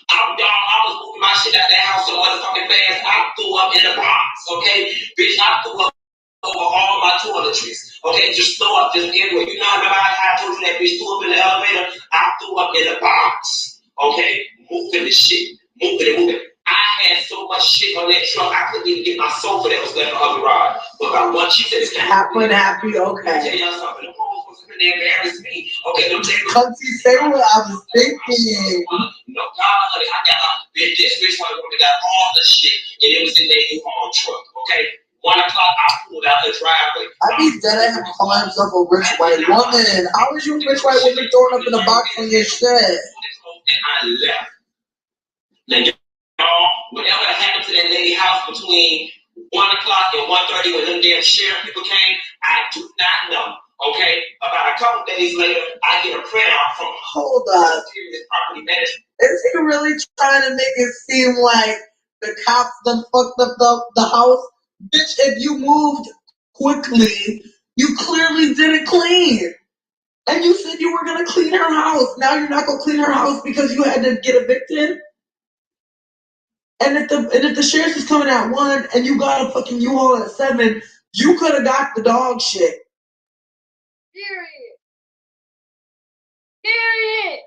I was moving my shit out that house so motherfucking fast, I threw up in the box, okay? Bitch, I threw up over all my toiletries, okay? Just throw up just everywhere. You know how I told you that bitch threw up in the elevator? I threw up in the box, okay? Moving the shit, moving it. I had so much shit on that truck, I couldn't even get my sofa that was left in her garage. But by once she said it's happy, okay. Let me tell y'all something. The hoes was going to embarrass me. Okay, them tables. Come to say what I was thinking. No, God, honey, I got this bitch got all the shit, and it was in their U-Haul truck. Okay, 1 o'clock, I pulled out the driveway. I be dead ass calling himself a rich white woman. How is you a rich white woman throwing up in a box on your shit? And I left. Now, y'all, whatever happened to that lady house between 1 o'clock and 1:30 when them damn sheriff people came, I do not know. Okay? About a couple days later, I get a printout from Hold up. property management. Is he really trying to make it seem like the cops done fucked up the house? Bitch, if you moved quickly, you clearly didn't clean. And you said you were gonna clean her house. Now you're not gonna clean her house because you had to get evicted? And if the sheriff is coming at 1 and you got a fucking U-Haul at 7, you could have got the dog shit. Period.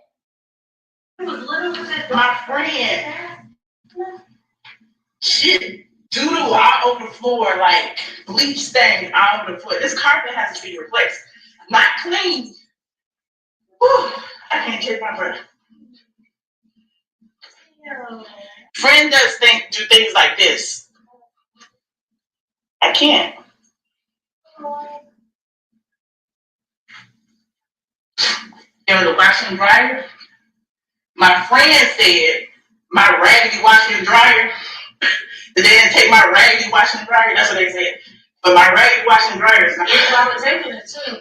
My friend, shit, doodle all over the floor, like bleach stain all over the floor. This carpet has to be replaced. Not clean. Whew, I can't take my breath. Friend does do things like this. I can't. In the washer and dryer, my friend said my raggedy washer and dryer. They didn't take my raggedy washer and dryer. That's what they said. But my raggedy washer and dryer is not. I was taking it too.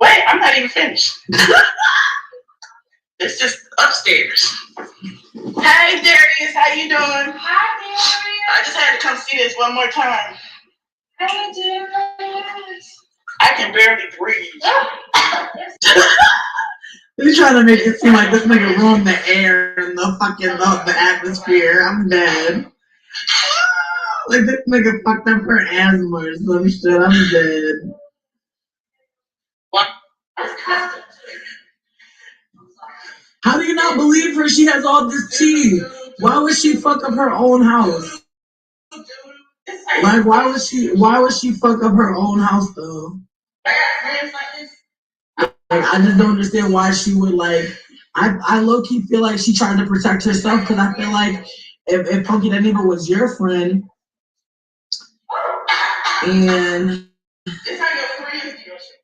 Wait, I'm not even finished. It's just upstairs. Hey Darius, how you doing? Hi Darius. I just had to come see this one more time. Hey Darius. I can barely breathe. He's trying to make it seem like this nigga ruined the air and the fucking the atmosphere. I'm dead. Like this nigga fucked up her asthma or some shit. I'm dead. What? How do you not believe her? She has all this tea. Why would she fuck up her own house? Like why would she fuck up her own house though? Like, I just don't understand why she would like. I low key feel like she tried to protect herself because I feel like if Punky Daniva was your friend and It's how your friends do your shit.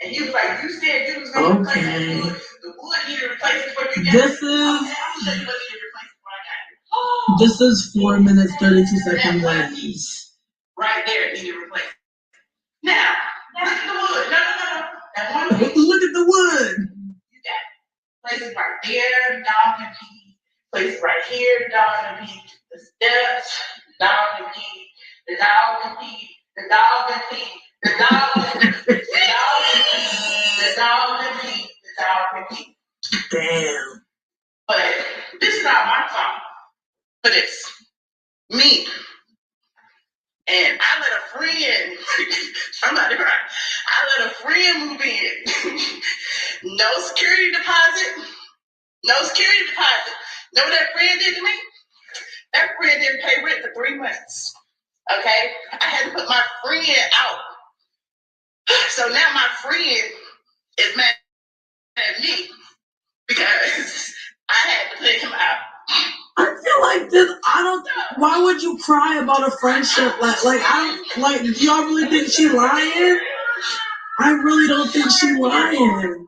And you was like, you said you was gonna replace the wood. The wood needed to replace it before you got This it. is- I'm gonna show you what needed to replace before I got it. this is 4 minutes 32 seconds left. Right there, needed to replace. Now, look at the wood. No. That one piece. Look at the wood. You got it. Place it right there, dog and pee. Place it right here, dog and pee. The steps, dog and pee. The dog and pee. The dog and pee. The dog and pee. The dog and pee. The dog and pee. The dog and pee. Damn. But this is not my fault for this. Me. And I let a friend, somebody right, I let a friend move in. No security deposit. No security deposit. Know what that friend did to me? That friend didn't pay rent for 3 months. Okay? I had to put my friend out. So now my friend is mad at me because I had to put him out. I feel like this. Why would you cry about a friendship? Do y'all really think she lying? I really don't think she lying.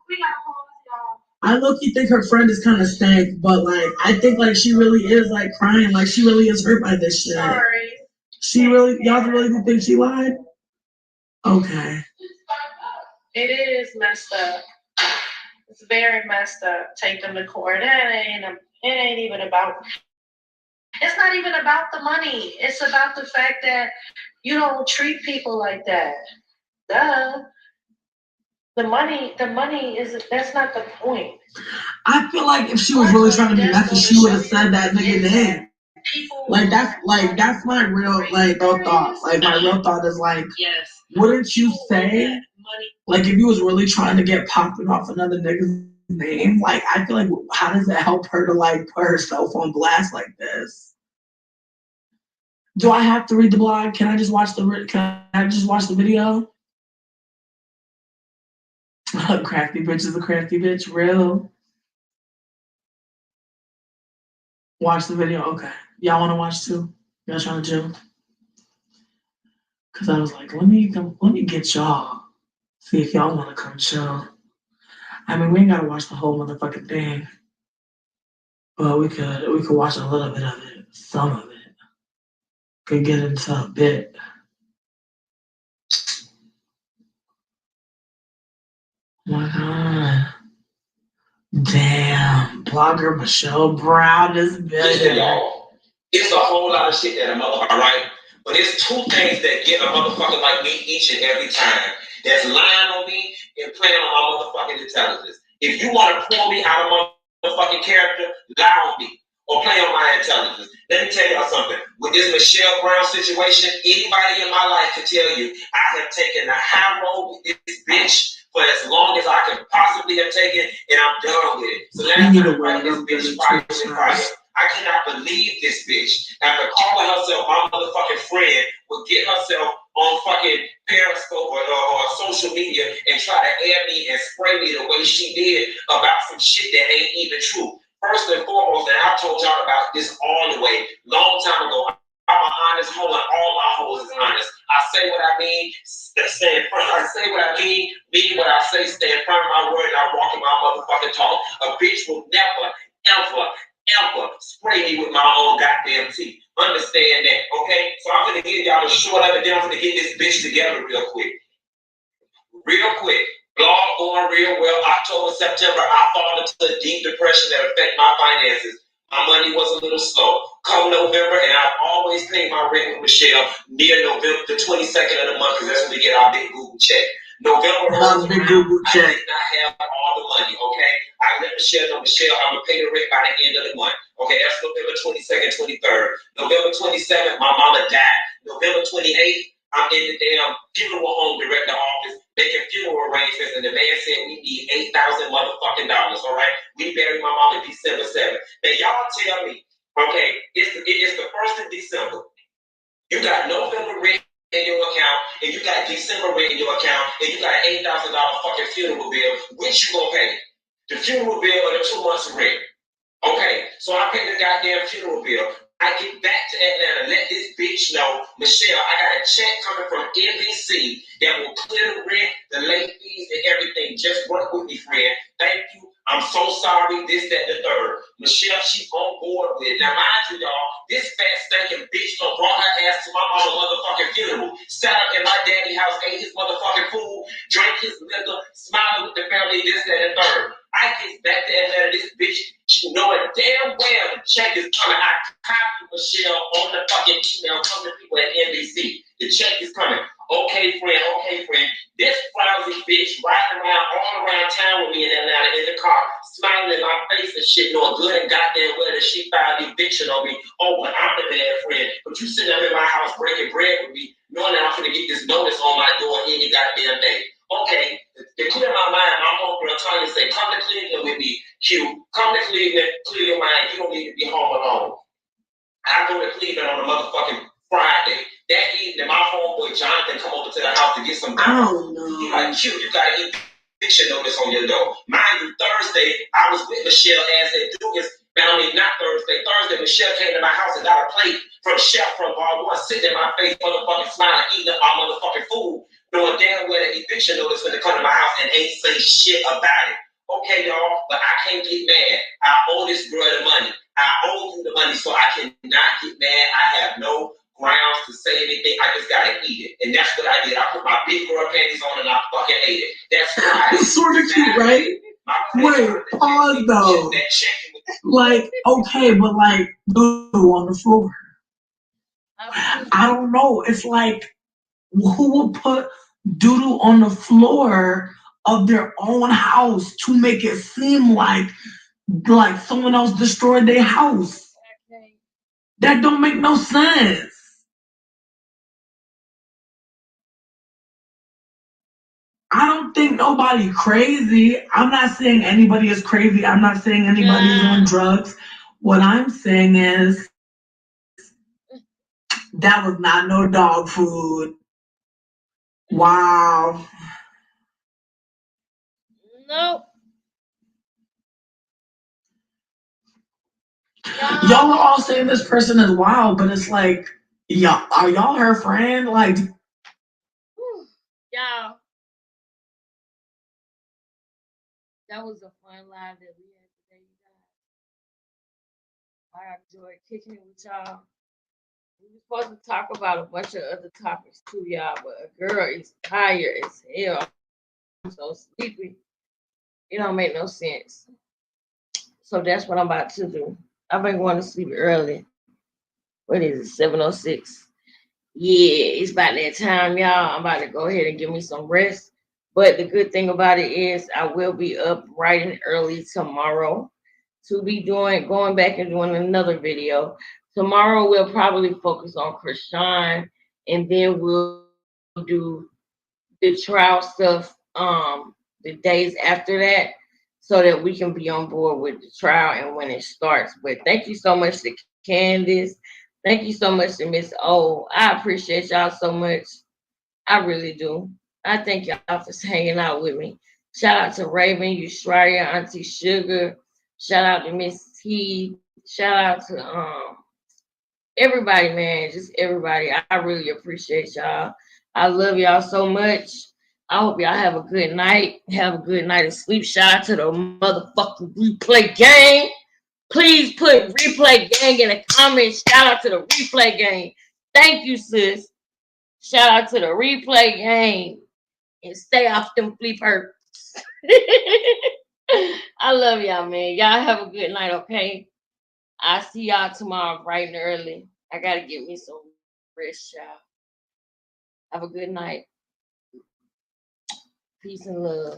I low-key think her friend is kind of stank, but like I think like she really is like crying, like she really is hurt by this shit. Sorry. Y'all really think she lied? Okay. It is messed up. It's very messed up. Take them to court. It ain't even about. It's not even about the money. It's about the fact that you don't treat people like that. Duh. The money that's not the point. I feel like if she was really trying to be messy, she would have said that nigga name. Like that's my real thought. Like my real thought is like, wouldn't you say like if you was really trying to get popping off another nigga's name? Like I feel like how does that help her to like put herself on blast like this? Do I have to read the blog? Can I just watch the video? Crafty bitch is a crafty bitch. Real. Watch the video. Okay. Y'all want to watch too? Y'all trying to chill? Cause I was like, let me get y'all. See if y'all want to come chill. I mean, we ain't gotta watch the whole motherfucking thing, but we could watch a little bit of it, some of it. Could get into a bit. Oh my God. Damn, blogger Michelle Brown is Listen, better. y'all. It's a whole lot of shit that a motherfucker, alright? But it's two things that get a motherfucker like me each and every time. That's lying on me and playing on my motherfucking intelligence. If you want to pull me out of my motherfucking character, lie on me. Or play on my intelligence. Let me tell y'all something. With this Michelle Brown situation, anybody in my life can tell you I have taken the high road with this bitch for as long as I can possibly have taken, and I'm done with it. So last time, right, this bitch fired with fire. I cannot believe this bitch, after calling herself my motherfucking friend, would get herself on fucking Periscope or social media and try to air me and spray me the way she did about some shit that ain't even true. First and foremost, and I've told y'all about this all the way, long time ago, I'm an honest hoe and all my hoes is honest. I say what I mean, stay in front. I say what I mean what I say, stay in front of my word, and I walk in my motherfucking talk. A bitch will never, ever spray me with my own goddamn teeth. Understand that, okay? So I'm gonna give y'all the short of it, then I'm gonna get this bitch together real quick. Real quick. Blog going real well. October, September, I fall into a deep depression that affect my finances. My money was a little slow. Come November, and I've always paid my rent with Michelle near November, the 22nd of the month, because that's when we get our big Google check. November rolls around, I did not have all the money, okay? I let Michelle know, Michelle, I'm going to pay the rent by the end of the month. Okay, that's November 22nd, 23rd. November 27th, my mama died. November 28th, I'm in the damn funeral home director office making funeral arrangements, and the man said we need $8,000 motherfucking dollars, all right? We buried my mama December 7th. Now, y'all tell me, okay, it's the 1st of December. You got November rent in your account, and you got December rent in your account, and you got an $8,000 fucking funeral bill. Which you gonna pay? The funeral bill or the 2 months of rent? Okay, so I pay the goddamn funeral bill. I get back to Atlanta, let this bitch know, Michelle, I got a check coming from NBC that will clear the rent, the late fees, and everything. Just work with me, friend. Thank you. I'm so sorry, this, that, the third. Michelle, she's on board with it. Now, mind you, y'all, this fat stinking bitch done brought her ass to my mama's motherfucking funeral, sat up in my daddy's house, ate his motherfucking food, drank his liquor, smiling with the family, this, that, and third. I get back to Atlanta, this bitch, she knowing damn well the check is coming. I copy Michelle on the fucking email from the people at NBC. The check is coming. Okay, friend. This frowsy bitch riding around all around town with me in Atlanta in the car, smiling in my face and shit, knowing good and goddamn well that she filed eviction on me. Oh, but I'm the bad friend. But you sitting up in my house breaking bread with me, knowing that I'm gonna get this notice on my door any goddamn day. Okay, to clear my mind, my homegirl Tanya said, come to Cleveland with me, Q. Come to Cleveland, clear your mind. You don't need to be home alone. I go to Cleveland on a motherfucking Friday. That evening, my homeboy Jonathan come over to the house to get some dollars. He like, Q, you got to eviction notice on your door. Mind you, Thursday, I was with Michelle as at Dugas. Not Thursday, Michelle came to my house and got a plate from Chef from Bar 1 sitting in my face, motherfucking smiling, eating up my motherfucking food, knowing damn well that eviction notice when they come to my house and ain't say shit about it. Okay, y'all, but I can't get mad. I owe this girl the money. I owe you the money, so I cannot get mad. I have no grounds to say anything. I just gotta eat it. And that's what I did. I put my big girl panties on and I fucking ate it. That's right. It's sort of cute, right? Wait, pause though. Like, okay, but like, doodle on the floor. I don't know. It's like, who would put doodle on the floor of their own house to make it seem like someone else destroyed their house? That don't make no sense. I don't think nobody crazy. I'm not saying anybody is crazy. I'm not saying anybody is on drugs. What I'm saying is that was not no dog food. Wow. Nope. Y'all are all saying this person is wild, but it's like, Y'all, are y'all her friend? Like, Y'all, that was a fun live that we had today, you guys. I enjoyed kicking it with y'all. We were supposed to talk about a bunch of other topics too, y'all, but a girl is tired as hell. I'm so sleepy. It don't make no sense. So that's what I'm about to do. I've been going to sleep early. What is it? 7:06. Yeah, it's about that time, y'all. I'm about to go ahead and give me some rest. But the good thing about it is I will be up bright and early tomorrow to be going back and doing another video. Tomorrow we'll probably focus on Krishan, and then we'll do the trial stuff the days after that, so that we can be on board with the trial and when it starts. But thank you so much to Candace. Thank you so much to Miss O. I appreciate y'all so much. I really do. I thank y'all for hanging out with me. Shout out to Raven, Yushraya, Auntie Sugar. Shout out to Miss T. Shout out to everybody, man. Just everybody. I really appreciate y'all. I love y'all so much. I hope y'all have a good night. Have a good night of sleep. Shout out to the motherfucking replay gang. Please put replay gang in the comments. Shout out to the replay gang. Thank you, sis. Shout out to the replay gang. And stay off them flippers. I love y'all, man. Y'all have a good night, okay? I'll see y'all tomorrow bright and early. I gotta get me some rest, y'all. Have a good night. Peace and love.